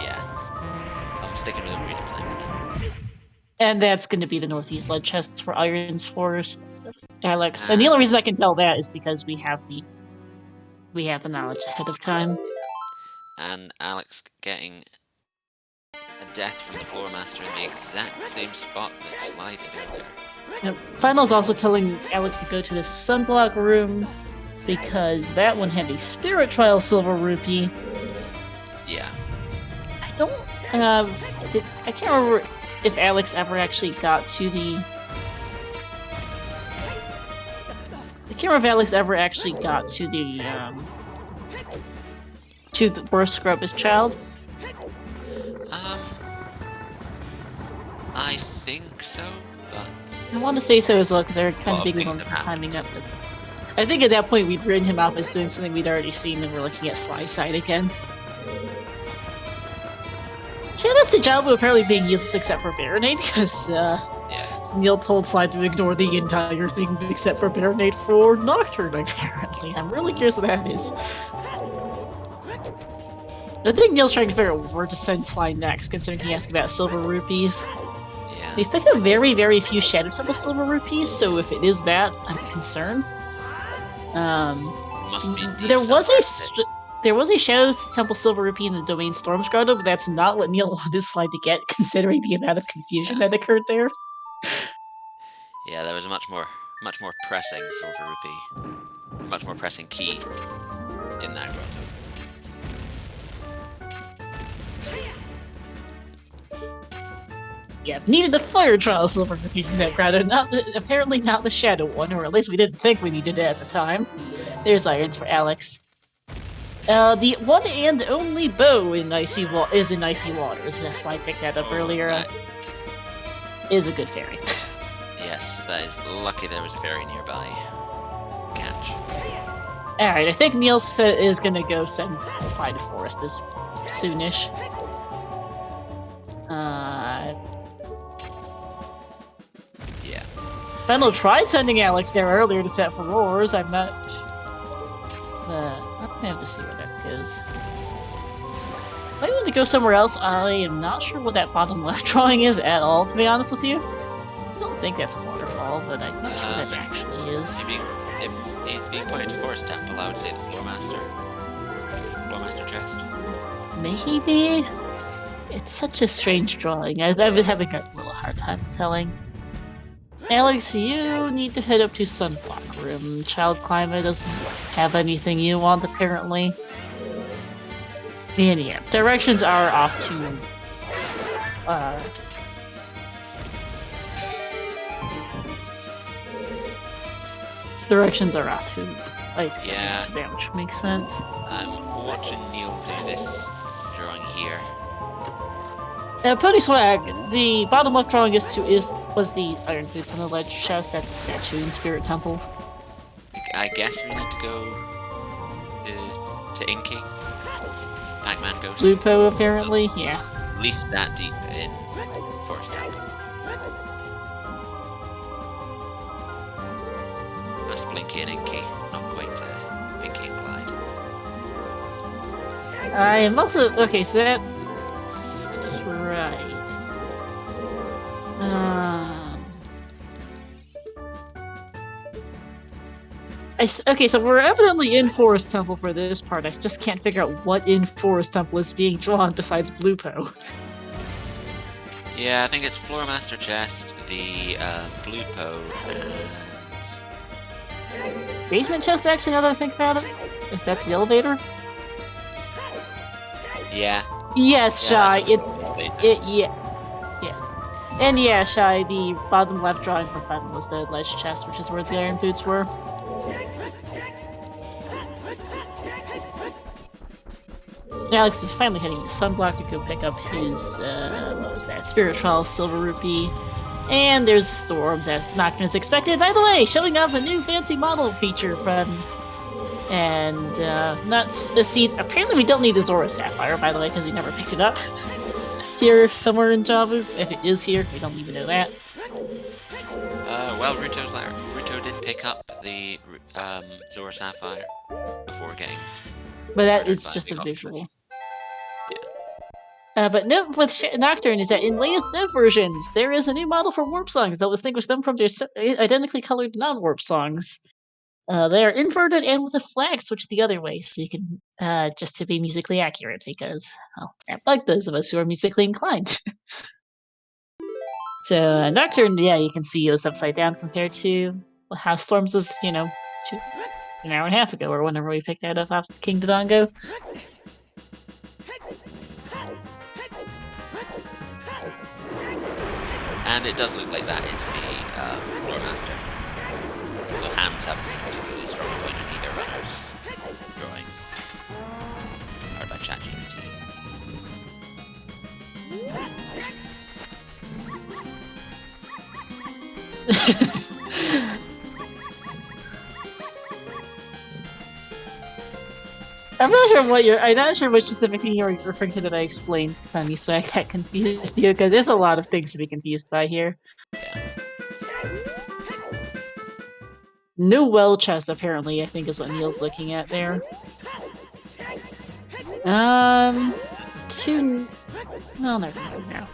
yeah, I'm sticking with Ocarina of Time for now. And that's going to be the Northeast Lead Chest for Irons for Alex. And the only reason I can tell that is because we have the knowledge ahead of time. And Alex getting a death from the Floor Master in the exact same spot that Sly did earlier. Yep. Final's also telling Alex to go to the Sunblock room, because that one had a Spirit Trial Silver Rupee. Yeah. I don't, I can't remember if Alex ever actually got to the... I can't remember if Alex ever actually got to the worst scrub as child. I think so, but... I want to say so as well, because they're kind of big on climbing up. But I think at that point we'd written him off as doing something we'd already seen, and we're looking at Sly's side again. Shout out to Jalbu apparently being useless except for Baronade, because Neil told Sly to ignore the entire thing except for Baronade for Nocturne, apparently. I'm really curious what that is. I think Neil's trying to figure out where to send Sly next, considering he asked about silver rupees. Yeah. We've picked up very, very few Shadow Temple Silver Rupees, so if it is that, I'm concerned. Must be deep There was somewhere. there was a Shadow Temple Silver Rupee in the Domain Storms Grotto, but that's not what Neil wanted Sly to get, considering the amount of confusion that occurred there. Yeah, there was a much more pressing Silver Rupee, much more pressing key in that grotto. Yeah, needed the Fire Trial Silver Rupee from that grotto, apparently not the Shadow one, or at least we didn't think we needed it at the time. There's irons for Alex. The one and only bow in is in Icy Waters. Yes, I picked that up earlier. Is a good fairy. Yes, that is lucky there was a fairy nearby. Catch. Alright, I think Neil is gonna go send Sly to Forest as soonish. Yeah. Fenhl tried sending Alex there earlier to set for roars. I'm not. I have to see where that goes. If I want to go somewhere else, I am not sure what that bottom left drawing is at all, to be honest with you. I don't think that's a waterfall, but I'm not sure that actually is. If he's being pointed to Forest Temple, I would say the Floor Master chest. Maybe? It's such a strange drawing. I've been having a little hard time telling. Alex, you need to head up to Sunblock Room. Child Climate doesn't have anything you want, apparently. And yeah, directions are off to... Directions are off to Ice Cave, which makes sense. I'm watching Neil do this drawing here. Pony Swag, the bottom left drawing was the Iron Boots on the ledge chest. That's a statue in Spirit Temple. I guess we need to go to Inky. Pac-Man Ghost. Lupo, apparently, yeah. At least that deep in Forest Temple. That's Blinky and Inky, not quite Pinky and Clyde. I am also okay. So that's right. Okay, so we're evidently in Forest Temple for this part. I just can't figure out what in Forest Temple is being drawn besides Bluepo. Yeah, I think it's Floor Master Chest, the Bluepo, and... Basement chest, actually, now that I think about it? If that's the elevator? Yeah. Yes, Shy, yeah. And yeah, Shy, the bottom left drawing for Fenhl was the ledge chest, which is where the Iron Boots were. Alex is finally heading to Sunblock to go pick up his, what was that, Spirit Trial Silver Rupee. And there's storms as Nocturne as expected. By the way, showing off a new fancy model feature from... And, let's see, apparently we don't need the Zora Sapphire, by the way, because we never picked it up. Here, somewhere in Javu. If it is here, we don't even know that. Well, Ruto did pick up the Zora Sapphire before getting... But that is just a visual. But note with Nocturne is that in latest dev versions, there is a new model for warp songs that will distinguish them from their identically colored non-warp songs. They are inverted and with a flag switched the other way, so you can, just to be musically accurate, because, well, like those of us who are musically inclined. So, Nocturne, yeah, you can see it was upside down compared to how Storms was, you know, an hour and a half ago, or whenever we picked that up off King Dodongo. And it does look like that is the Floor Master. The hands have a particularly strong point on either runner's drawing. Powered by ChatGPT. I'm not sure what specific thing you're referring to that I explained, Funny, so I got confused you, because there's a lot of things to be confused by here. Yeah. New well chest, apparently, I think is what Neil's looking at there. Well, never mind now.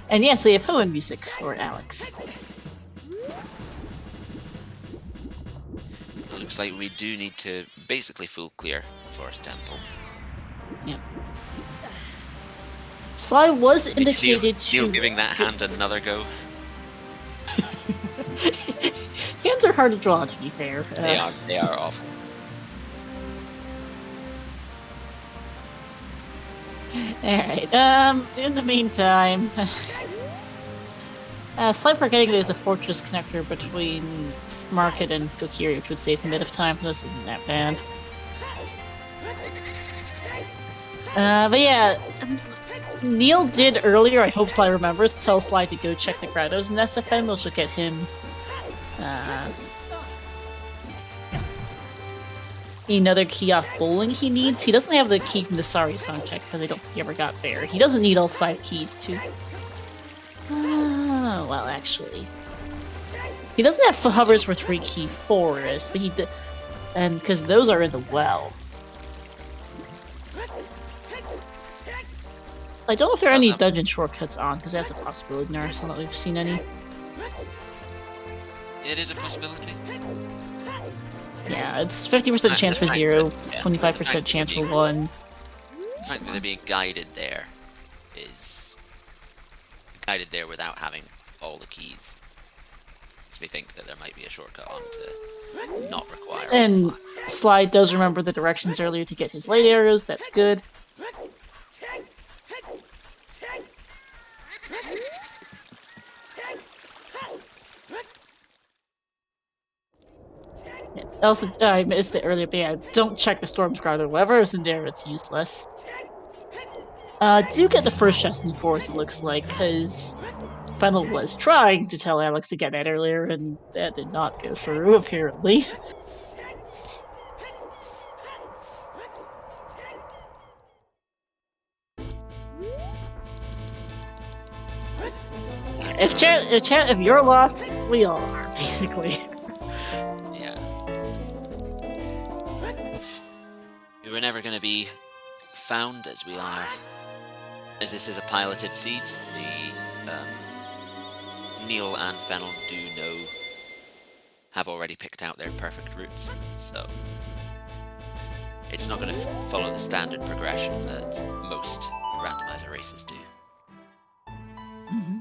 And yes, we have poem music for Alex. It looks like we do need to basically full clear Forest Temple. Yeah. Sly was indicated Neil to... giving that hand another go. Hands are hard to draw, to be fair. They are awful. Alright, in the meantime... slight forgetting there's a fortress connector between Market and Kokiri, which would save him a bit of time, so this isn't that bad. But yeah, Neil did earlier, I hope Sly remembers, tell Sly to go check the Grottos in SFM, which will get him another key off bowling he needs. He doesn't have the key from the Sorry song check because I don't think he ever got there. He doesn't need all 5 keys to... well, actually... He doesn't have hovers for 3 key forest, but he did... And because those are in the well. I don't know if there are any dungeon shortcuts on, because that's a possibility. No, it's not that we've seen any. It is a possibility. Yeah, it's 50% chance for 0, 25% chance for 1. The fact that they're being guided there is... guided there without having all the keys. Makes me think that there might be a shortcut on to not require all And 5. Sly does remember the directions earlier to get his light arrows, that's good. Yeah. Also, I missed it earlier, but yeah, don't check the Storm's Grotto. Whatever is in there, it's useless. Do get the first chest in the forest, it looks like, because Fenhl was trying to tell Alex to get that earlier, and that did not go through, apparently. If you're lost, we all are, basically. Yeah. We were never going to be found as we are. As this is a piloted seed, Neil and Fenhl do have already picked out their perfect routes, so it's not going to follow the standard progression that most randomizer races do. Mm-hmm.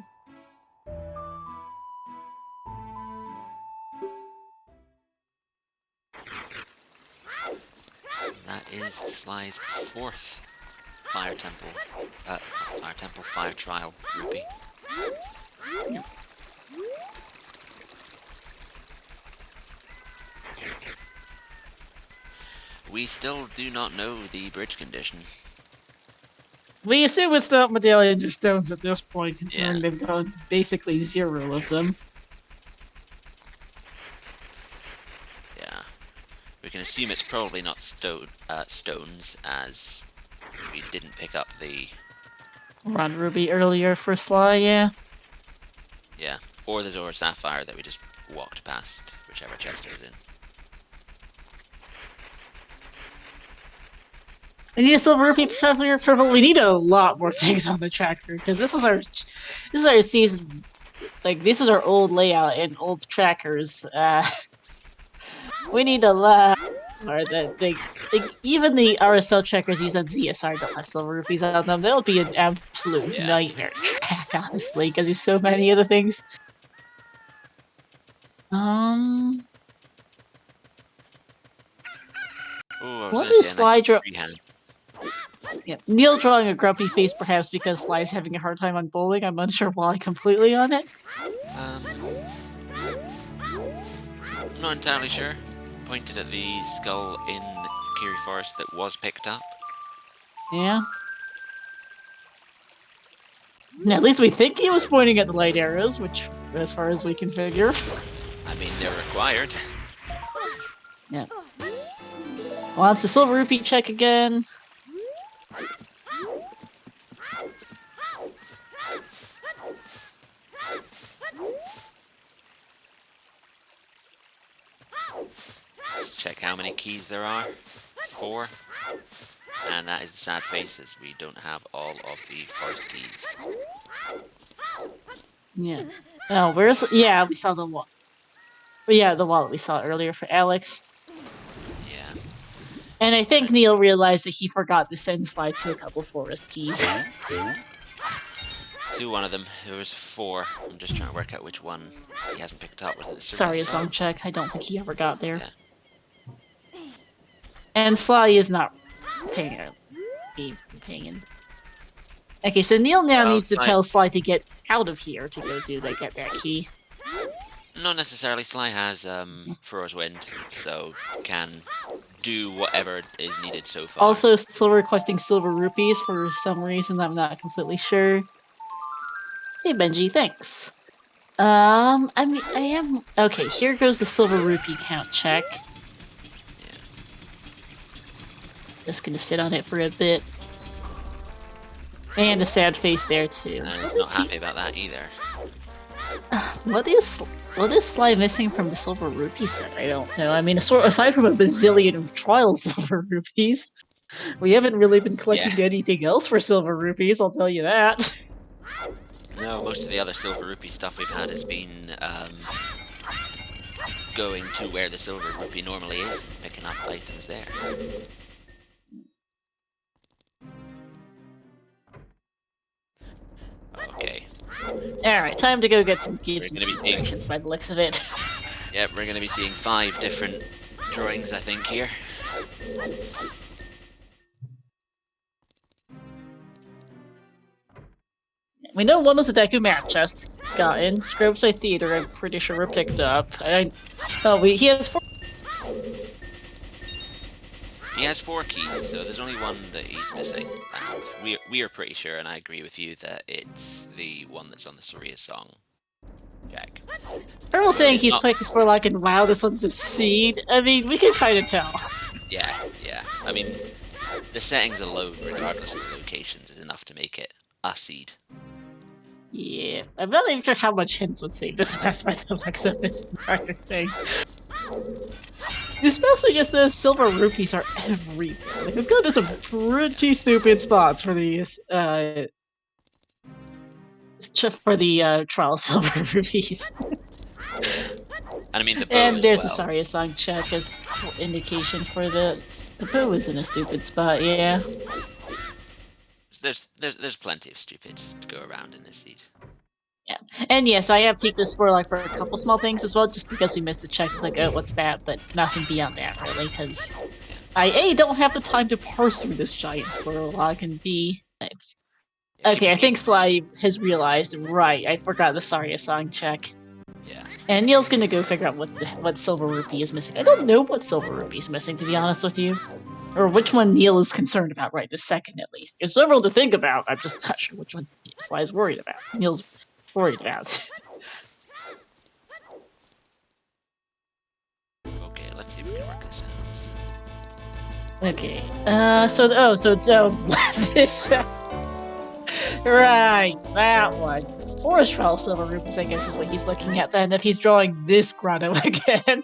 That is Sly's 4th Fire Temple Fire Trial rupee. Yep. We still do not know the bridge condition. We assume it's not medallions or stones at this point, considering they've got basically 0 of them. Yeah. We can assume it's probably not stones, as we didn't pick up the... Ron Ruby earlier for Sly, yeah. Yeah, or the Zora Sapphire that we just walked past, whichever chest it was in. We need a silver rupee purple. We need a lot more things on the tracker, because this is our season. Like, this is our old layout and old trackers. We need a lot. Or even the RSL trackers used on ZSR don't have silver rupees on them. That'll be an absolute nightmare track, honestly, because there's so many other things. What is Sly Neil drawing a grumpy face, perhaps because Sly's having a hard time on bowling. I'm unsure why completely on it. I'm not entirely sure. Pointed at the skull in Kiri Forest that was picked up. Yeah. Now, at least we think he was pointing at the light arrows, which, as far as we can figure. I mean, they're required. Yeah. Wants the silver rupee check again. Let's check how many keys there are. 4. And that is the sad face, as we don't have all of the forest keys. Yeah. Oh, where's... Yeah, we saw the wallet. Yeah, the wallet we saw earlier for Alex. Yeah. And I think Neil realized that he forgot to send Sly to a couple forest keys. To one of them. There was 4. I'm just trying to work out which one he hasn't picked up. Was it the Sorry, a song? song check. I don't think he ever got there. Yeah. And Sly is not paying in. Okay, so Neil now needs to tell Sly to get out of here to go get that key. Not necessarily. Sly has Furrow's Wind, so can do whatever is needed so far. Also, still requesting silver rupees for some reason I'm not completely sure. Hey Benji, thanks. I am... Okay, here goes the silver rupee count check. Yeah. Just gonna sit on it for a bit. And a sad face there too. And he's not happy about that either. What is Sly missing from the silver rupee set? I don't know. I mean, aside from a bazillion of trial silver rupees, we haven't really been collecting anything else for silver rupees, I'll tell you that. No, most of the other silver rupee stuff we've had has been going to where the silver rupee normally is and picking up items there. Okay. Alright, time to go get some We're gonna be seeing... by the looks of it. Yep, we're going to be seeing 5 different drawings, I think, here. We know one was a Deku map chest. Got in. Scrubs by Theater, I'm pretty sure were picked up. He has 4... He has 4 keys, so there's only one that he's missing. And we are pretty sure, and I agree with you, that it's the one that's on the Saria's song. Jack. Earl saying he's played this for like, and wow, this one's a seed. I mean, we can kind of tell. Yeah. I mean, the settings alone, regardless of the locations, is enough to make it a seed. Yeah, I'm not even sure how much hints would save this mess by the looks of this entire thing. Especially just the silver rupees are everywhere. Like, we've gone to some pretty stupid spots for these, trial silver rupees. And I mean, the bow and there's as well. a song check as indication for the bow is in a stupid spot, yeah. There's plenty of stupids to go around in this seed. Yeah, and yes, I have peeked this for a couple small things as well, just because we missed the check. It's like, oh, what's that? But nothing beyond that, really, because I don't have the time to parse through this giant squirrel log, and B... Thanks. Okay, I think Sly has realized, right, I forgot the Saria song check. Yeah. And Neil's gonna go figure out what silver rupee is missing. I don't know what silver rupee is missing, to be honest with you. Or which one Neil is concerned about right this second, at least. There's several to think about, I'm just not sure which one Sly is worried about. Neil's worried about. Okay, let's see if we can work this out. Okay, this... Right, that one. Forest Trial Silver Rupees, I guess, is what he's looking at then, if he's drawing this grotto again.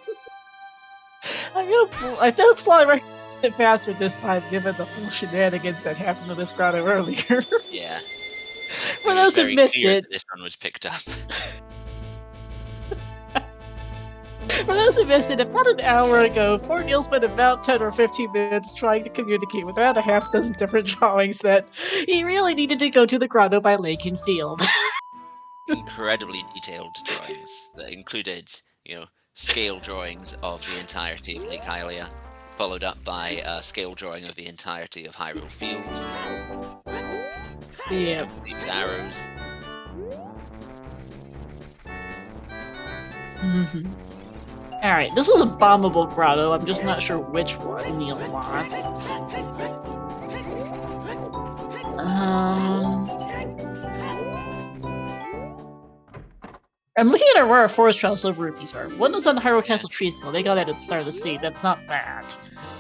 I hope Sly recognized it faster this time, given the whole shenanigans that happened to this grotto earlier. Yeah. For those who missed it... This one was picked up. For those who missed it, about an hour ago, poor Neil spent about 10 or 15 minutes trying to communicate with about a half dozen different drawings that he really needed to go to the grotto by lake and field. Incredibly detailed drawings that included, scale drawings of the entirety of Lake Hylia, followed up by a scale drawing of the entirety of Hyrule Field. Yeah. With arrows. Alright, this is a bombable grotto, I'm just not sure which one Neil wants. I'm looking at where our Forest Trial Silver Rupees are. One was on the Hyrule Castle Tree Skull, they got it at the start of the seed, that's not bad.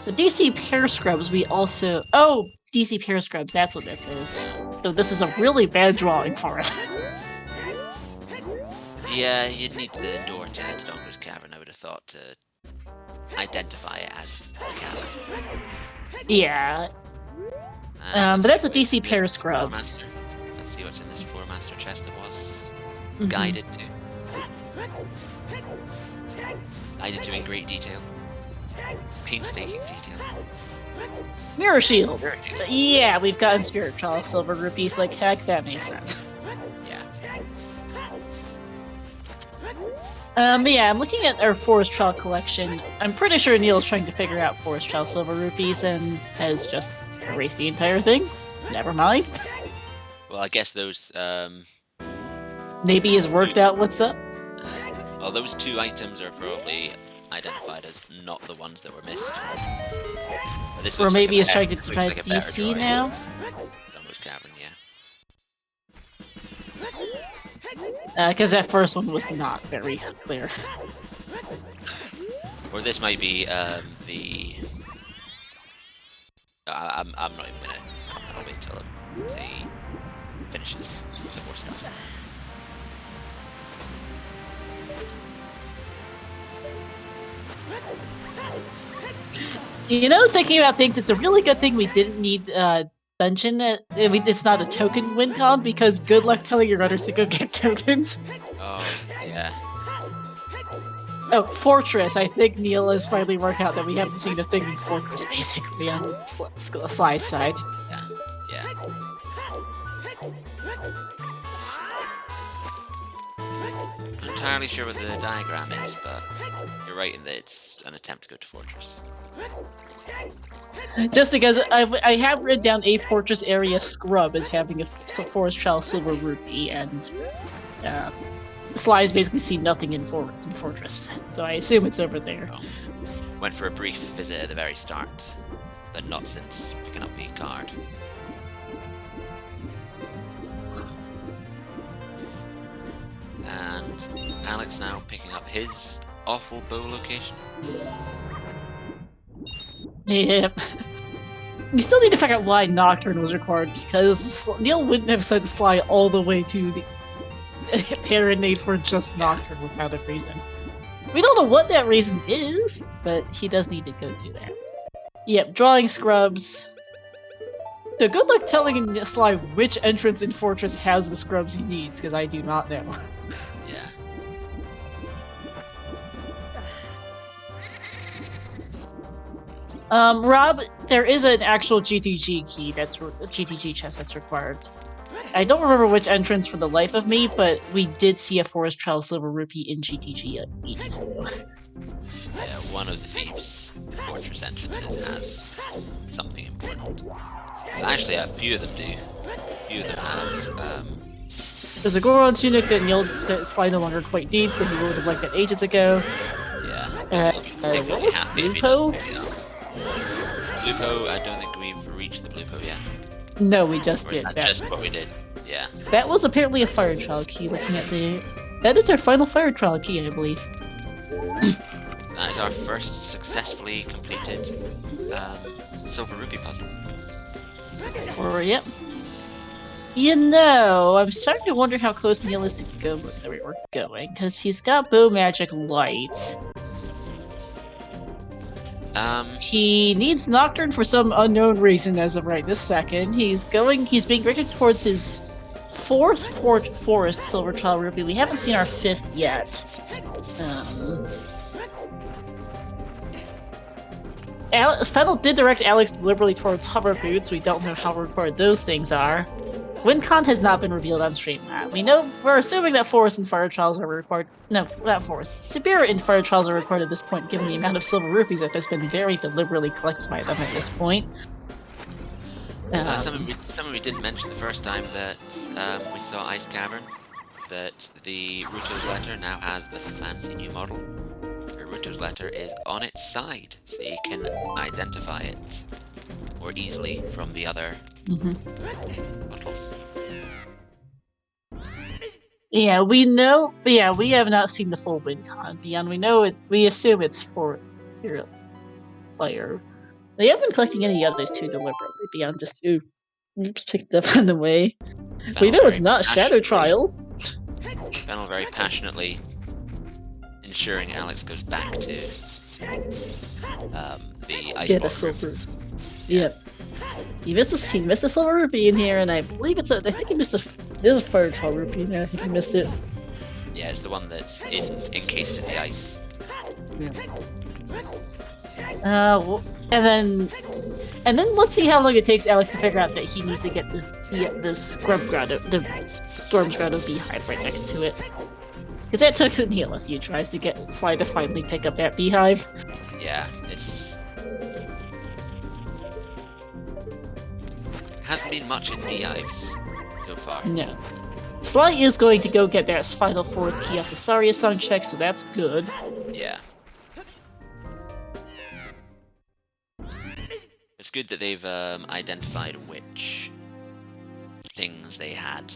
The DC Pear Scrubs we also... Oh! DC Pear Scrubs, that's what this is. So this is a really bad drawing for it. Yeah, you'd need the door to Dodongo's Cavern, I would have thought, to identify it as a cavern. Yeah. But that's a DC Pear Scrubs. Let's see what's in this Floor Master chest it was. guided to. Guided to in great detail. Painstaking detail. Mirror Shield. Mirror Shield. Yeah, we've gotten Spirit Trial Silver Rupees. Like, heck, that makes sense. Yeah. But yeah, I'm looking at our Forest Trial collection. I'm pretty sure Neil's trying to figure out Forest Trial Silver Rupees and has just erased the entire thing. Never mind. Well, I guess those, Maybe he's worked out what's up. well, those 2 items are probably identified as not the ones that were missed. This Or looks maybe like he's trying to try looks like a better DC drawing. now. Almost Cavern, yeah. Because that first one was not very clear. Or this might be the. I'm not even gonna comment. I'll wait till he finishes some more stuff. You know, thinking about things, it's a really good thing we didn't need dungeon. It's not a token win con because good luck telling your runners to go get tokens. Oh yeah. Oh, Fortress. I think Neil has finally worked out that we haven't seen a thing in Fortress, basically, on Sly's side. Yeah. Yeah. I'm entirely sure what the diagram is, but you're right in that it's an attempt to go to Fortress. Just because I have written down a Fortress area scrub as having a Forest Trial Silver Rupee, and Sly's basically seen nothing in Fortress, so I assume it's over there. Oh. Went for a brief visit at the very start, but not since picking up the card. And Alex now picking up his awful bow location. Yep. We still need to figure out why Nocturne was required, because Neil wouldn't have sent Sly all the way to the Paranade for just Nocturne without a reason. We don't know what that reason is, but he does need to go do that. Yep, drawing scrubs. So good luck telling Sly which entrance in Fortress has the scrubs he needs, because I do not know. Yeah. Rob, there is an actual GTG key GTG chest that's required. I don't remember which entrance for the life of me, but we did see a Forest Trial Silver Rupee in GTG ages ago. Yeah, one of the Thieves' Fortress entrances has something important. Actually, a few of them do. A few of them have, There's a Goron tunic that Sly no longer quite needs, that he would have liked that ages ago. yeah. What was Bluepo? Bluepo, I don't think we've reached the Bluepo yet. No, we just Or did. is that just what we did? Yeah. That was apparently a fire trial key, looking at the... That is our final fire trial key, I believe. That is our first successfully completed Silver Rupee puzzle. Or, yep. You know, I'm starting to wonder how close Neil is to go where we're going, because he's got Bow Magic Light. He needs Nocturne for some unknown reason as of right this second. He's being directed towards his fourth Forest Silver Trial Rupee. We haven't seen our fifth yet. Fenhl did direct Alex deliberately towards hover boots. We don't know how required those things are. WinCon has not been revealed on stream. We're assuming that Forest and Fire Trials are required. No, not Forest. Spirit and Fire Trials are required at this point, given the amount of Silver Rupees that has been very deliberately collected by them at this point. Something we didn't mention the first time that we saw Ice Cavern, that the Ruto's letter now has the fancy new model. The Ruto's letter is on its side, so you can identify it more easily from the other models. Yeah, we know. But yeah, we have not seen the full WinCon. We assume it's for Fire. They haven't been collecting any others too deliberately beyond just picked up on the way. We know it's not Shadow Trial. Fenhl very passionately ensuring Alex goes back to the Ice Get Ball a silver. group. Yep. He missed a silver rupee in here, and I believe I think he missed there's a fire trial rupee in there. I think he missed it. Yeah, it's the one that's encased in the ice. And then let's see how long it takes Alex to figure out that he needs to get the scrub grotto, the storm's grotto beehive right next to it. Because that took Neil a few tries to get Sly to finally pick up that beehive. Yeah, it's... hasn't been much in beehives so far. No. Sly is going to go get that final fourth key off the Saria-san check, so that's good. Yeah. It's good that they've identified which things they had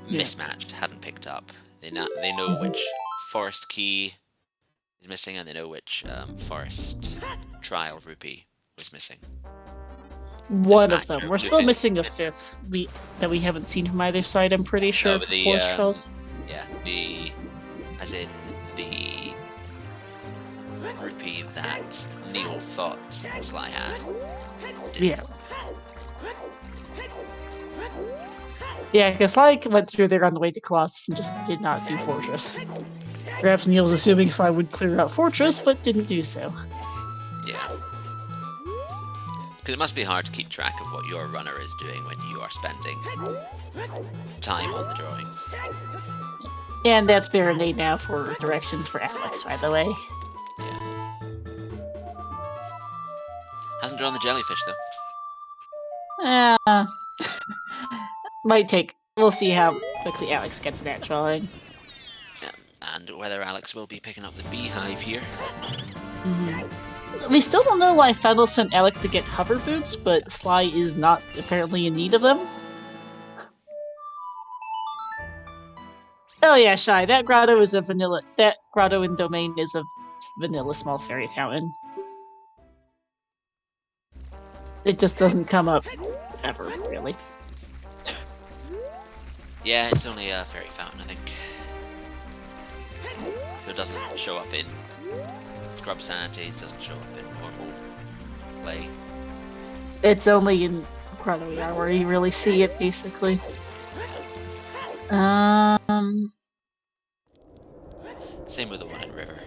mismatched, hadn't picked up. They know which forest key is missing, and they know which forest trial rupee was missing. One of them. We're still missing a fifth that we haven't seen from either side, I'm pretty sure, No, for the, forest trials. Yeah, as in the rupee that Neil thought Sly had. Yeah. Yeah, because Sly went through there on the way to Colossus and just did not do Fortress. Perhaps Neil was assuming Sly would clear out Fortress, but didn't do so. Yeah. Because it must be hard to keep track of what your runner is doing when you are spending time on the drawings. And that's Baronade now for directions for Alex, by the way. Yeah. Hasn't drawn the jellyfish, though. Might take... We'll see how quickly Alex gets that drawing. Yeah. And whether Alex will be picking up the beehive here. We still don't know why Fenhl sent Alex to get hover boots, but Sly is not apparently in need of them. Oh yeah, Shy, that grotto is a vanilla... That grotto in Domain is a vanilla small fairy fountain. It just doesn't come up ever, really. Yeah, it's only a fairy fountain, I think. So it doesn't show up in Scrub Sanities, doesn't show up in normal play. It's only in Grotto Yard where you really see it, basically. Same with the one in River.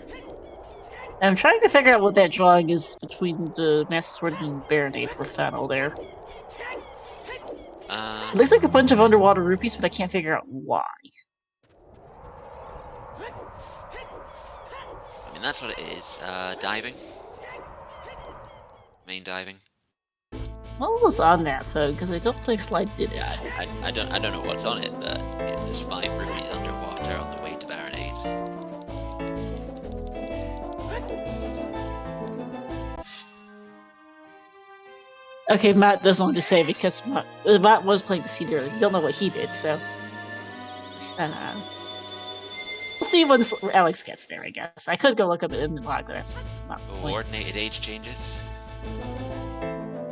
I'm trying to figure out what that drawing is between the Master Sword and Baronade for Fenhl there. It looks like a bunch of underwater rupees, but I can't figure out why. I mean, that's what it is. Diving. Main diving. What was on that though? Because I don't think Sly did it. Yeah, I don't know what's on it, but there's 5 rupees underwater on the way to Baronade. Okay, Matt doesn't want to say because Matt was playing the seed earlier. You don't know what he did, so... we'll see when Alex gets there, I guess. I could go look up it in the log, but that's not the point. Coordinated age changes.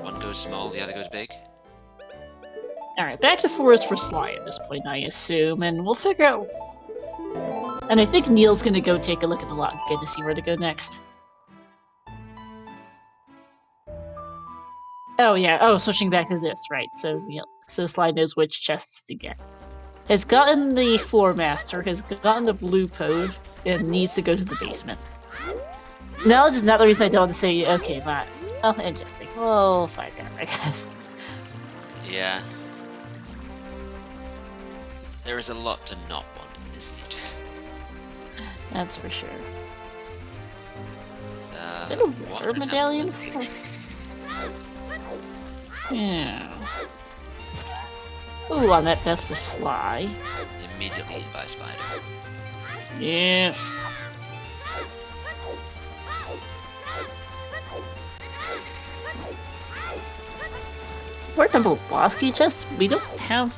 One goes small, the other goes big. Alright, back to Forest for Sly at this point, I assume, and we'll figure out... And I think Neil's gonna go take a look at the log again to see where to go next. Oh yeah, switching back to this, right, so Sly knows which chests to get. Has gotten the Floor Master, has gotten the Blue Code, and needs to go to the basement. Knowledge is not the reason I don't want to say, okay, Matt. Oh, interesting. We'll find out, I guess. Yeah. There is a lot to not want in this seed. That's for sure. Is that a water medallion? Yeah. Ooh, on that death for Sly. Immediately hit by a spider. Yeah. Where Temple Boss Key chest? We don't have...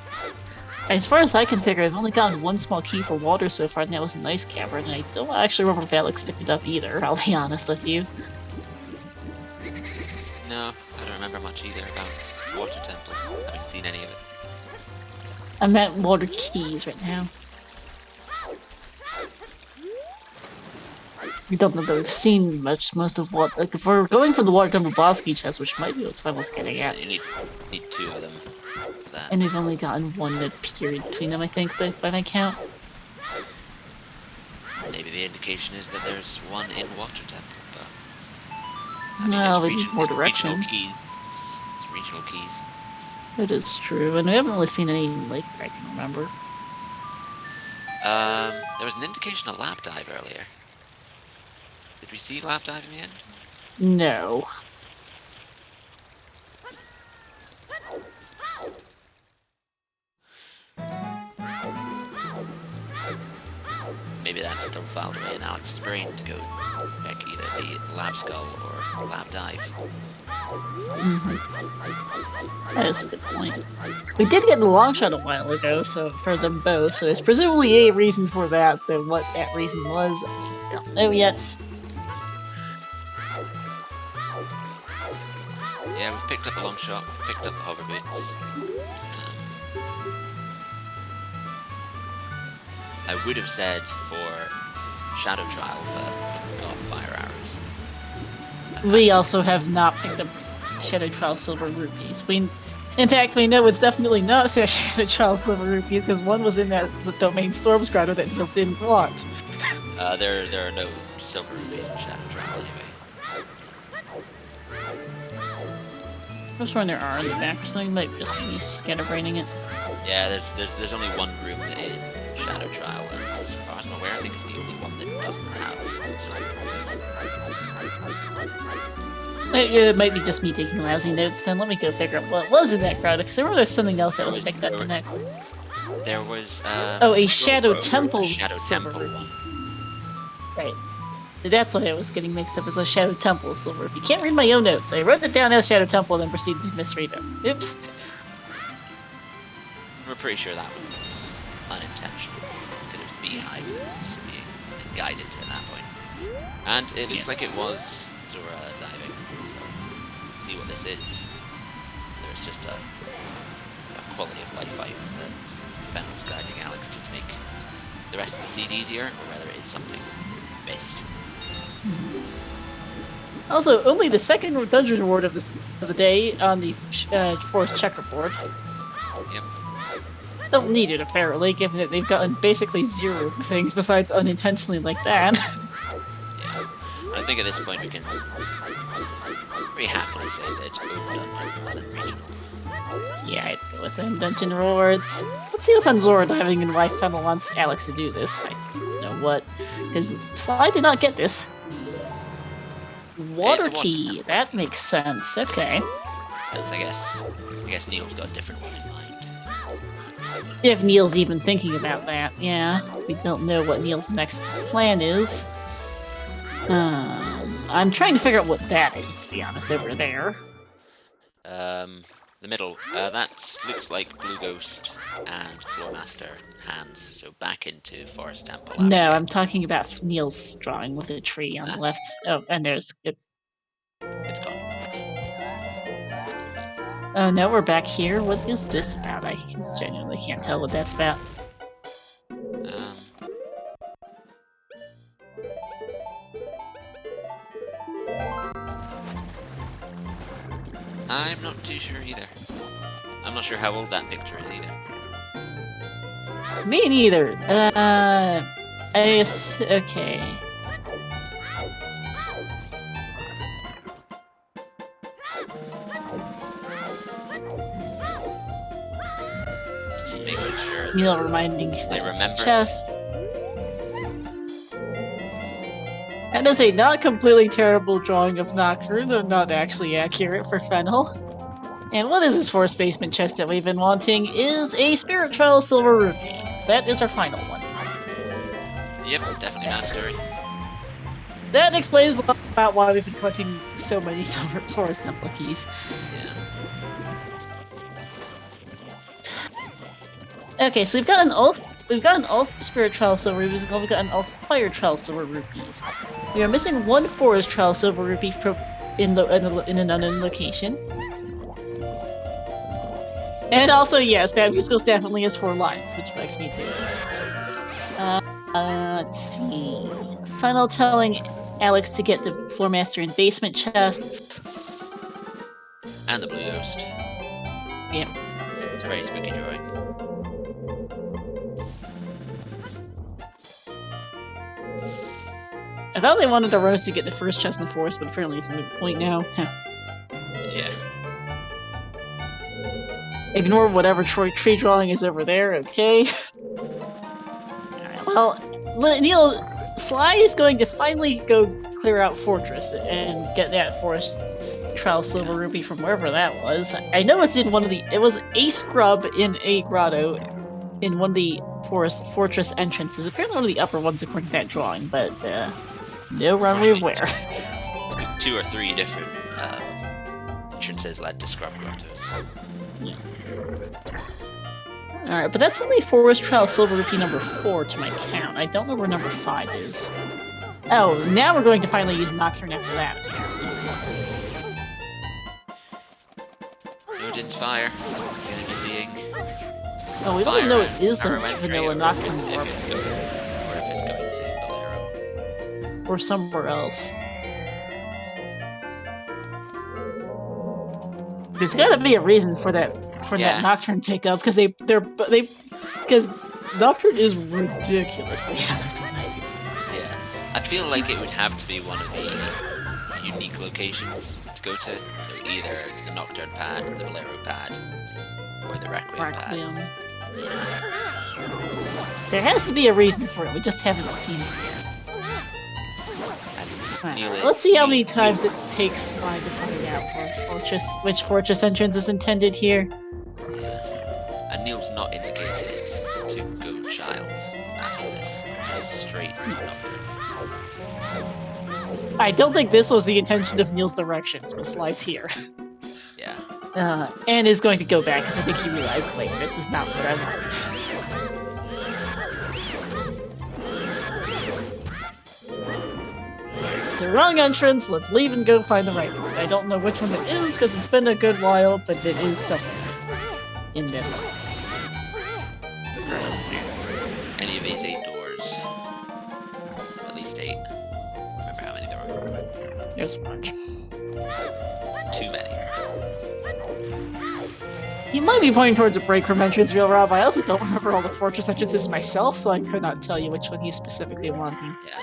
As far as I can figure, I've only gotten one small key for water so far, and that was an ice cavern, and I don't actually remember if Alex picked it up either, I'll be honest with you. No, I don't remember much either about Water Temple. I haven't seen any of it. I'm at water keys right now. We don't know that we've seen most of what... Like, if we're going for the Water Temple Boss Key chest, which might be what Fenhl's getting at. You need 2 of them for that. And we've only gotten one period between them, I think, by my count. only indication is that there's one in Water Temple, but I mean, Well, we it's need more regional directions. keys. It's regional keys. It is true, and we haven't really seen any lake that I can remember. There was an indication of lap dive earlier. Did we see lap dive in the end? No. Maybe that's still filed away in Alex's brain to go check either the lab skull or lab dive. That is a good point. We did get the long shot a while ago, so for them both, so there's presumably a reason for that, though what that reason was, we don't know yet. Yeah, we've picked up the long shot, we've picked up the hover boots. I would have said for Shadow Trial, but we've got fire arrows. We also have not picked up Shadow Trial Silver Rupees. In fact, we know it's definitely not Shadow Trial Silver Rupees, because one was in that Domain Storms Grotto that Neil didn't want. There are no silver rupees in Shadow Trial anyway. I was sure there are in the back or something, might just be scatterbraining it. Yeah, there's only one room in Shadow Trial, and as far as I'm aware, I think it's the only one that doesn't have silver rupees. It might be just me taking lousy notes then. Let me go figure out what was in that grotto, because I remember there's something else that was picked up in that. There was Oh, a Shadow Temple's Shadow Silver Temple Rupee. one. Right. That's what I was getting mixed up as a Shadow Temple Silver Rupee. Can't read my own notes. I wrote it down as Shadow Temple and then proceeded to misread them. Oops. We're pretty sure that one was unintentional, because it was Beehive that was being guided to that point. And it looks like it was Zora diving, so see what this is. There's just a quality of life item that Fenhl's guiding Alex to make the rest of the seed easier, or whether it is something missed. Also, only the second dungeon reward of the day on the forest checkerboard. Yep. Don't need it apparently, given that they've gotten basically zero things besides unintentionally like that. Yeah. I think at this point we can pretty happily say that it's over dungeon rather than regional. Yeah, I'd go with them dungeon rewards. Let's see what's on Zora diving and why Fenhl wants Alex to do this. I don't know what, because Sly did not get this. Water key, that makes sense. Okay. Sense, I guess Neil's got a different one in mind. If Neil's even thinking about that, yeah. We don't know what Neil's next plan is. I'm trying to figure out what that is, to be honest, over there. The middle, that looks like Blue Ghost and Floormaster hands, so back into Forest Temple. No, I'm talking about Neil's drawing with the tree on the left. Oh, and there's it. It's gone. Oh, now we're back here. What is this about? I genuinely can't tell what that's about. I'm not too sure either. I'm not sure how old that picture is either. Me neither. Okay. Just making sure. Neil reminding They that remember. chest. That is a not completely terrible drawing of Nocturne, though not actually accurate for Fenhl. And what is this forest basement chest that we've been wanting is a Spirit Trial Silver Rupee. That is our final one. Yep, definitely mandatory. That explains a lot about why we've been collecting so many Silver Forest Temple keys. Yeah. Okay, so we've got an Elf Spirit Trial Silver Rupees, and we've got an Elf Fire Trial Silver Rupees. We are missing one Forest Trial Silver Rupee in an unknown location. And also, yes, that musical definitely has 4 lines, which makes me do it. Let's see. Fenhl telling Alex to get the Floormaster and basement chests. And the Blue Ghost. Yep. It's a very spooky drawing. I thought they wanted the runners to get the first chest in the forest, but apparently it's a moot point now. Yeah. Ignore whatever tree drawing is over there, okay? Alright, well, Neil, Sly is going to finally go clear out Fortress and get that forest trial silver rupee from wherever that was. I know it's in one of the. It was a scrub in a grotto in one of the fortress entrances. Apparently one of the upper ones according to that drawing, but no memory of where. 2 or 3 different entrances led to scrub grottos. Yeah. Alright, but that's only forest trial silver rupee number 4 to my count. I don't know where number 5 is. Oh, now we're going to finally use Nocturne after that, apparently. Odin's fire. You're gonna be seeing. Oh, we don't even know it is the Arrow entry vanilla or Nocturne if orb. it's going, or if it's going to Bolero. Or somewhere else. There's gotta be a reason for that that Nocturne pickup, because because Nocturne is ridiculously out of the way. Yeah, I feel like it would have to be one of the unique locations to go to. So either the Nocturne pad, the Bolero pad, or the Requiem pad. There has to be a reason for it, we just haven't seen it yet. Let's see how many times it takes Sly to find out which fortress entrance is intended here. Yeah. And Neil's not indicated to go child after this. Just straight Nocturne. I don't think this was the intention of Neil's directions, but Sly's here. Yeah. And is going to go back because I think he realized, wait, this is not what I wanted. The wrong entrance, let's leave and go find the right one. I don't know which one it is because it's been a good while, but it is somewhere in this. Any of these 8 doors. At least 8. Remember how many there were? There's a bunch. Too many. You might be pointing towards a break room entrance, Real Rob. I also don't remember all the fortress entrances myself, so I could not tell you which one he's specifically wanting. Yeah.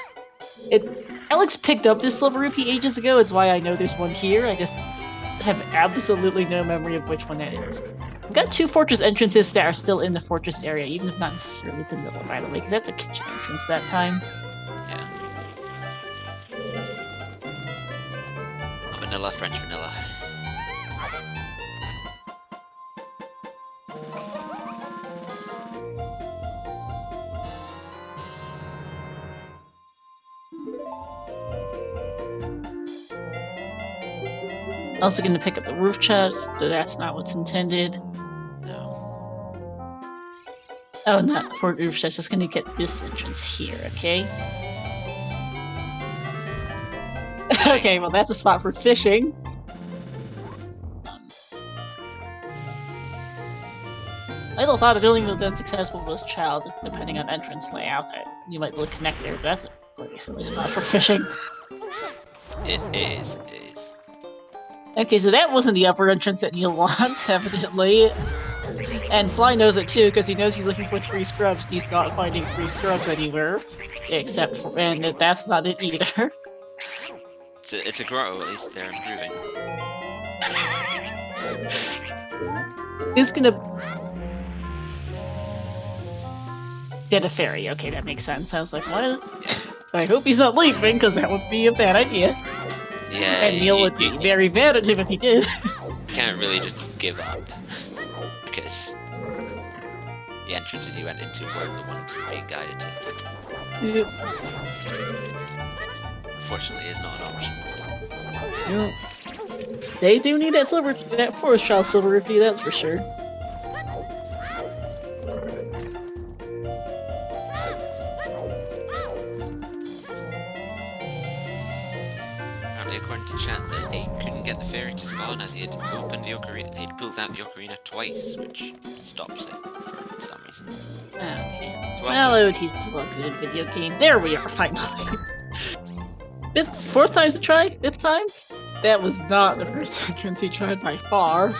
Alex picked up this silver rupee ages ago, it's why I know there's one here, I just have absolutely no memory of which one that is. We've got 2 fortress entrances that are still in the fortress area, even if not necessarily vanilla right away, because that's a kitchen entrance that time. Yeah. Not vanilla, French vanilla. Also gonna pick up the roof chest, though that's not what's intended. No. Oh, not for roof chest, just gonna get this entrance here, okay? Okay, well that's a spot for fishing. I thought it only would have been successful with child, depending on entrance layout, that you might be able to connect there, but that's a pretty silly spot for fishing. It is. Okay, so that wasn't the upper entrance that Neil wants, evidently. And Sly knows it too, because he knows he's looking for 3 scrubs, and he's not finding 3 scrubs anywhere. Except for, and that's not it either. It's a grotto, at least they're improving. He's gonna... Dead a fairy, okay, that makes sense. I was like, what? I hope he's not leaving, because that would be a bad idea. Yeah, and Neil would be very mad at him if he did. You can't really just give up. Because the entrances he went into weren't the ones you were being guided to. Unfortunately, it's not an option. Yeah. They do need that forest trial silver rupee, that's for sure. According to chat, that he couldn't get the fairy to spawn as he had opened the Ocarina. He'd pulled out the Ocarina twice, which stops it for some reason. Okay. Well, OoT's a well-good video game. There we are, finally. 4th time's a try? 5th time? That was not the first entrance he tried by far.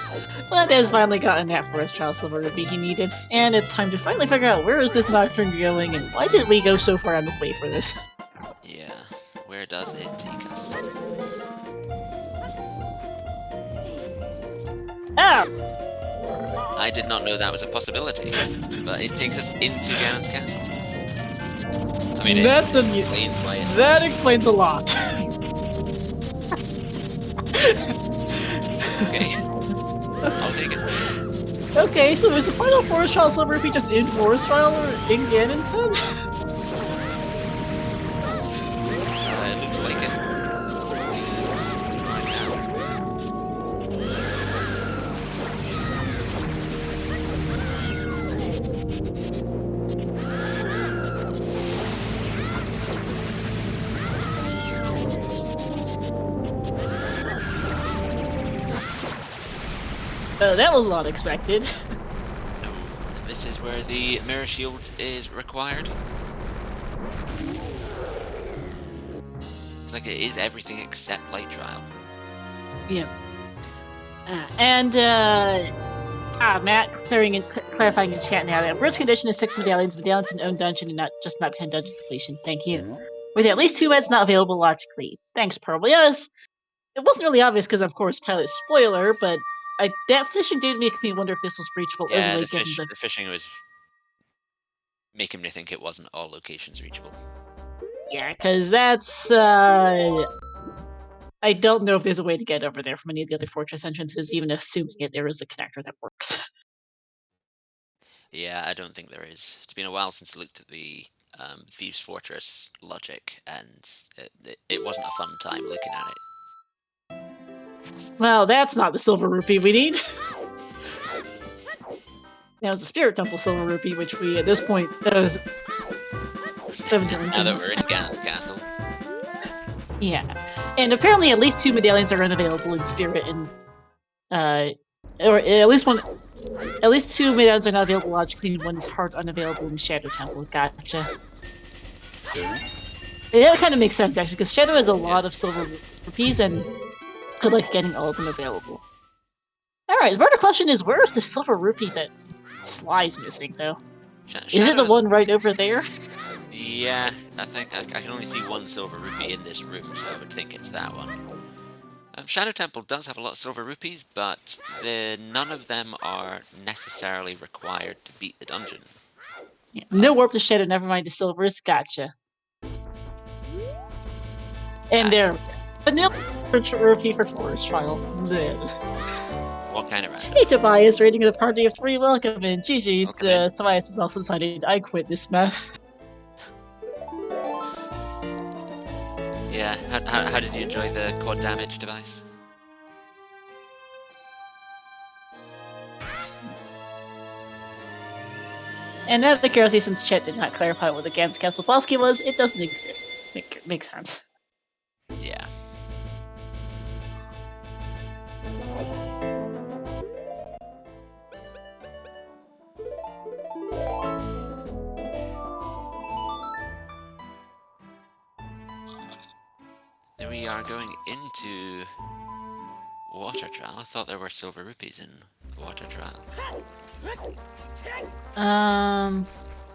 But has finally gotten that forest trial silver rupee he needed. And it's time to finally figure out where is this Nocturne going and why did we go so far out of the way for this? Yeah. where does it take us? Ah! I did not know that was a possibility, but it takes us into Ganon's castle. I mean, That's it explains why it's... that explains a lot. Okay. I'll take it. Okay, so is the final Forest Trial Silver Rupee just in Forest Trial or in Ganon's head? It looks like it. That was not expected. No, and this is where the mirror shield is required. It's like it is everything except light trial. Yeah. Matt clarifying in chat now that bridge condition is 6 medallions. Medallions in own dungeon and not just map 10 dungeon completion. Thank you. With at least 2 meds not available logically. Thanks, Purple. Yes, it wasn't really obvious because, of course, pilot spoiler, but that fishing did make me wonder if this was reachable Yeah, overlay the given the fishing was making me think it wasn't all locations reachable. Yeah, because that's, I don't know if there's a way to get over there from any of the other fortress entrances, even assuming there is a connector that works. Yeah, I don't think there is. It's been a while since I looked at the Thieves' Fortress logic, and it wasn't a fun time looking at it. Well, that's not the silver rupee we need. That was the Spirit Temple silver rupee, which we, at this point, Now that we're in Ganon's castle. Yeah. And apparently at least 2 medallions are unavailable in Spirit and, or at least 2 medallions are not available logically, and 1 is hard unavailable in Shadow Temple. Gotcha. Yeah, that kind of makes sense, actually, because Shadow has a lot of silver rupees, and good luck getting all of them available. Alright, the better question is, where is the silver rupee that Sly's missing, though? Is it the one right over there? Yeah, I think I can only see 1 silver rupee in this room, so I would think it's that one. Shadow Temple does have a lot of silver rupees, but none of them are necessarily required to beat the dungeon. Yeah. No warp to Shadow, never mind the silvers, gotcha. And there, vanilla rupee for Forest Trial. What kind of random? Hey Tobias, rating of the party of 3, welcome in. GG's, Okay. Tobias has also decided I quit this mess. Yeah, how did you enjoy the quad damage device? And out of the curiosity, since chat did not clarify what the Gans Castle Bosky was, it doesn't exist. Makes sense. Yeah. We are going into water trial. I thought there were silver rupees in water trial.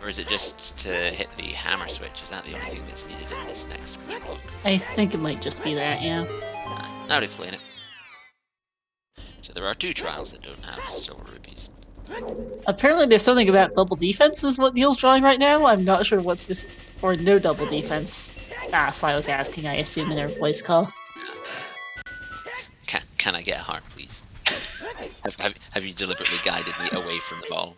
Or is it just to hit the hammer switch? Is that the only thing that's needed in this next push block? I think it might just be that, yeah. That would explain it. So there are 2 trials that don't have silver rupees. Apparently there's something about double defense is what Neil's drawing right now. I'm not sure what's this, or no double defense. Sly was asking, I assume, in her voice call. Can I get a heart, please? Have you deliberately guided me away from the ball?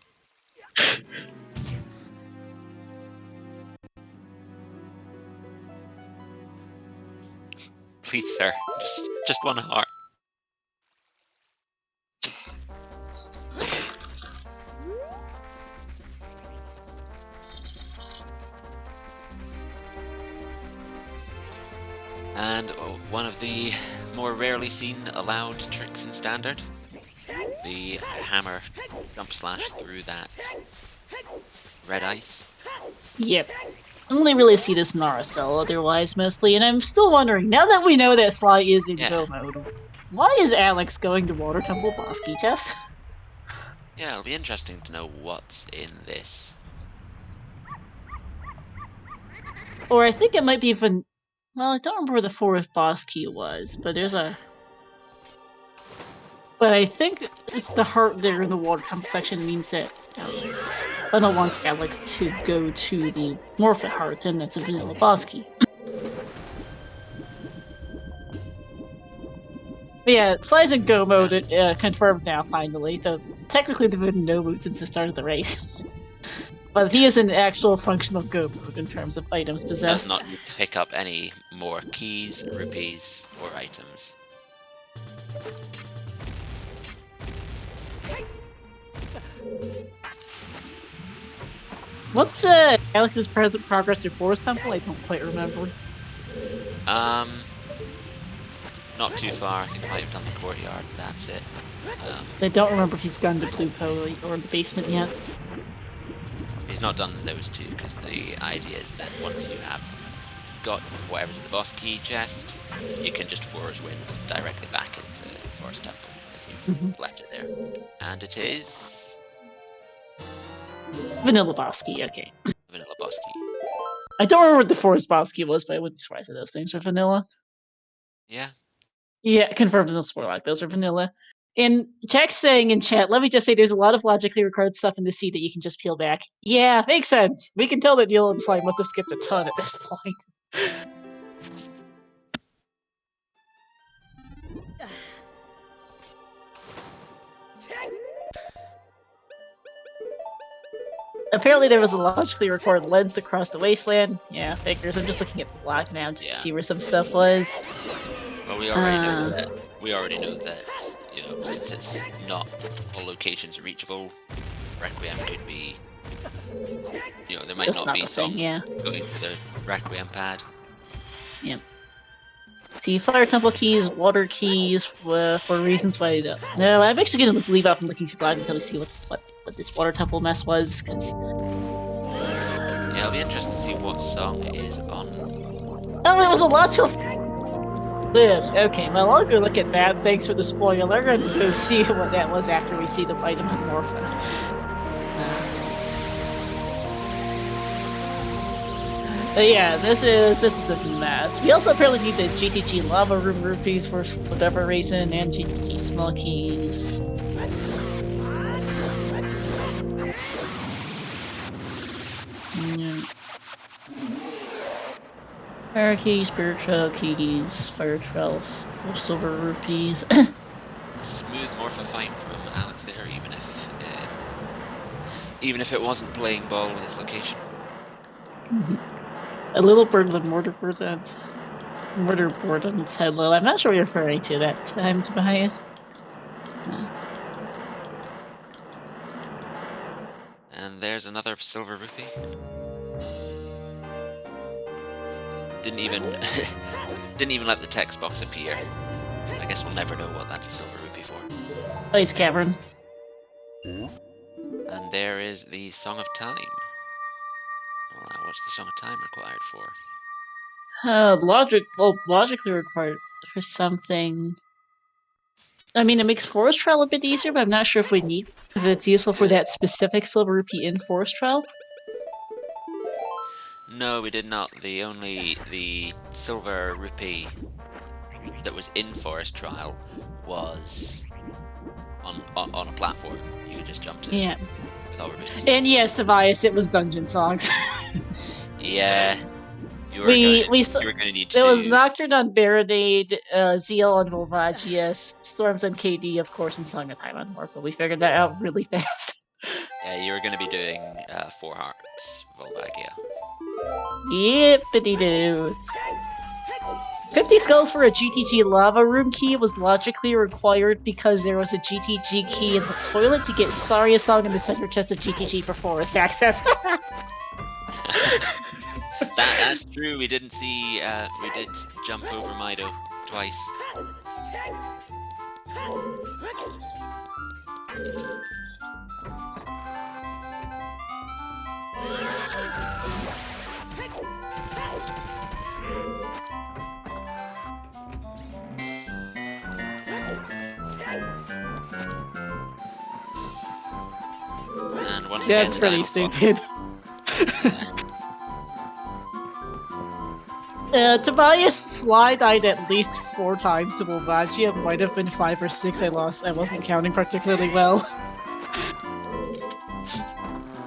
Please, sir, just 1 heart. And one of the more rarely seen allowed tricks in Standard. The hammer jump slash through that red ice. Yep. I only really see this in RSL otherwise, mostly, and I'm still wondering, now that we know that Sly is in go mode, why is Alex going to Water Temple Bosky test? Yeah, it'll be interesting to know what's in this. Or I think it might be even Well, I don't remember where the fourth boss key was, but there's a... But I think it's the heart there in the water temple section means that Fenhl wants Alex to go to the Morphin Heart, and that's a vanilla boss key. But yeah, Sly's in go mode, confirmed now, finally. Though technically they've been in no mode since the start of the race. But he is in actual functional go mode in terms of items possessed. Does not need to pick up any more keys, rupees, or items. What's Alex's present progress through Forest Temple? I don't quite remember. Not too far. I think I might have done the courtyard. That's it. I don't remember if he's gone to Blue Poe or the basement yet. He's not done those two because the idea is that once you have got whatever's in the boss key chest, you can just Forest Wind directly back into Forest Temple as you've left it there. And it is Vanilla boss key, okay. vanilla boss key. I don't remember what the Forest boss key was, but I wouldn't be surprised if those things are vanilla. Yeah. Yeah, confirmed in the spoiler. Those are vanilla. And Jack's saying in chat, let me just say there's a lot of logically required stuff in the sea that you can just peel back. Yeah, makes sense. We can tell that Neil and Sly must have skipped a ton at this point. Apparently there was a logically required lens to cross the wasteland. Yeah, figures. I'm just looking at the block now just to see where some stuff was. Well, we already know that. We already know that. You know, since it's not all locations reachable, Requiem could be. You know, there might That's not be the some thing, yeah. going to the Requiem pad. Yep. See, fire temple keys, water keys, for reasons why I don't. No, I'm actually gonna just leave out from looking through block until we see what this water temple mess was, because. Yeah, it'll be interesting to see what song is on. Oh, it was a logical. Okay, well, I'll go look at that. Thanks for the spoiler. We're gonna go see what that was after we see the vitamin morphin. But yeah, this is a mess. We also apparently need the GTG lava room rupees for whatever reason, and GTG small keys. Fire keys, spiritual keys, fire trails, silver rupees. A smooth morpha fight from Alex there, even if it wasn't playing ball with his location. A little bird with mortar board on its head low. I'm not sure what you're referring to that time, Tobias. And there's another silver rupee. Didn't even let the text box appear. I guess we'll never know what that's a silver rupee for. Ice cavern. And there is the Song of Time. What's the Song of Time required for? Logically required for something. I mean, it makes Forest Trail a bit easier, but I'm not sure if it's useful for that specific silver rupee in Forest Trail. No, we did not. The silver rupee that was in Forest Trial was on a platform. You could just jump to. Yeah. With all rupees. And yes, Tobias, it was dungeon songs. Yeah. You were going to need to. There was Nocturne on Baronade, Zeal on Volvagius, Storms on KD, of course, and Song of Time on Morpha. We figured that out really fast. Yeah, you were going to be doing 4 Hearts, Volvagia. Yippity-doo. 50 skulls for a GTG lava room key was logically required because there was a GTG key in the toilet to get Saria Song in the center chest of GTG for forest access. That's true. We didn't see. We did jump over Mido twice. And once again, That's pretty stupid. Tobias Sly died at least 4 times to Wolvagia. It might have been 5 or 6. I wasn't counting particularly well.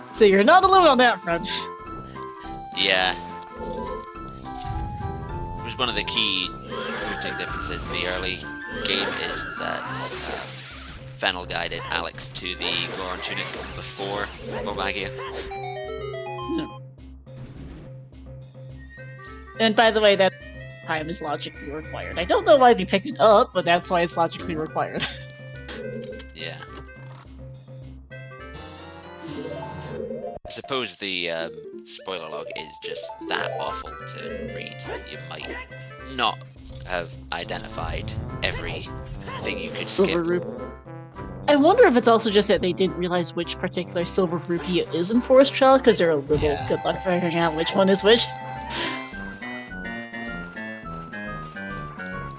So you're not alone on that front. Yeah. It was one of the key tactic differences in the early game is that Fenhl guided Alex to the Goron Tunic before Wolvagia. And by the way, that time is logically required. I don't know why they picked it up, but that's why it's logically required. Yeah. I suppose the spoiler log is just that awful to read. You might not have identified everything you could Silver skip. Rupee. I wonder if it's also just that they didn't realize which particular Silver Rupee it is in Forest Trail, because they're a little good luck figuring out which one is which.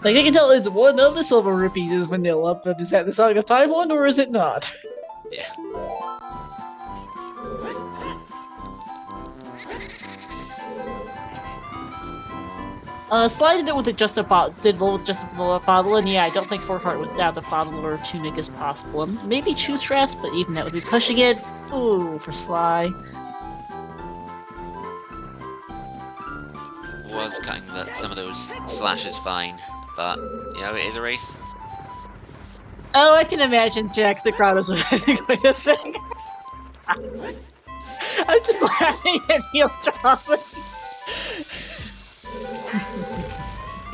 Like, I can tell it's one of the Silver Rupees is vanilla, but is that the Song of Time one, or is it not? Yeah. Sly did it with just a bottle, and yeah, I don't think 4-heart without a bottle or a tunic is possible. And maybe 2 strats, but even that would be pushing it. Ooh, for Sly. Was cutting some of those slashes fine, but yeah, it is a race. Oh, I can imagine Jacksepticeye was going to think. I'm just laughing at Neil's dropping.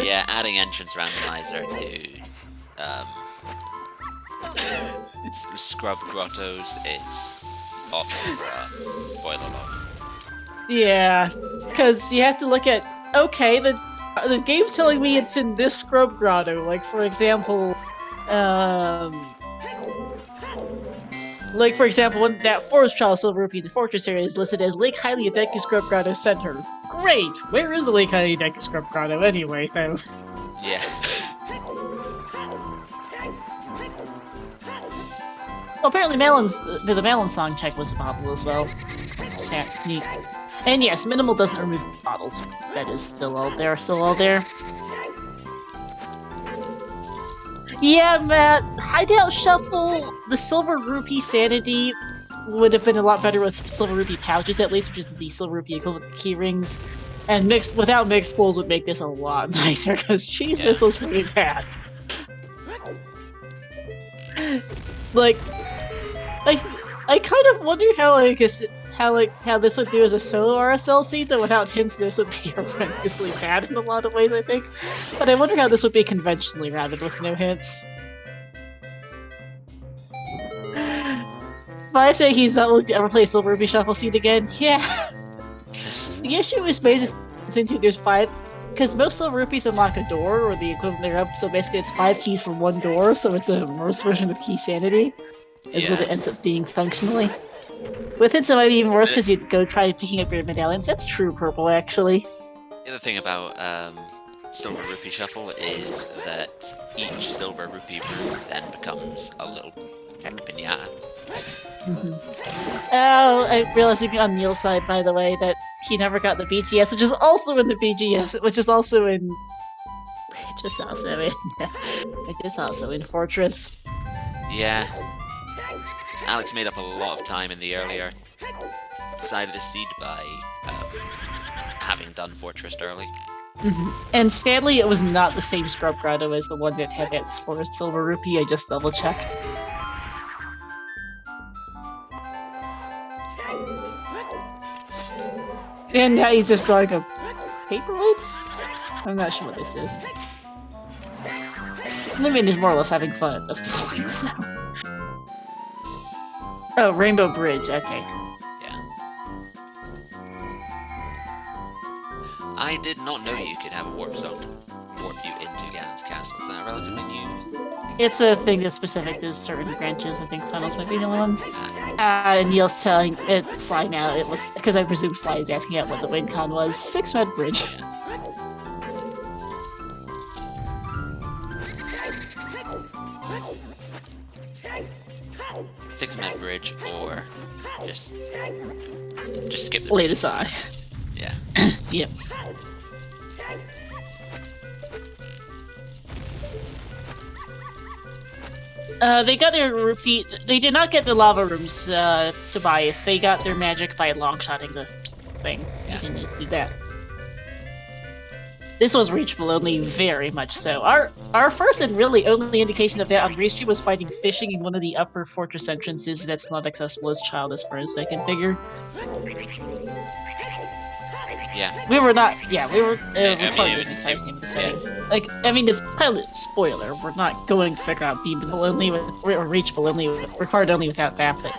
Yeah, adding entrance randomizer to scrub grottos is awful for a spoiler log. Yeah, because you have to look at, okay, the game's telling me it's in this scrub grotto. Like, for example, when that Forest Trial Silver Rupee in the Fortress area is listed as Lake Hylia Deku Scrub Grotto Center. Great! Where is the Lake Hylia Deku Scrub Grotto anyway, though? Yeah. Well, apparently the Malin song check was a bottle as well. Neat. And yes, Minimal doesn't remove bottles. That is still all there, Yeah, Matt, Hideout Shuffle, the Silver Rupee Sanity would have been a lot better with Silver Rupee pouches at least, which is the Silver Rupee equivalent to key rings. And without mixed pools would make this a lot nicer, because jeez, this was pretty bad. Like, I kind of wonder how this would do as a solo RSL scene, though without hints this would be horrendously bad in a lot of ways, I think. But I wonder how this would be conventionally routed with no hints. If I say he's not willing to ever play Silver Rupee Shuffle scene again, yeah. The issue is basically there's 5, because most Silver Rupees unlock a door, or the equivalent thereof, so basically it's 5 keys for 1 door, so it's a worse version of Key Sanity, is what it ends up being functionally. With hints it might be even worse because you'd go try picking up your medallions. That's true, Purple, actually. The other thing about Silver Rupee Shuffle is that each Silver Rupee room then becomes a little pinata. Oh, I realized on Neil's side, by the way, that he never got the BGS, which is also in the BGS, which is also in Fortress. Yeah. Alex made up a lot of time in the earlier side of the seed by having done Fortress early. And sadly, it was not the same Scrub Grotto as the one that had that Forest Silver Rupee. I just double checked. And now he's just drawing a paperweight? I'm not sure what this is. Living is more or less having fun at this point, so. Oh, Rainbow Bridge, okay. Yeah. I did not know you could have a warp zone to warp you into Ganon's castle. Is that relatively new? It's a thing that's specific to certain branches. I think Funnels might be the only one. And Neil's telling Sly now it was, because I presume Sly is asking out what the win con was. 6 Med Bridge. Yeah. 6 Med Bridge, or just skip the Latest eye. Yeah. Yep. They got their rupee. They did not get the lava rooms, Tobias. They got their magic by long-shotting the thing. Yeah. You didn't do that. This was reachable only, very much so. Our first and really only indication of that on Restream was fighting fishing in one of the upper fortress entrances that's not accessible as child, as far as I can figure. Yeah. We were not. Yeah, we were. I mean, part it of was- the precise name of the setting. Like, I mean, it's pilot spoiler. We're not going to figure out beatable only with or reachable only with required only without that. But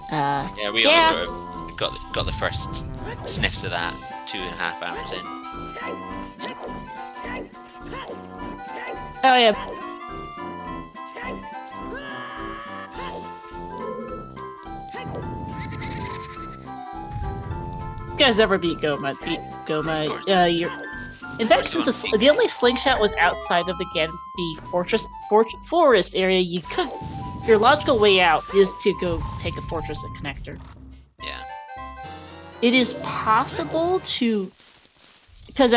Yeah, we only sort of got the first sniffs of that 2.5 hours in. oh yeah. You guys ever beat Goma? Beat Goma? Of course. You're. In fact, since the only slingshot was outside of the forest area, your logical way out is to go take a fortress and connector. Yeah. It is possible to, because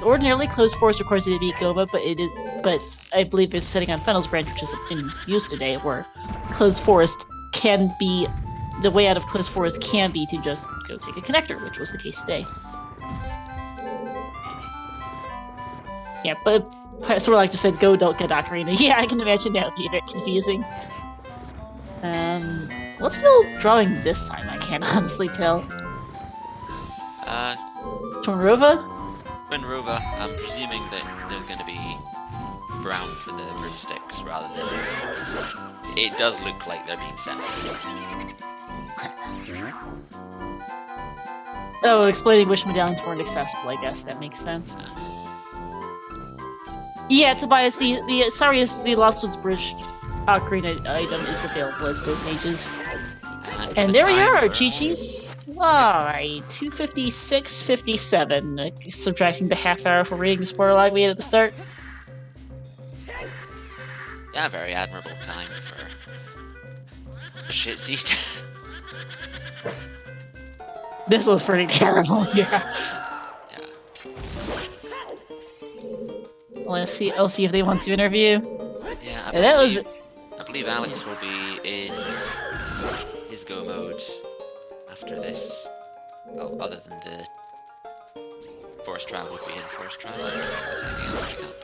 ordinarily closed forest requires you to beat Goma, but I believe it's setting on Fenhl's branch, which is in use today, where closed forest can be, the way out of closed forest can be to just go take a connector, which was the case today. Yeah, but sort of like to say, go don't get Ocarina. Yeah, I can imagine that would be a bit confusing. What's the drawing this time? I can't honestly tell. Tornrova? Twinrova, I'm presuming that there's going to be brown for the broomsticks rather than... It does look like they're being sent. Oh, explaining which medallions weren't accessible, I guess. That makes sense. Yeah, Tobias, the Lost Ones Bridge Ocarina item is available as both ages. And there we are, GG's. Alright, 256.57, subtracting the half hour for reading the spoiler log we had at the start. Yeah, very admirable time for a shit seat. This was pretty terrible, yeah. I'll see if they want to interview. Yeah, I believe Alex will be in his go mode after this. Well, other than the forest trial would be in forest trial. I don't know if there's anything else coming up.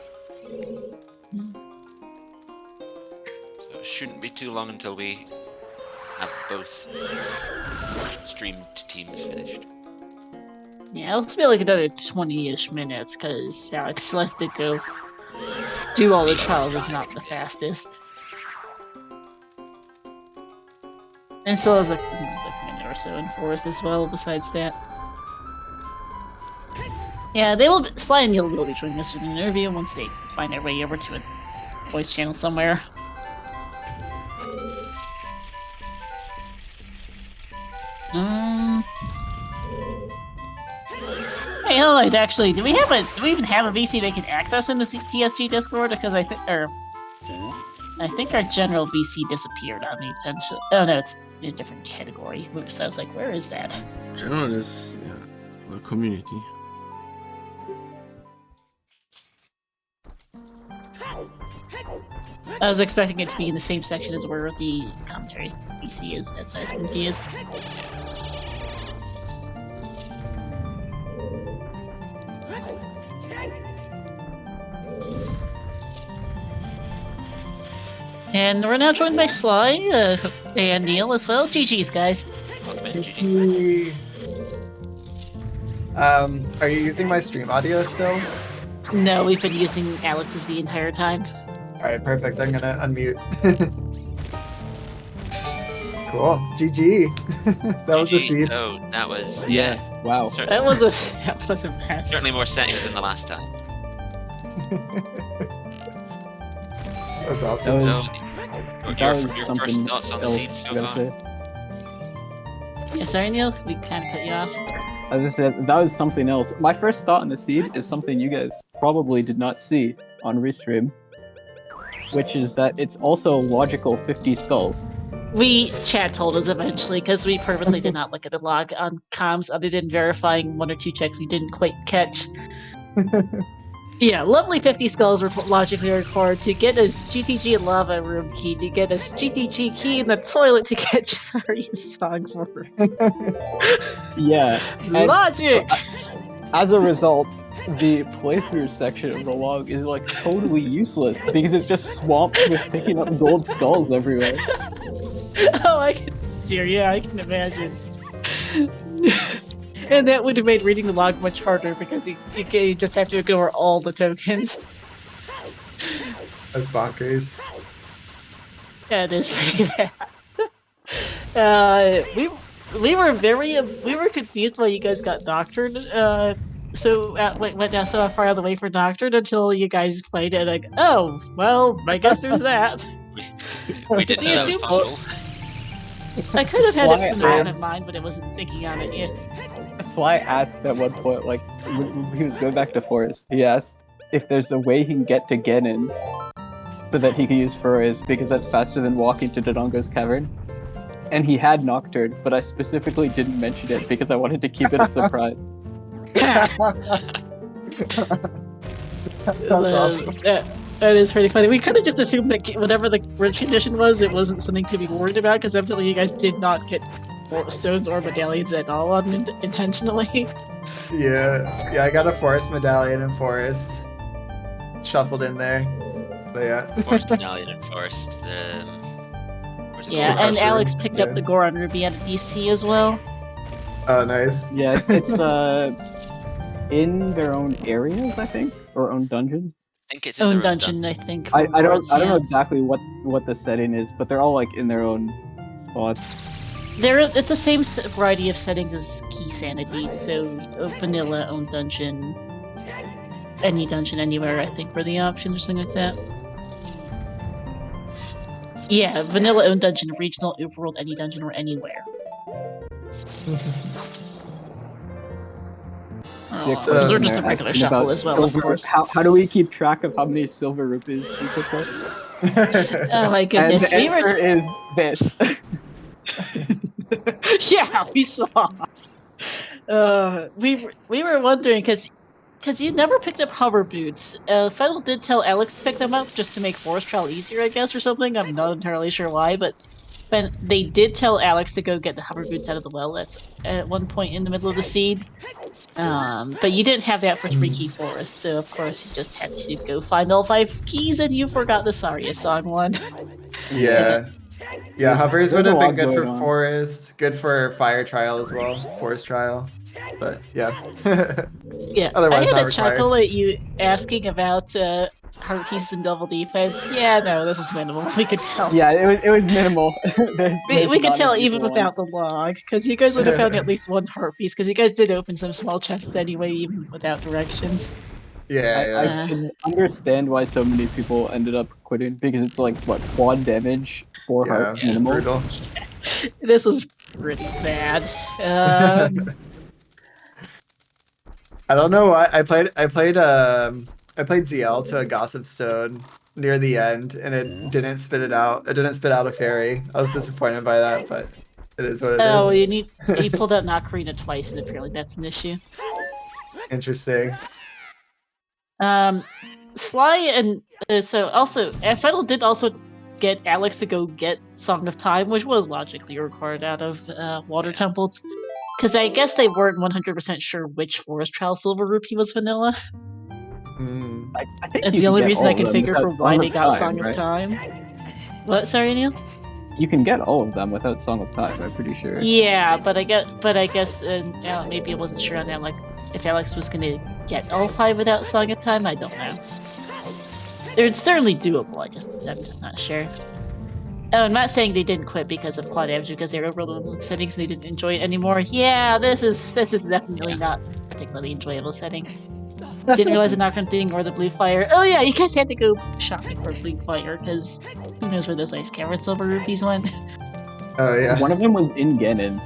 So it shouldn't be too long until we have both streamed teams finished. Yeah, it'll be like another 20-ish minutes, because Alex has to go do all the trials is not the fastest. And so there's like a minute or so in Forest as well, besides that. Yeah, Sly and Neil will be joining us in an interview once they find their way over to a voice channel somewhere. Hey, Allied, actually, do we even have a VC they can access in the TSG Discord? Because I think our general VC disappeared on me potential. Oh no, it's in a different category. Oops, I was like, where is that? General is, yeah, well, community. I was expecting it to be in the same section as where the commentary VC is. That's why I was confused. And we're now joined by Sly and Neil as well. GG's, guys. Welcome in, GG. Are you using my stream audio still? No, we've been using Alex's the entire time. Alright, perfect. I'm gonna unmute. Cool. GG. That was the seed. So that was Wow. That was a mess. Certainly more settings than the last time. That's awesome. So That your was first something thoughts on the else seeds I so gotta far? say. Yeah, sorry, Neil. We kind of cut you off. As I said, that was something else. My first thought on the seed is something you guys probably did not see on Restream, which is that it's also logical 50 skulls. Chad told us eventually, because we purposely did not look at the log on comms other than verifying one or two checks we didn't quite catch. Yeah, lovely 50 skulls were logically required to get a GTG lava room key, to get a GTG key in the toilet to get Zarya's song for her. Yeah. And Logic! as a result, the playthrough section of the log is like totally useless because it's just swamped with picking up gold skulls everywhere. Oh, I can. Dear, yeah, I can imagine. And that would have made reading the log much harder because you just have to ignore all the tokens. That's bonkers. Yeah, it is pretty bad. We were confused why you guys got doctored. Went down so far out of the way for doctored until you guys played it. Like, oh, well, I guess there's that. We didn't know that was assumed- possible. I kind of had it in the back Sly, of mind, but I wasn't thinking on it yet. Sly asked at one point, like, when he was going back to Forest, he asked if there's a way he can get to Ganon's so that he can use Furries, because that's faster than walking to Dodongo's cavern. And he had Nocturne, but I specifically didn't mention it because I wanted to keep it a surprise. That's awesome. That is pretty funny. We kind of just assumed that whatever the bridge condition was, it wasn't something to be worried about, because evidently you guys did not get stones or medallions at all intentionally. Yeah, I got a forest medallion in forest. Shuffled in there. But yeah. Forest medallion and forest. Where's it Yeah, called? and Alex picked up Yeah. the Goron Ruby at DC as well. Oh, nice. Yeah, it's in their own areas, I think, or own dungeons. I think it's in Own the dungeon, I think. I for don't Worlds, know yeah. exactly what the setting is, but they're all like in their own spots. It's the same variety of settings as Key Sanity, so vanilla, own dungeon, any dungeon anywhere, I think, were the options or something like that. Yeah, vanilla, own dungeon, regional, overworld, any dungeon, or anywhere. Dick Those are was just a there regular asking shuffle about as well, of silver- course. How do we keep track of how many silver rupees we pick up? Oh my And goodness, the we answer were. is this. Yeah, we saw. We were wondering because you never picked up hover boots. Fenhl did tell Alex to pick them up just to make forest travel easier, I guess, or something. I'm not entirely sure why, but they did tell Alex to go get the hover boots out of the well at one point in the middle of the seed. But you didn't have that for 3-key forest, so of course you just had to go find all 5 keys, and you forgot the Zarya song one. Yeah. Yeah, hovers There's would have a been lot good for going on. forest, good for fire trial as well, forest trial. But yeah. Yeah, Otherwise I had not a required. chuckle at you asking about heart pieces and double defense. Yeah, no, this is minimal. We could tell. Yeah, it was minimal. We could tell even without the log, because you guys would have found at least one heart piece, because you guys did open some small chests anyway, even without directions. Yeah, I yeah. can understand why so many people ended up quitting because it's like what quad damage, 4 Yeah, hearts minimal. brutal. This was pretty bad. I don't know why I played ZL to a Gossip Stone near the end and it didn't spit it out. It didn't spit out a fairy. I was disappointed by that, but it is what it Oh, is. you pulled out an Ocarina twice, and apparently that's an issue. Interesting. Sly and so also Fenhl did also get Alex to go get Song of Time, which was logically required out of Water Temples, because I guess they weren't 100% sure which Forest Trial Silver Rupee was vanilla. Mm. I think That's you the can only get reason all I of can them figure for without why Song they of got Time, Song right? of Time. What? Sorry, Neil? You can get all of them without Song of Time, I'm pretty sure. Yeah, but I guess maybe I wasn't sure on that. Like, if Alex was gonna get all 5 without Song of Time, I don't know. It's certainly doable. I'm just not sure. Oh, I'm not saying they didn't quit because of quad damage, because they were overloaded with settings and they didn't enjoy it anymore. Yeah, this is definitely not particularly enjoyable settings. Didn't realize the Nocturne thing or the blue fire. Oh yeah, you guys had to go shopping for blue fire, because who knows where those ice caverns silver rupees went. Oh yeah. One of them was in Ganon's.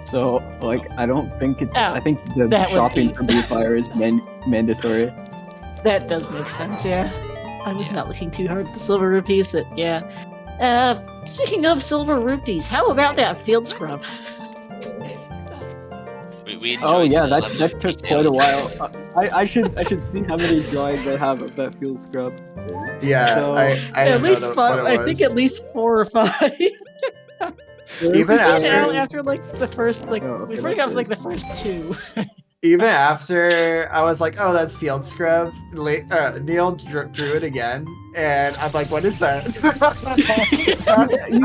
So, like, I don't think it's. Oh, I think the that would shopping be- for Blue Fire is mandatory. That does make sense, yeah. I was not looking too hard at the silver rupees, but yeah. Speaking of silver rupees, how about that field scrub? We We enjoyed Oh yeah, the that level of took detail quite a in while. there. I should see how many drawings I have of that field scrub. Yeah, So I At don't know least what five. it I think was. at least 4 or 5. Even We figured it out after, after like the first like Oh, we okay, figured out that's like it. the first 2. even after I was like, oh, that's field scrub. Neil drew it again, and I'm like, what is that? You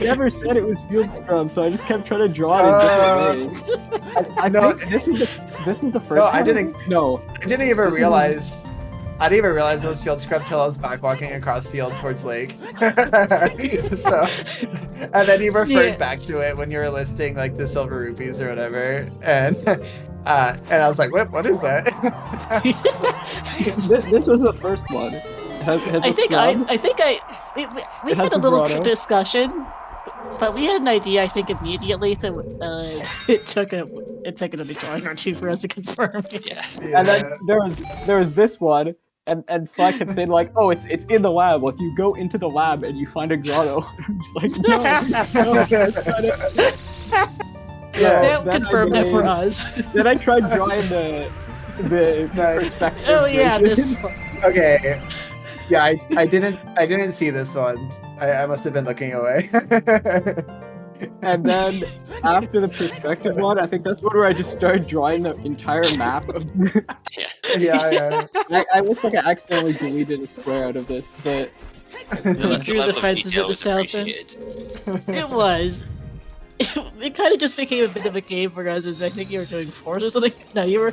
never said it was field scrub, so I just kept trying to draw it in different ways. I no, think this was the first no, one. I didn't. No, I didn't even This is- realize. I didn't even realize it was field scrub till I was back walking across field towards lake. So, and then you referred back to it when you were listing like the silver rupees or whatever, and I was like, what is that? this was the first one. We It has had a the little grotto. discussion, but we had an idea. I think immediately, so it took another drawing or 2 for us to confirm it. Yeah. And then there was this one, and Sly kept saying like, oh, it's in the lab. Like you go into the lab and you find a grotto. I'm just like, no, that's not it. Yeah, That confirmed it for us. Then I tried drawing the Nice. perspective. Oh yeah, version. this one. Okay. Yeah, I didn't see this one. I must have been looking away. And then after the perspective one, I think that's one where I just started drawing the entire map of. Yeah. Yeah. I looks like I accidentally deleted a square out of this, but You drew the level of fences detail at the was south end. appreciated. It was. It kind of just became a bit of a game for us, as I think you were doing force or something. No, you were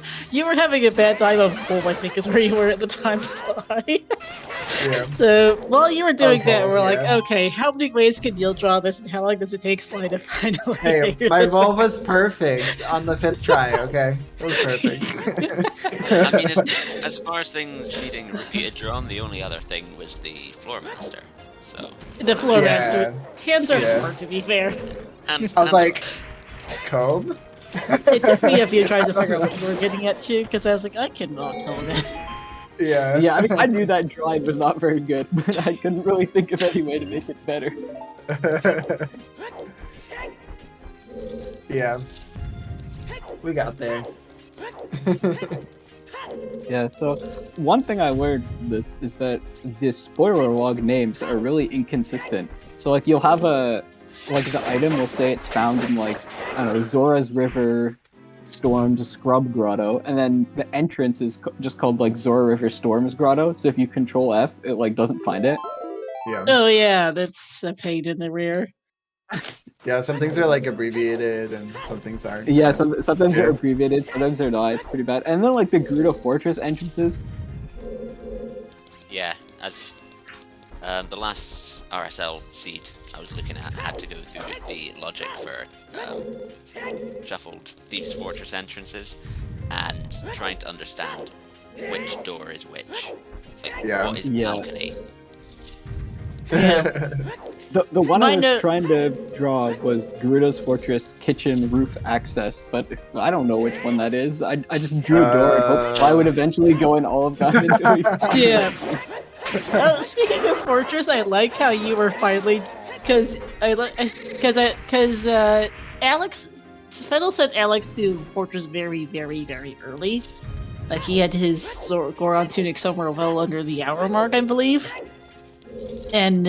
having a bad time of Wolf, I think is where you were at the time, Sly. Yeah. So while you were doing that, Volve, we're like, yeah. okay, how many ways can Neil draw this, and how long does it take Sly to finally Hey, figure my this roll out? was perfect on the 5th try. Okay, it was perfect. I mean, as far as things needing repeated drawn, the only other thing was the floor master. So. The floor Yeah. master. Hands are Yeah. hard, to be fair. Hands, I was hands like, comb? It took me a few tries to figure out what you were getting at too, because I was like, I cannot tell that. Yeah. yeah, I mean, I knew that drawing was not very good, but I couldn't really think of any way to make it better. Yeah. We got there. Yeah, so one thing I learned from this is that the spoiler log names are really inconsistent. So like you'll have the item will say it's found in like, I don't know, Zora's River Storms Scrub Grotto, and then the entrance is just called like Zora River Storms Grotto, so if you control F, it like doesn't find it. Yeah. Oh yeah, that's a pain in the rear. Yeah, some things are like abbreviated and some things aren't. Yeah, sometimes Yeah. they're abbreviated, sometimes they're not, it's pretty bad. And then like the Gerudo Fortress entrances, Yeah, as the last RSL seed I was looking at had to go through the logic for shuffled Thieves' Fortress entrances and trying to understand which door is which. Like, Yeah. what is Yeah. balcony? the one My I was note- trying to draw was Gerudo's Fortress kitchen roof access, but I don't know which one that is. I just drew a door and hoped Sly would eventually go in all of that until he Yeah. Oh, speaking of Fortress, I like how you were finally, because Alex, Fenhl sent Alex to Fortress very, very, very early. Like he had his Goron tunic somewhere well under the hour mark, I believe. And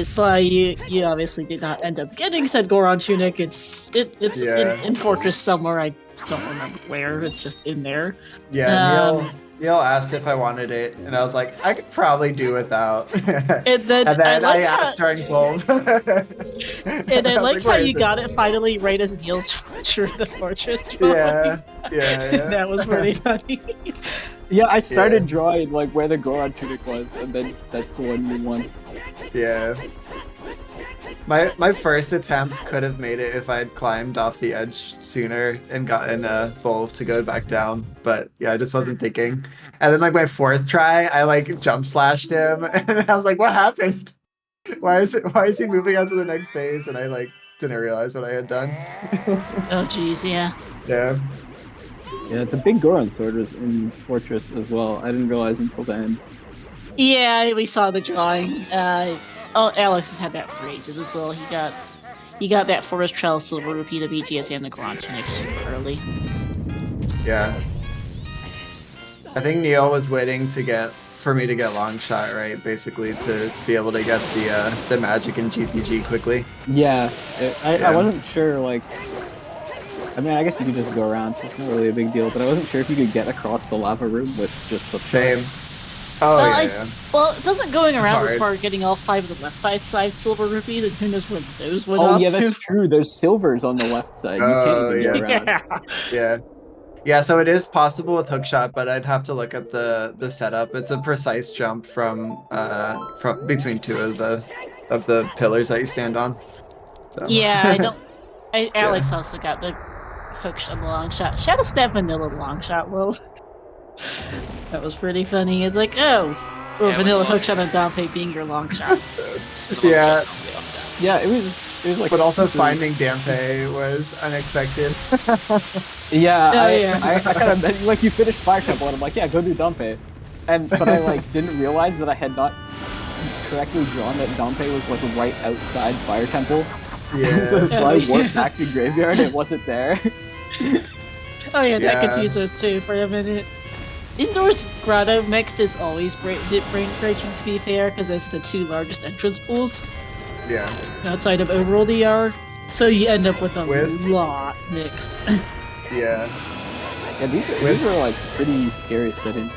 Sly, you obviously did not end up getting said Goron tunic. It's Yeah. in Fortress somewhere. I don't remember where. It's just in there. Yeah, Neil asked if I wanted it, and I was like, I could probably do without. And then, I like how, asked during Bulb. and I like how you got it finally right as Neil drew the Fortress drawing. Yeah. That was pretty funny. Yeah, I started drawing like where the Goron tunic was, and then that's the one you won. Yeah. My first attempt could have made it if I'd climbed off the edge sooner and gotten a Volve to go back down, but yeah, I just wasn't thinking. And then like my 4th try, I like jump slashed him, and I was like, "What happened? Why is he moving on to the next phase?" And I like didn't realize what I had done. Oh jeez, yeah. Yeah. Yeah, the big Goron sword was in Fortress as well. I didn't realize until then. Yeah, we saw the drawing. Alex has had that for ages as well. He got that Forest Trail Silver Rupee, the BGS, and the Goron tunic super early. Yeah. I think Neil was waiting for me to get long shot, right? Basically to be able to get the magic in GTG quickly. Yeah, I Yeah. wasn't sure, like... I mean, I guess you could just go around, so it's not really a big deal, but I wasn't sure if you could get across the lava room with just the... Same. Oh, Well, yeah. Well, doesn't going around hard. require getting all 5 of the left side silver rupees, and who knows where those would Oh, off yeah, to? that's true. There's silvers on the left side. You can't Oh, even go yeah. around. Yeah. Yeah, so it is possible with hookshot, but I'd have to look up the setup. It's a precise jump from between two of the pillars that you stand on. So. Yeah, I don't. Alex also got the hook shot, the long shot. Shadow Step Vanilla long shot, Will. That was pretty funny. It's like, oh, well, Yeah, Vanilla with hook shot and Dante being your long shot. Yeah. Yeah, it was like... But also super- finding Dampe was unexpected. Yeah, Oh, I yeah. kind of... Like, you finished Fire Temple, and I'm like, yeah, go do Dumpe. But I, like, didn't realize that I had not correctly drawn that Dumpe was, like, right outside Fire Temple. Yeah. So I warped back to Graveyard, it wasn't there. Oh yeah, that Yeah. confused us too for a minute. Indoors Grotto mixed is always brain breaking, to be fair, because it's the 2 largest entrance pools Yeah. outside of overall DR. So you end up with a With- lot mixed. Yeah. Yeah, these are, like, pretty scary settings.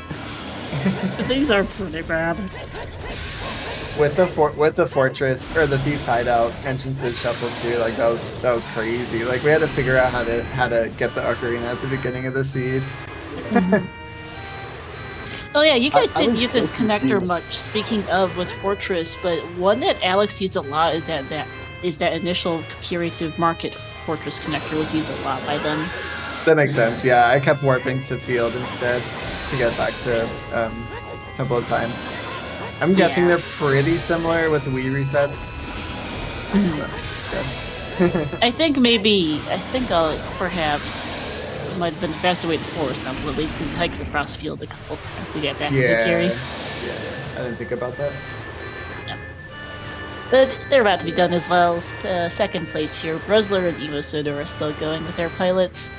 These are pretty bad. With the fortress or the Thieves Hideout entrances shuffled too, like that was crazy. Like we had to figure out how to get the Ocarina at the beginning of the seed. Oh yeah, you guys I didn't was use this so connector confused. much. Speaking of with Fortress, but one that Alex used a lot is that initial curative market Fortress connector was used a lot by them. That makes sense. Yeah, I kept warping to field instead to get back to Temple of Time. I'm guessing Yeah. they're pretty similar with Wii resets. I think I'll perhaps it might have been faster way to Forest Temple at least because you hiked across field a couple times to get back to the Yeah. carry. Yeah. I didn't think about that. But they're about to be done as well. Second place here, Brusler and Evo Soda are still going with their pilots.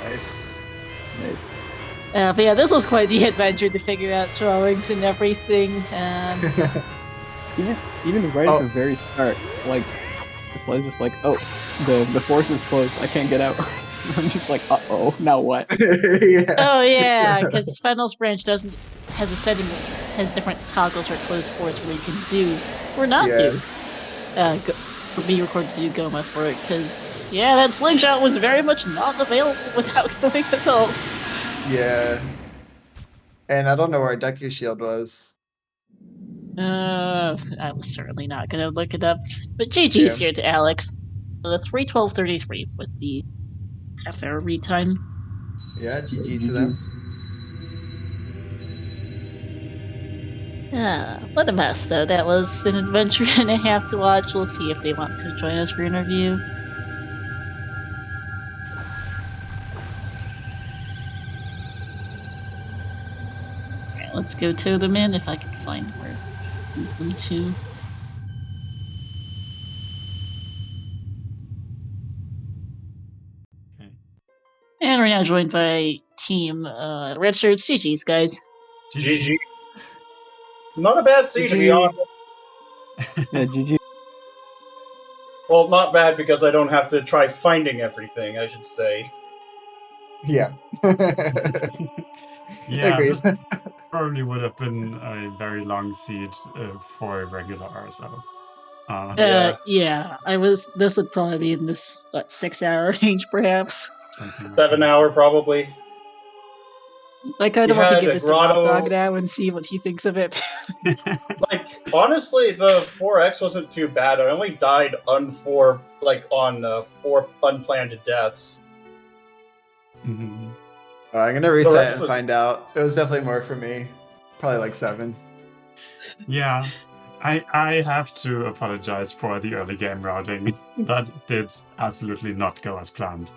Nice. But yeah, this was quite the adventure to figure out drawings and everything. Even right at the very start, like, Sly's just like, oh, the force is closed, I can't get out. I'm just like, uh-oh, now what? Yeah. Oh yeah, because Fenhl's branch has a setting that has different toggles or closed force where you can do or not do. Be recorded to do Goma for it, because yeah, that slingshot was very much not available without going adult. Yeah. And I don't know where Deku Shield was. I was certainly not gonna look it up. But GG's here to Alex. 3:12:33 with the half-hour read time. Yeah, GG to them. What a mess, though. That was an adventure and a half to watch. We'll see if they want to join us for interview. Alright, let's go tow them in if I can find where to move them to. Okay. And we're now joined by Team Red Shirts. GG's, guys. GG. Not a bad scene, to be honest. Yeah, GG. Well, not bad because I don't have to try finding everything, I should say. Yeah. Yeah, Agreed. this probably would have been a very long seed for a regular RSO. Yeah, this would probably be in this, 6-hour range, perhaps. Something like 7 that. hour, probably. I kind of You want to had give a this to Rob grotto- Dog now and see what he thinks of it. Like, honestly, the 4X wasn't too bad. I only died on 4 unplanned deaths. Mhm. I'm gonna The reset rest and was- find out. It was definitely more for me. Probably like 7. Yeah, I have to apologize for the early game routing. That did absolutely not go as planned.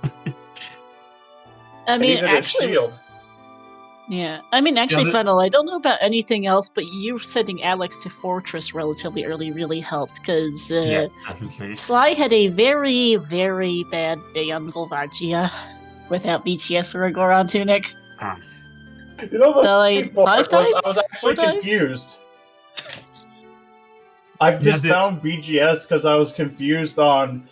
I I mean, needed actually, a shield. yeah. I mean, actually, Yeah, Fenhl, I don't know about anything else, but you sending Alex to Fortress relatively early really helped, because Yes, definitely. Sly had a very, very bad day on Volvagia. without BGS or a Goron tunic. Ah, You know, the So, funny like, part 5 times? was I was actually 4 times? confused. I've Yeah, just found BGS because I was confused on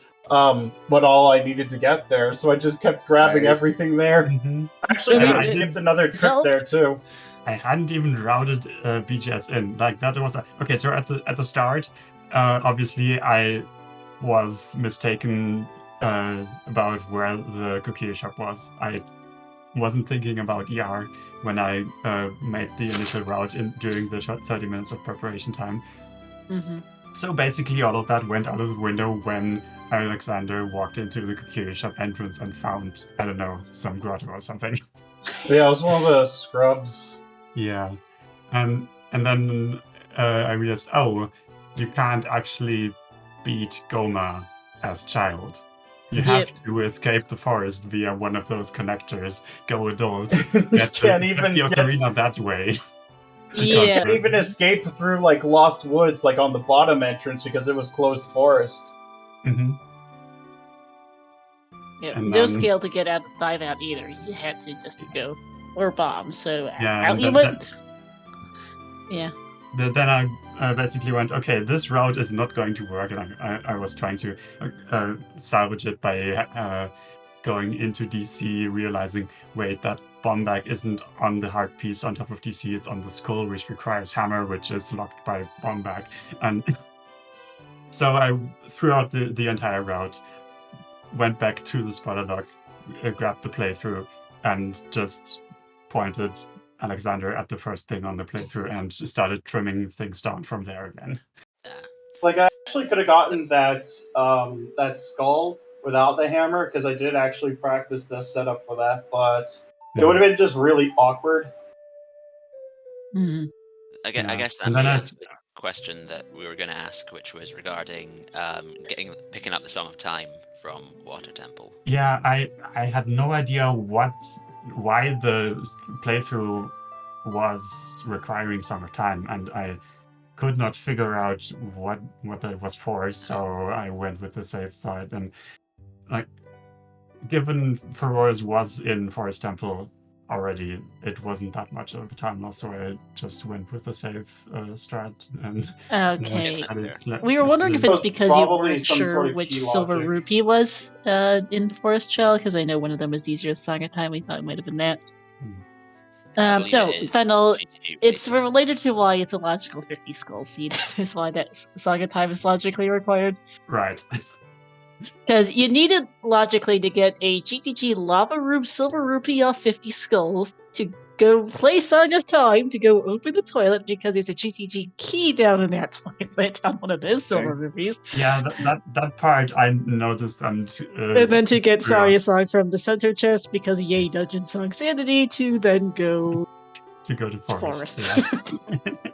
what all I needed to get there, so I just kept grabbing Nice. everything there. mhm. Actually, I Yeah, think I I skipped did- another trip helped. there too. I hadn't even routed BGS in. Like that was okay. So at the start, obviously I was mistaken about where the cookie shop was. I wasn't thinking about ER when I made the initial route during the 30 minutes of preparation time. Mm-hmm. So basically, all of that went out of the window when Alexander walked into the cookie shop entrance and found, I don't know, some grotto or something. Yeah, it was one of the scrubs. Yeah. And then I realized, oh, you can't actually beat Goma as child. You have to escape the forest via one of those connectors, go adult, get Can't the even ocarina that way. You Yeah. can't even escape through like Lost Woods, like on the bottom entrance, because it was closed forest. hmm Yeah, And no then- scale to get out, dive out either. You had to just go or bomb. So Yeah, out and you then- went. Yeah. Then I basically went, okay, this route is not going to work, and I was trying to salvage it by going into DC, realizing, wait, that bomb bag isn't on the heart piece on top of DC, it's on the skull, which requires hammer, which is locked by bomb bag. And so I, throughout the entire route, went back to the spoiler log, grabbed the playthrough, and just pointed Alexander at the first thing on the playthrough and started trimming things down from there again. Like I actually could have gotten that that skull without the hammer because I did actually practice the setup for that, but it would have been just really awkward. Mm-hmm. I Yeah. guess that And then may I answer the question that we were going to ask, which was regarding picking up the Song of Time from Water Temple. Yeah, I had no idea why the playthrough was requiring Song of Time, and I could not figure out what that was for, so I went with the safe side. And like, given Furores was in Forest Temple already, it wasn't that much of a time loss, so I just went with the safe strat. And Okay. let We were wondering if it's was because you probably weren't some sure sort of which key silver logic. rupee was in Forest Child, because I know one of them was easier as Song of Time. We thought it might have been that. I believe No, it is Fenhl, GTG it's related. related to why it's a logical 50 skull seed, is why that Song of Time is logically required. right. Because you needed logically to get a GTG lava rube silver rupee off 50 skulls to go play Song of Time to go open the toilet because there's a GTG key down in that toilet on one of those silver rupees. Yeah, that part I noticed, and then to get yeah, Saria Song from the center chest because yay Dungeon Song Sanity to then go to go to forest. forest.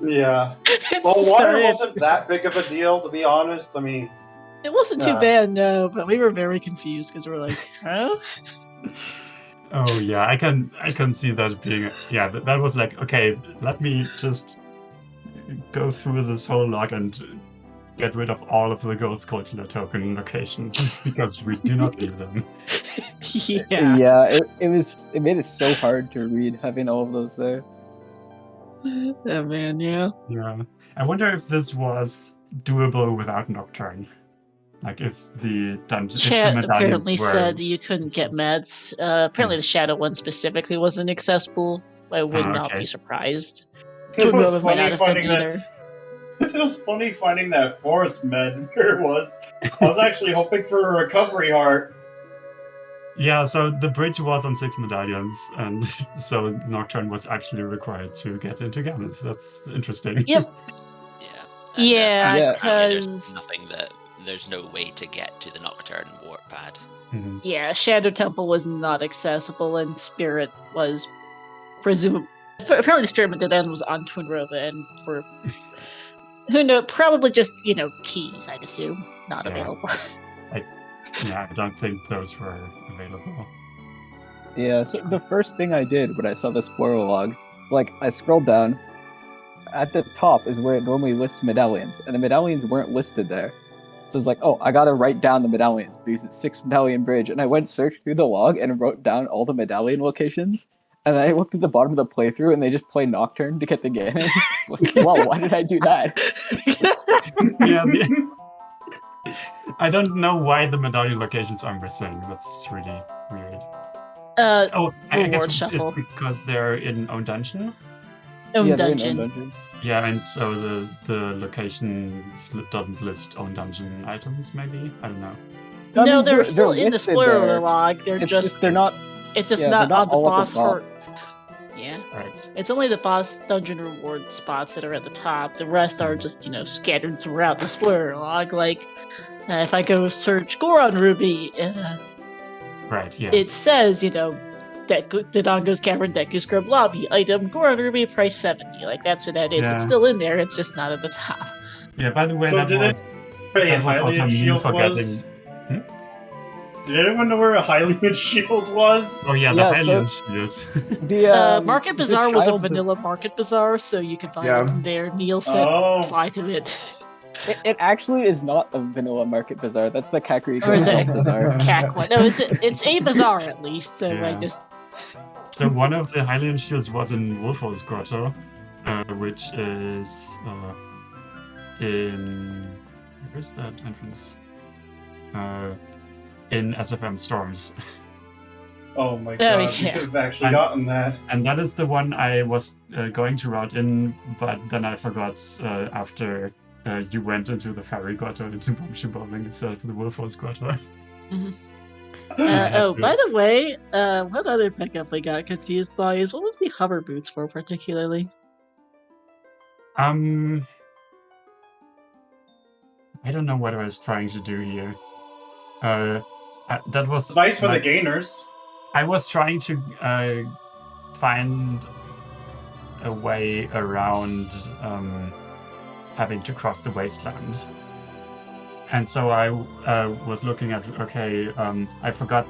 Yeah. It's Well, water it's- wasn't that big of a deal, to be honest. I mean, It wasn't too Yeah. bad, no, but we were very confused because we were like, huh? Oh yeah, I can see that being that was like, okay, let me just go through this whole log and get rid of all of the gold sculpture token locations because we do not need them. Yeah. Yeah, it made it so hard to read having all of those there. Oh man, yeah. Yeah, I wonder if this was doable without Nocturne. Like if the dungeon, if the Chat medallions apparently were. said you couldn't get meds. Apparently the shadow one specifically wasn't accessible. I would not okay. be surprised. it Twin was Roman might funny not have been finding either. that. It was funny finding that forest med where it was. I was actually hoping for a recovery heart. Yeah, so the bridge was on 6 medallions, and so Nocturne was actually required to get into Ganon's. That's interesting. Yep. Yeah. Yeah, Yeah. apparently there's because there's no way to get to the Nocturne warp pad. Mhm. yeah, Shadow Temple was not accessible, and Spirit was presumably apparently Spirit then was on Twin Rova, and for who knows, probably just keys, I'd assume, not Yeah. available. Yeah, I don't think those were available. Yeah, so the first thing I did when I saw the spoiler log, like I scrolled down, at the top is where it normally lists medallions, and the medallions weren't listed there. So it's like, oh, I gotta write down the medallions because it's 6 medallion bridge. And I went searched through the log and wrote down all the medallion locations. And then I looked at the bottom of the playthrough and they just play Nocturne to get the Ganon. Like, wow, why did I do that? Yeah, I don't know why the medallion locations are missing. That's really weird. Oh, I guess reward shuffle. it's because they're in own dungeon. Own Yeah, they're in dungeon. own dungeon. Yeah, and so the location doesn't list own dungeon items. Maybe I don't know. I No, mean, they're still in the listed spoiler there. log. They're It's just they're not. it's just yeah, not they're not on the all at the boss top. heart. Yeah. Right. It's only the boss dungeon reward spots that are at the top. The rest are just, scattered throughout the spoiler log. Like, if I go search Goron Ruby, Right. Yeah. it says, Dodongo's Cavern, Deku Scrub Lobby, item, Goron Ruby, price 70. Like, that's what that is. Yeah. It's still in there, it's just not at the top. Yeah. By the way, So that did was Wait, also Hylian me shield forgetting. was. Did anyone know where a Hylian shield was? Oh yeah, the Yeah, Hylian shield. The Market the Bazaar was a child- vanilla Market Bazaar, so you could buy Yeah. it from there. Neil said, Oh. fly to it. It actually is not a vanilla market bazaar. That's the Kakariko Or is it bazaar. Cack one? No, it's a bazaar at least, so I Yeah. just. So one of the Hylian shields was in Wolfo's Grotto, which is in where's that entrance? In SFM Storms. Oh my god, you yeah. could have actually And- gotten that. And that is the one I was going to route in, but then I forgot after you went into the Fairy Grotto into Bombshoe Bowling instead of the Wolfo's Grotto. Oh, by the way, what other pickup I got confused by is what was the hover boots for particularly? I don't know what I was trying to do here. That was It's nice for like, the gainers. I was trying to find a way around having to cross the wasteland. And so I was looking at, I forgot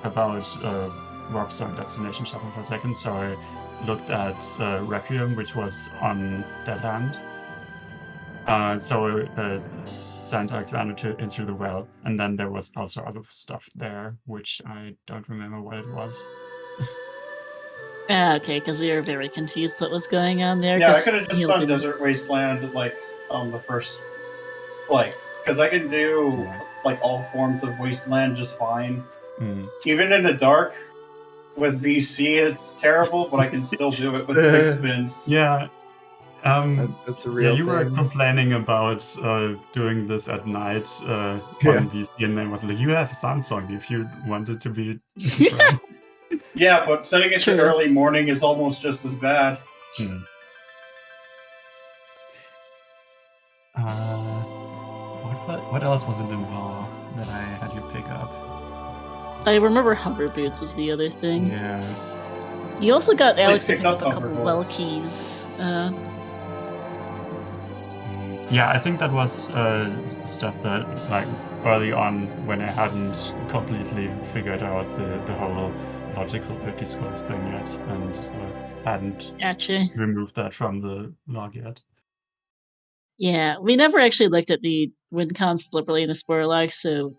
about Warp Zone Destination Shuffle for a second, so I looked at Requiem, which was on Dead Hand. Sent Alexander into the well, and then there was also other stuff there, which I don't remember what it was. Okay, because we were very confused what was going on there. Yeah, I 'cause could have just Neil done didn't- Desert Wasteland, on the first. Because I can do, all forms of Wasteland just fine. Even in the dark, with VC, it's terrible, but I can still do it with quick spins. Yeah. That's a real you were thing. complaining about doing this at night on VC, and then was like, you have Sunsong if you wanted to be. Yeah, but setting it True. to early morning is almost just as bad. What else was in the law that I had you pick up? I remember hover boots was the other thing. Yeah. You also got Alex to picked pick up up a couple hover well balls. keys. Yeah, I think that was stuff that, early on, when I hadn't completely figured out the whole logical 50 skulls thing yet, and hadn't Gotcha. removed that from the log yet. Yeah, we never actually looked at the win cons deliberately in the spoiler log, so.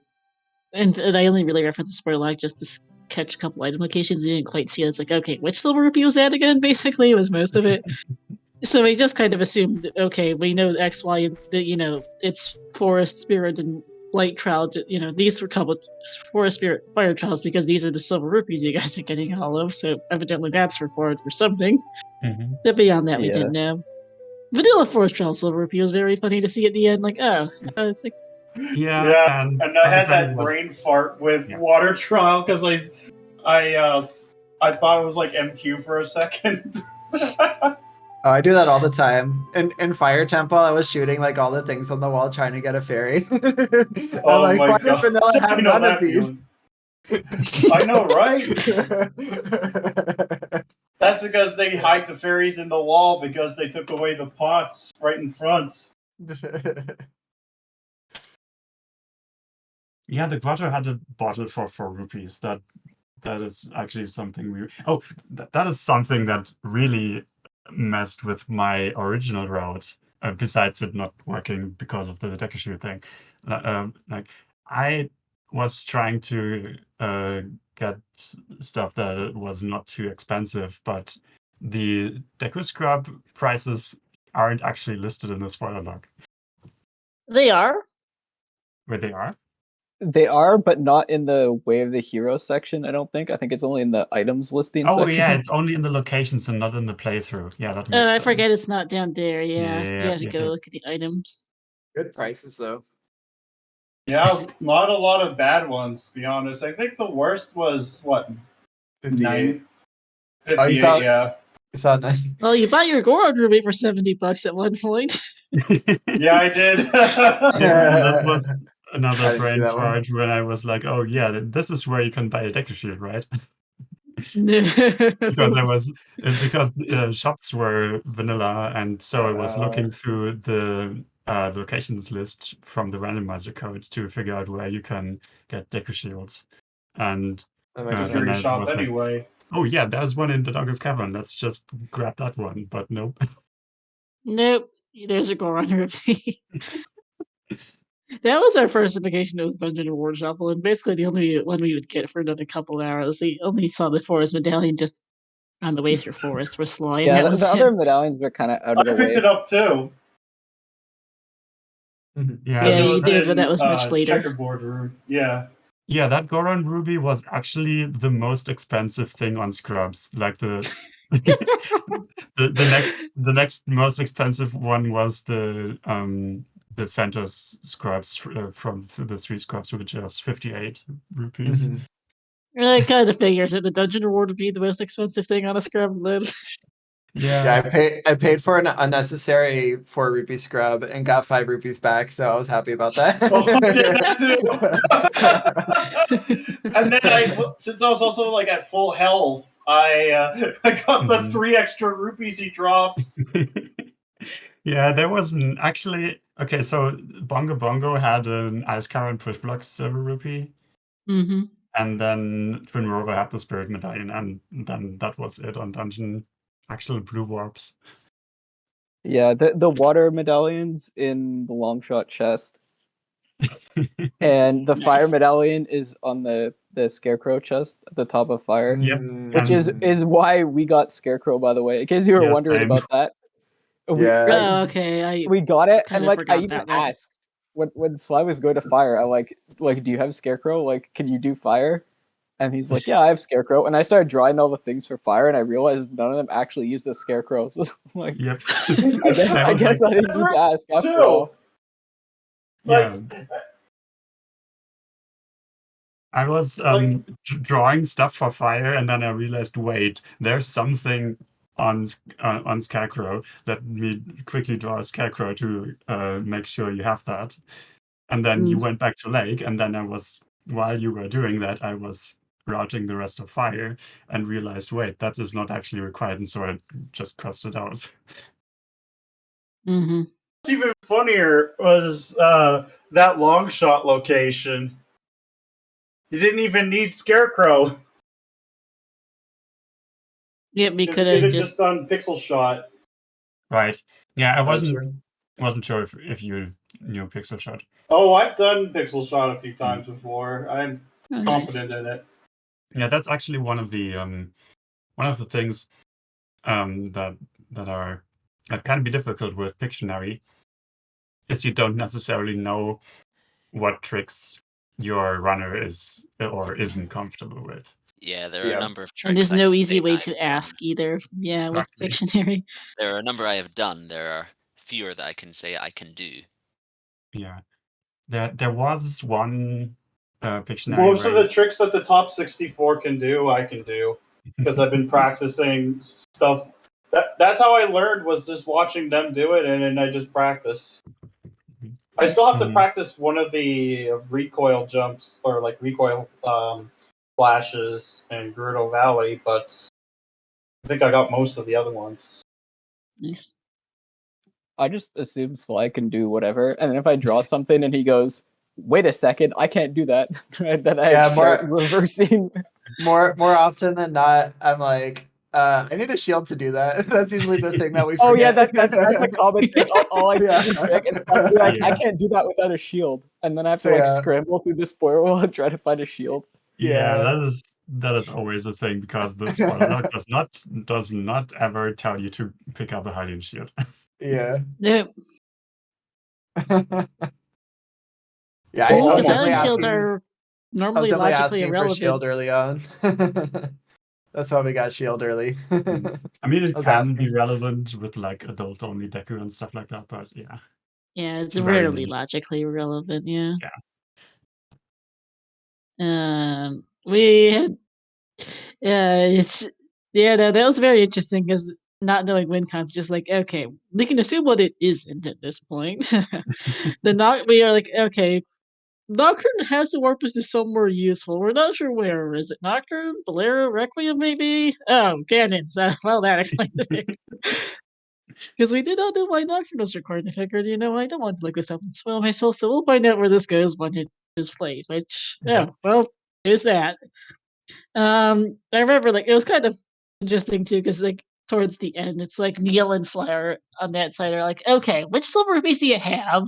And I only really referenced the spoiler log just to catch a couple item locations. You didn't quite see it. It's like, okay, which silver rupee was that again? Basically, was most of it. So we just kind of assumed, okay, we know X, Y, and it's Forest Spirit and Light Trial. These were called Forest Spirit Fire Trials because these are the silver rupees you guys are getting all of. So evidently that's required for something. Mm-hmm. But beyond that, we Yeah. didn't know. Vanilla Forest Trial silver rupee was very funny to see at the end. Like, it's like. Yeah, And I had that brain fart with Water Trial because I thought it was like MQ for a second. I do that all the time. In Fire Temple, I was shooting all the things on the wall trying to get a fairy. Oh I'm like, my why does God. Vanilla I have know none of that these? feeling. I know, right? That's because they hide the fairies in the wall because they took away the pots right in front. Yeah, the grotto had a bottle for 4 rupees. That is actually something we. That is something that really messed with my original route. besides it not working because of the Dekushu thing. Like I was trying to get stuff that was not too expensive, but the Deku Scrub prices aren't actually listed in the spoiler log. They are. Where they are? They are, but not in the Way of the Hero section, I don't think. I think it's only in the items listing Oh section. yeah, it's only in the locations and not in the playthrough. Yeah, that makes I sense. forget it's not down there. Yeah, you have to go Yeah. look at the items. Good prices though. Yeah, not a lot of bad ones, to be honest. I think the worst was, what, 58. 58, Oh, you saw- yeah. You saw 90. Well, you bought your Goron Ruby for $70 at one point. Yeah, I did. Yeah, that was another I didn't see brain that one. fart when I was like, oh yeah, this is where you can buy a Deku Shield, right? because shops were vanilla, and so I was looking through the locations list from the randomizer code to figure out where you can get Deku Shields. And That makes then Free I shop was like, anyway. oh yeah, there's one in the Dogger's Cavern. Let's just grab that one. But nope. Nope. There's a Goron Ruby. That was our first indication it was Dungeon Reward Shuffle, and basically the only one we would get for another couple hours. We only saw the Forest Medallion just on the way through Forest for Sly, and Yeah, that was the it. other medallions were kind of out of I the picked way. it up too. Yeah, Yeah, It you was did, but that in, was much later. Checkerboard room. Yeah. Yeah, that Goron Ruby was actually the most expensive thing on Scrubs. Like the the next most expensive one was the Center's Scrubs from the 3 Scrubs, which is 58 rupees. Mhm. It kind of figures that the Dungeon Reward would be the most expensive thing on a Scrub then. Yeah, I paid for an unnecessary 4 rupee scrub and got 5 rupees back, so I was happy about that. Oh, I did that too. And then since I was also like at full health, I got the 3 extra rupees he drops. Yeah, there was actually okay. So Bongo Bongo had an Ice Current Push Block Silver Rupee. Mm-hmm. And then Twin Rover had the Spirit Medallion, and then that was it on Dungeon. Actual blue warps. Yeah, the water medallions in the long shot chest. And the fire medallion is on the Scarecrow chest at the top of fire. Yep. Which is why we got Scarecrow, by the way, in case you were wondering about that. Yeah. Okay. We got it, and kinda I forgot even that one. asked when Sly was going to fire, I like, do you have Scarecrow? Like, can you do fire? And he's like, yeah, I have Scarecrow. And I started drawing all the things for fire, and I realized none of them actually use the Scarecrow. So I'm like, yep. I guess I didn't need to ask after all. Yeah. I was drawing stuff for fire, and then I realized, wait, there's something on Scarecrow. Let me quickly draw a Scarecrow to make sure you have that. And then you went back to Lake, and then while you were doing that, I was routing the rest of fire and realized, wait, that is not actually required, and so I just crossed it out. Mm-hmm. What's even funnier was that long shot location. You didn't even need Scarecrow. Yep, we could have just done Pixel Shot. Right. Yeah, I wasn't sure if you knew Pixel Shot. Oh, I've done Pixel Shot a few times before. I'm confident in it. Yeah, that's actually one of the things that can be difficult with Pictionary is you don't necessarily know what tricks your runner is or isn't comfortable with. Yeah, there are a number of tricks. And there's no easy way to ask either. Yeah, exactly. With Pictionary. There are a number I have done. There are fewer that I can say I can do. Yeah. There was one Pictionary. Most of the tricks that the top 64 can do, I can do. Because I've been practicing stuff. That's how I learned, was just watching them do it, and then I just practice. I still have to practice one of the recoil jumps, or like recoil flashes in Gerudo Valley, but I think I got most of the other ones. Nice. I just assume Sly can do whatever, and then if I draw something and he goes, wait a second, I can't do that, then I start reversing. More often than not, I'm like, I need a shield to do that. That's usually the thing that we forget. Oh yeah, that's a common thing. All I do Yeah. is trick, and I'll be like, I Yeah. can't do that without a shield, and then I have to So, like yeah. scramble through the spoiler wall and try to find a shield. Yeah, Yeah. that is always a thing because the spoiler log does not ever tell you to pick up a Hylian shield. Yeah. Nope. Yeah, I was Because definitely Hylian shields asking. are I was normally definitely logically asking for shield irrelevant. early on. That's why we got shield early. I mean, it I was can be asking. relevant with like adult-only Deku and stuff like that, but yeah, Yeah, it's very rarely niche. logically relevant. Yeah. Yeah. We had. It's no, that was very interesting because not knowing WinCon's just like okay, we can assume what it isn't at this point. We are like okay, Nocturne has to warp us to somewhere useful. We're not sure where. Is it Nocturne, Bolero, Requiem, maybe? Oh, Ganon's. Well, that explains it. Because we did not know why Nocturne was recording. I figured, I don't want to look this up and spoil myself, so we'll find out where this goes when it is played. Which, Yep. well, is that. I remember like it was kind of interesting too because like towards the end, it's like Neil and Slayer on that side are like, okay, which silver rupees do you have?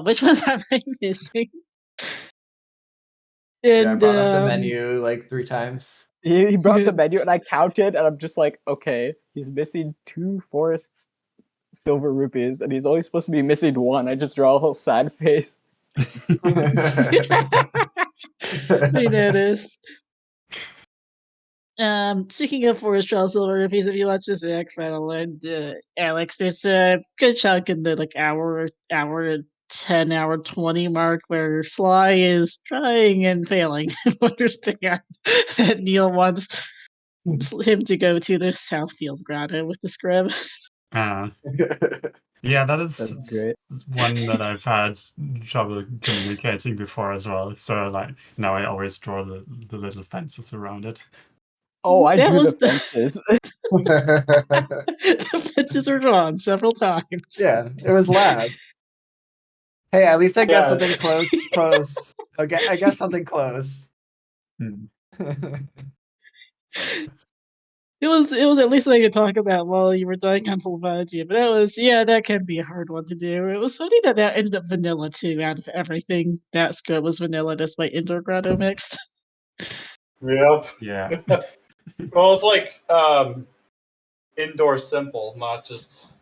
Which ones am I missing? Yeah, I And brought up the menu like 3 times. He brought the menu, and I counted, and I'm just like, okay, he's missing 2 forest silver rupees, and he's only supposed to be missing 1. I just draw a whole sad face. we noticed. Speaking of Forest Trial Silver Rupees, if you watch this Zach Fenhl and Alex, there's a good chunk in the like hour 10, hour 20 mark where Sly is trying and failing to understand that Neil wants him to go to the Southfield Grotto with the scrub. Yeah, that That's is great. one that I've had trouble communicating before as well. So like now I always draw the little fences around it. Oh, I That drew the was the, fences. the fences are drawn several times. Yeah, it was lab. Hey, at least I guess Yeah. something close. Okay, I guess something close. Hmm. It was at least I could talk about while you were dying on Fulvagia, but that can be a hard one to do. It was funny that ended up vanilla too. Out of everything, that script was vanilla despite Indoor Grotto mixed. Yep. Yeah. Well, it's like indoor simple, not just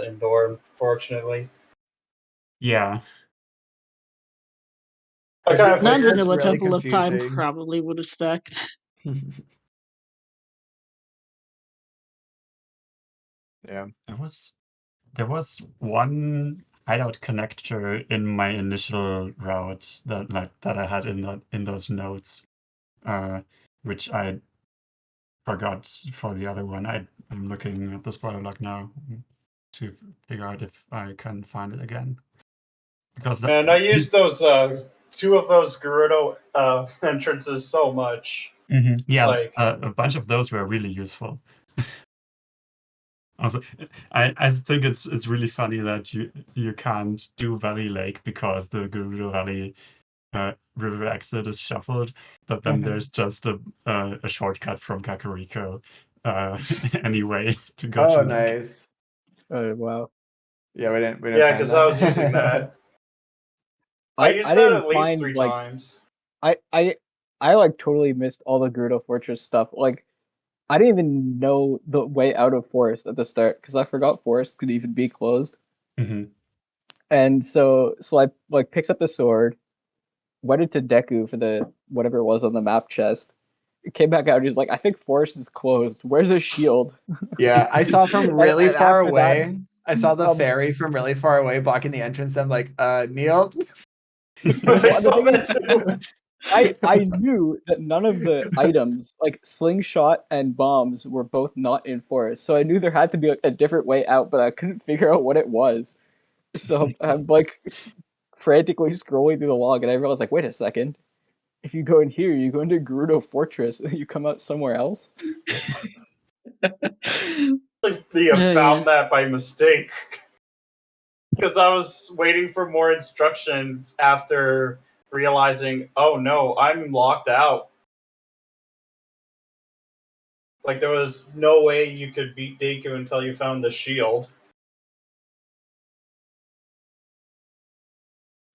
indoor. Unfortunately, Yeah. I kind of Non figured. vanilla really Temple of Time confusing. probably would have stuck. Yeah. There was one hideout connector in my initial route that I had in those notes, which I forgot for the other one. I'm looking at the spoiler log now to figure out if I can find it again. Because And I used those 2 of those Gerudo entrances so much. Yeah, Like, a bunch of those were really useful. Also, I think it's really funny that you can't do Valley Lake because the Gerudo Valley river exit is shuffled, but then there's just a shortcut from Kakariko anyway to go to Oh, Lake. nice. Oh wow. Yeah, we didn't yeah, find because that. I was using that. I used that didn't at least find 3 like times. I like totally missed all the Gerudo Fortress stuff. Like I didn't even know the way out of Forest at the start because I forgot Forest could even be closed. Hmm. And so I like picks up the sword, went into Deku for the whatever it was on the map chest. It came back out and he's like, I think Forest is closed. Where's a shield? Yeah, I saw from really and far after that, away. I saw the ferry from really far away blocking the entrance. I'm like, Neil. I saw that too. I knew that none of the items, like slingshot and bombs, were both not in Forest. So I knew there had to be like, a different way out, but I couldn't figure out what it was. So I'm like frantically scrolling through the log, and I realized, like, wait a second. If you go in here, you go into Gerudo Fortress, and you come out somewhere else. You found that by mistake. Because I was waiting for more instructions after realizing, oh no, I'm locked out. Like, there was no way you could beat Deku until you found the shield.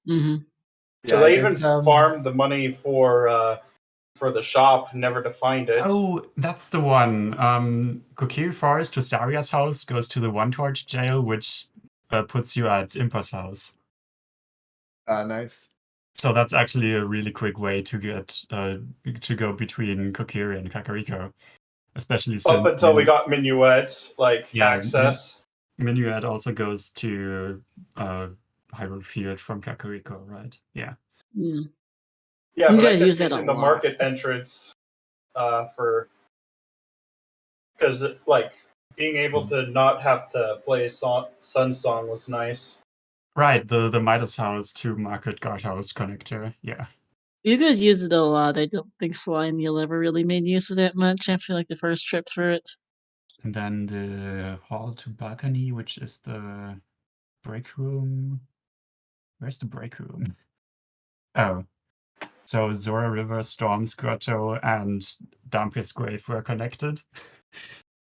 Mm-hmm. Because I even farmed the money for the shop, never to find it. Oh, that's the one. Kokiri Forest to Saria's house goes to the One Torch jail, which puts you at Impa's house. Nice. So that's actually a really quick way to get to go between Kokiri and Kakariko, especially since up until we got Minuet access. Minuet also goes to Hyrule Field from Kakariko, right? Yeah. Mm. Yeah, You but I guys kept use that a using the lot. market entrance because being able to not have to play Sun Song was nice. Right, the Midas House to Market Guardhouse connector, yeah. You guys use it a lot. I don't think Slime you'll ever really made use of that much after like the first trip for it. And then the hall to balcony, which is the break room. Where's the break room? Oh. So Zora River, Storm's Grotto, and Dampier's Grave were connected.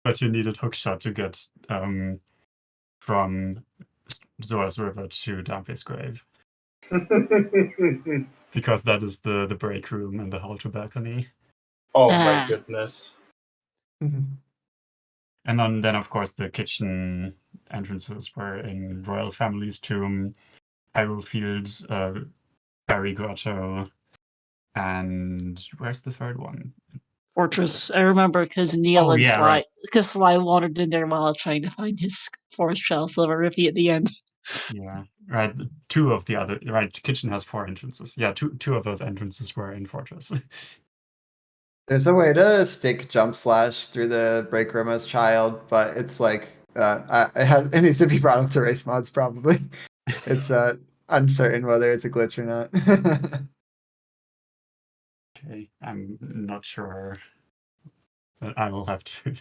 But you needed hookshot to get from Zora's River to Dampier's Grave. Because that is the break room and the hall to balcony. Oh my goodness. And then of course the kitchen entrances were in Royal Family's Tomb, Hyrule Field, Fairy Grotto, and where's the third one? Fortress. I remember because Neil and Sly, because Sly wandered in there while trying to find his Forest Shell Silver Rupee at the end. Yeah, right. Two of the other, right? Kitchen has 4 entrances. Yeah, two of those entrances were in Fortress. There's a way to stick jump slash through the break room as child, but it's like it needs to be brought up to race mods probably. It's uncertain whether it's a glitch or not. Okay, I'm not sure. But I will have to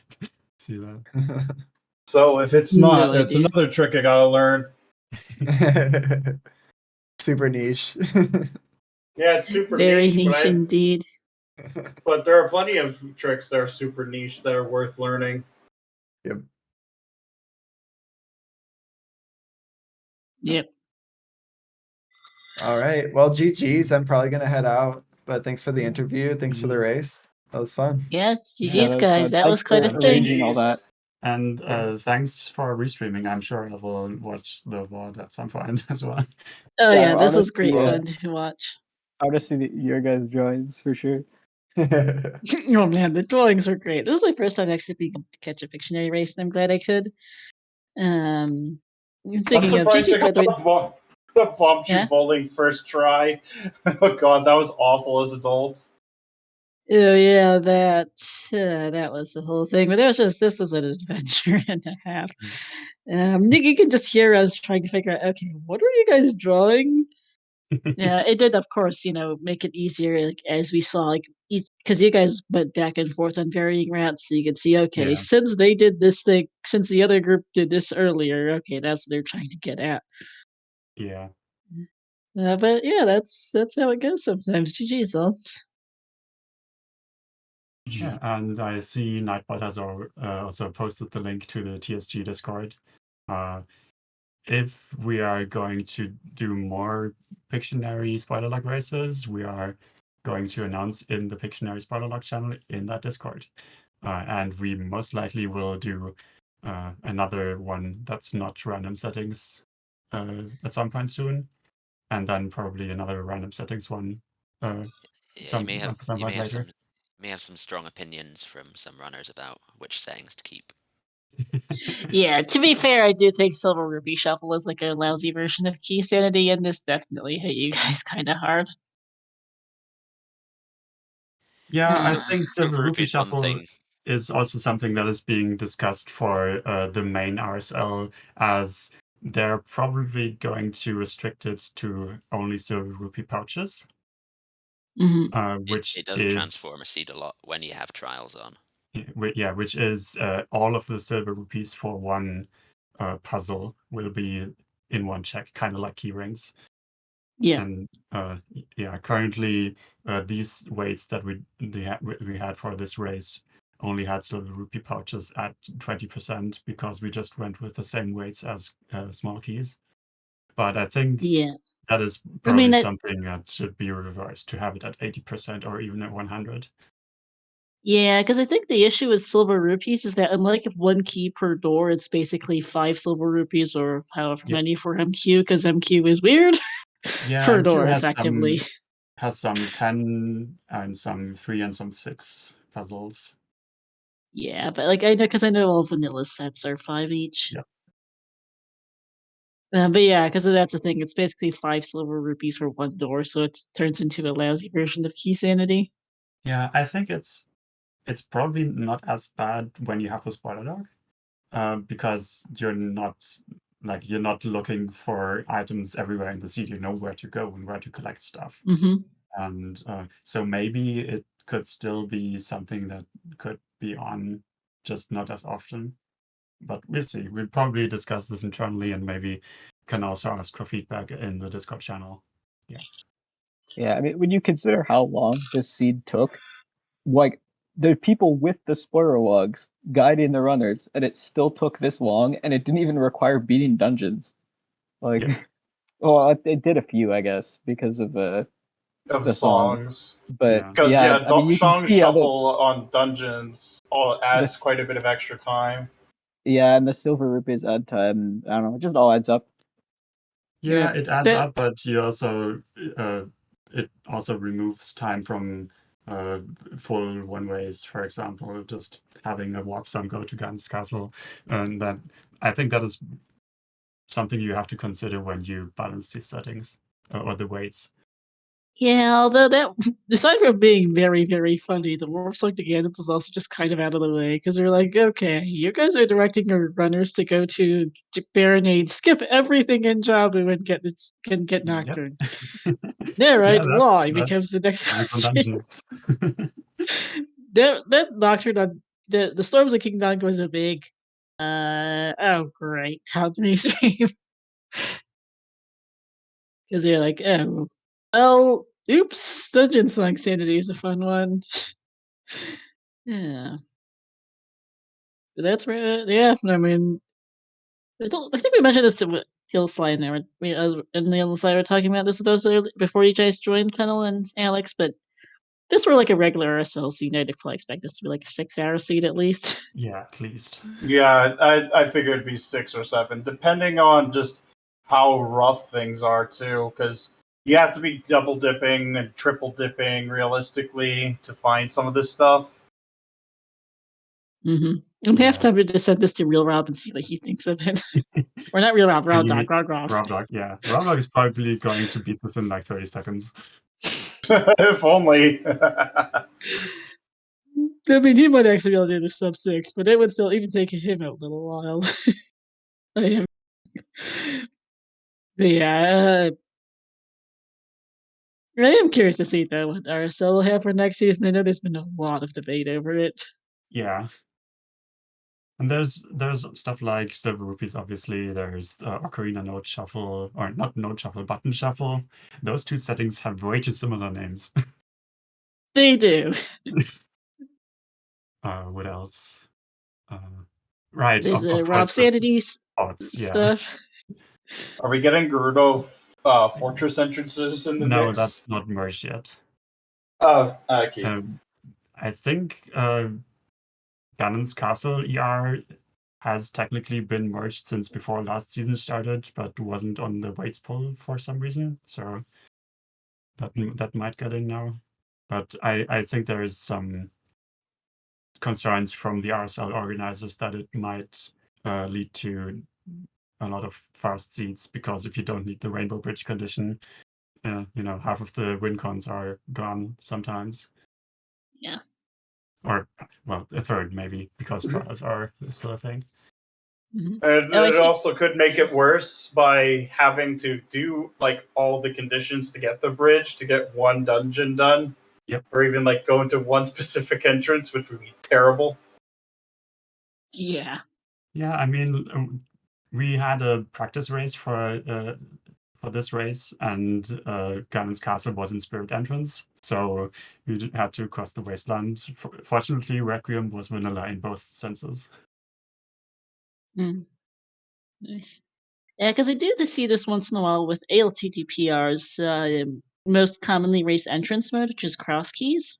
see that. So if it's not, it's another trick I gotta learn. Super niche. Yeah, it's super Very niche indeed. But there are plenty of tricks that are super niche that are worth learning. Yep. Yep. All right. Well, GG's. I'm probably gonna head out, but thanks for the interview. Thanks for the race. That was fun. Yeah, GG's guys. That was quite a thing. Arranging all that. And thanks for restreaming. I'm sure I will watch the VOD at some point as well. Oh yeah, this was great fun to watch. I want to see your guys' drawings for sure. Oh man, the drawings were great. This is my first time actually being able to catch a Pictionary race, and I'm glad I could. Speaking of GG's, by the way, the bomb shoot bowling first try. Oh god, that was awful as adults. Oh yeah, that was the whole thing. But this was an adventure and a half. You can just hear us trying to figure out, okay, what are you guys drawing? Yeah, it did, of course, make it easier, like as we saw, like because you guys went back and forth on varying routes, so you could see, okay, since they did this thing, since the other group did this earlier, okay, that's what they're trying to get at. Yeah. But yeah, that's how it goes sometimes. GG's all. Yeah, and I see Nightbot has also posted the link to the TSG Discord. If we are going to do more Pictionary spoiler-log races, we are going to announce in the Pictionary spoiler-log channel in that Discord. And we most likely will do another one that's not random settings at some point soon. And then probably another random settings one some point later. May have some strong opinions from some runners about which settings to keep. Yeah, to be fair, I do think Silver Rupee Shuffle is like a lousy version of Key Sanity, and this definitely hit you guys kind of hard. Yeah, I think Silver Rupee Shuffle is also something that is being discussed for the main RSL, as they're probably going to restrict it to only Silver Rupee pouches. Which it does transform a seed a lot when you have trials on. Yeah, which is all of the Silver Rupees for one puzzle will be in one check, kind of like key rings. Yeah. And currently these weights that we had for this race only had silver rupee pouches at 20% because we just went with the same weights as small keys. But I think Yeah. that is I probably mean, something that should be reversed to have it at 80% or even at 100. yeah, because I think the issue with silver rupees is that unlike if one key per door, it's basically 5 silver rupees or however Yep. many for MQ, because MQ is weird Yeah, per MQ door, has effectively. some 10 and some 3 and some 6 puzzles. Yeah, but like I know because I know all vanilla sets are 5 each. Yep. But yeah, because that's the thing. It's basically 5 silver rupees for one door, so it turns into a lousy version of key sanity. Yeah, I think it's probably not as bad when you have the spoiler dog, because you're not looking for items everywhere in the seed. You know where to go and where to collect stuff. Hmm. And so maybe it could still be something that could be on, just not as often. But we'll see. We'll probably discuss this internally and maybe can also ask for feedback in the Discord channel. Yeah. Yeah, I mean, when you consider how long this seed took, like the people with the spoiler logs guiding the runners, and it still took this long, and it didn't even require beating dungeons. Like, Yeah. well, it did a few, I guess, because of the song. songs. But Yeah. Because yeah, I mean, you can song see how shuffle on dungeons adds this, quite a bit of extra time. yeah, and the silver rupees add time. I don't know, it just all adds up. Yeah, Yeah, it adds that up, but you also it also removes time from full one ways, for example, just having a warp zone go to Gan's castle. And that I think that is something you have to consider when you balance these settings or the weights. yeah, although that aside from being very, very funny, the warp song to Ganon is also just kind of out of the way because they're like, okay, you guys are directing your runners to go to Baronade, skip everything in Jabu and get Yep. Nocturne. Yeah, Yeah, right. Why becomes the next focus on question. dungeons. That Nocturne on the Storms of King Donk was a big oh great, how mainstream. Because you're like, oh well, oops, Dungeon Song Sanity is a fun one. Yeah. But that's where yeah, I mean I think we mentioned this to Teal Sly and I were and Neil and Sly were talking about this with us before you guys joined Fenhl and Alex, but this were like a regular RSL seed, I'd probably expect this to be like a 6-hour seed at least. Yeah, at least. Yeah, I figured it'd be 6 or 7, depending on just how rough things are too, because you have to be double dipping and triple dipping realistically to find some of this stuff. Mm-hmm. I'm half Yeah. tempted to send this to Real Rob and see what he thinks of it. Or not Real Rob, Rob Dog, Rob. Rob Dog, yeah. Rob Dog is probably going to beat this in like 30 seconds. If only. I mean, he might actually be able to do the sub 6, but it would still even take him a little while. I am. But yeah, I am curious to see though what RSL will have for next season. I know there's been a lot of debate over it. Yeah. And there's stuff like silver rupees, obviously. There's Ocarina note shuffle, or not note shuffle, button shuffle. Those two settings have way too similar names. They do. What else? Right, There's of Rob course, the Sanity's pots, yeah. stuff. Are we getting Gerudo fortress entrances in the No, mix? that's not merged yet. Oh, okay. I think Ganon's Castle ER has technically been merged since before last season started, but wasn't on the weights poll for some reason. So that might get in now. But I think there is some concerns from the RSL organizers that it might lead to a lot of fast seeds, because if you don't need the Rainbow Bridge condition, half of the win cons are gone sometimes. Yeah. Or, well, a third maybe, because trials are still a thing. Mm-hmm. It also could make it worse by having to do like all the conditions to get the bridge to get one dungeon done. Yep. Or even like go into one specific entrance, which would be terrible. Yeah. Yeah, I mean, we had a practice race for for this race, and Ganon's castle was in Spirit Entrance, so you had to cross the wasteland. Fortunately, Requiem was vanilla in both senses. Nice. Yeah, because I do see this once in a while with ALTTPRs, most commonly raised entrance mode, which is cross keys.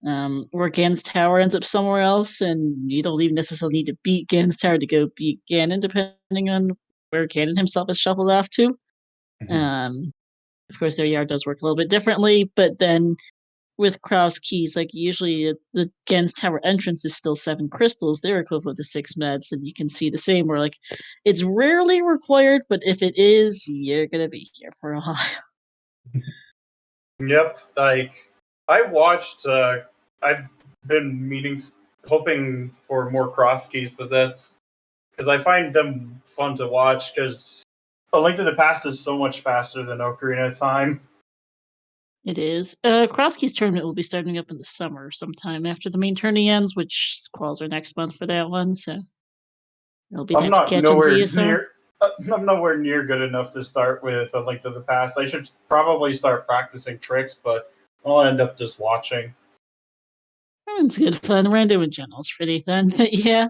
Where Ganon's tower ends up somewhere else, and you don't even necessarily need to beat Ganon's tower to go beat Ganon, depending on where Ganon himself is shuffled off to. Of course, their yard does work a little bit differently, but then with cross keys, like usually the Ganon's tower entrance is still 7 crystals, they're equivalent to 6 meds, and you can see the same where like it's rarely required, but if it is, you're gonna be here for a while. Yep, like I watched. I've been hoping for more cross keys, but that's because I find them fun to watch. Because A Link to the Past is so much faster than Ocarina of Time. It is. Cross keys tournament will be starting up in the summer, sometime after the main tourney ends, which quals are next month for that one. So it'll be time to catch on ZSR. I'm nowhere near good enough to start with A Link to the Past. I should probably start practicing tricks, but I'll end up just watching. It's good fun. Random in general is pretty fun, but yeah.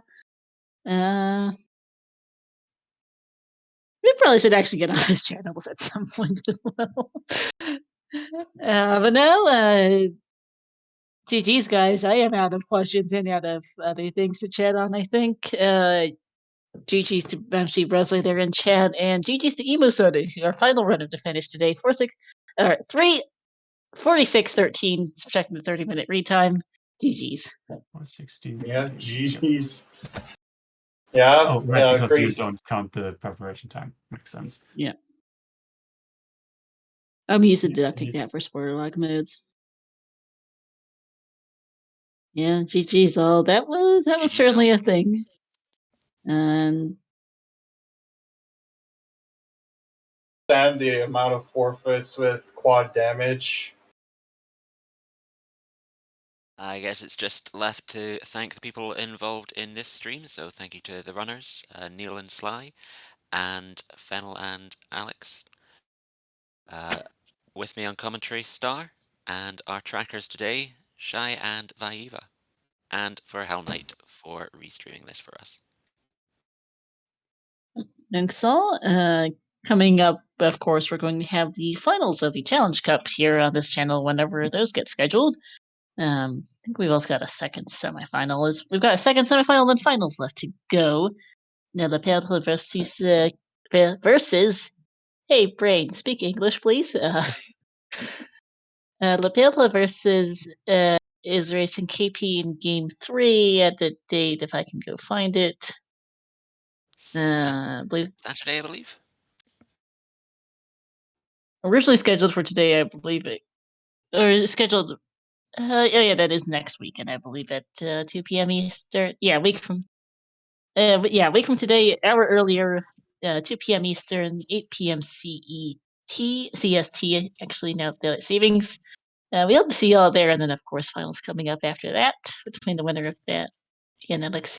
We probably should actually get on his channels at some point as well. But no, GG's, guys. I am out of questions and out of other things to chat on, I think. GG's to MC Bresley there in chat, and GG's to Emo Soda, our final runner to finish today. 3:46:13, subjecting to 30-minute read time. GG's. 4:16. Yeah, GG's. Yeah. Oh, right, because great. you don't count the preparation time. Makes sense. Yeah. I'm used to deducting that for spoiler log modes. Yeah, GG's all. That was certainly a thing. And The amount of forfeits with quad damage. I guess it's just left to thank the people involved in this stream. So thank you to the runners, Neil and Sly, and Fenhl and Alex. With me on commentary, Star, and our trackers today, Shai and Vaiva, and for Hell Knight for restreaming this for us. thanks all. Coming up, of course, we're going to have the finals of the Challenge Cup here on this channel whenever those get scheduled. I think we've also got a second semifinal. We've got a second semifinal and finals left to go. Now the Panther versus hey brain, speak English, please. La Panther versus is racing KP in game 3 at the date, if I can go find it. I believe Saturday, I believe. Originally scheduled for today, I believe it, or scheduled. Yeah, that is next weekend, I believe, at 2 p.m. Eastern. Yeah, week from today, hour earlier, 2 p.m. Eastern, 8 p.m. CST. Actually, now daylight savings. We hope to see you all there, and then of course finals coming up after that between the winner of that and Alex.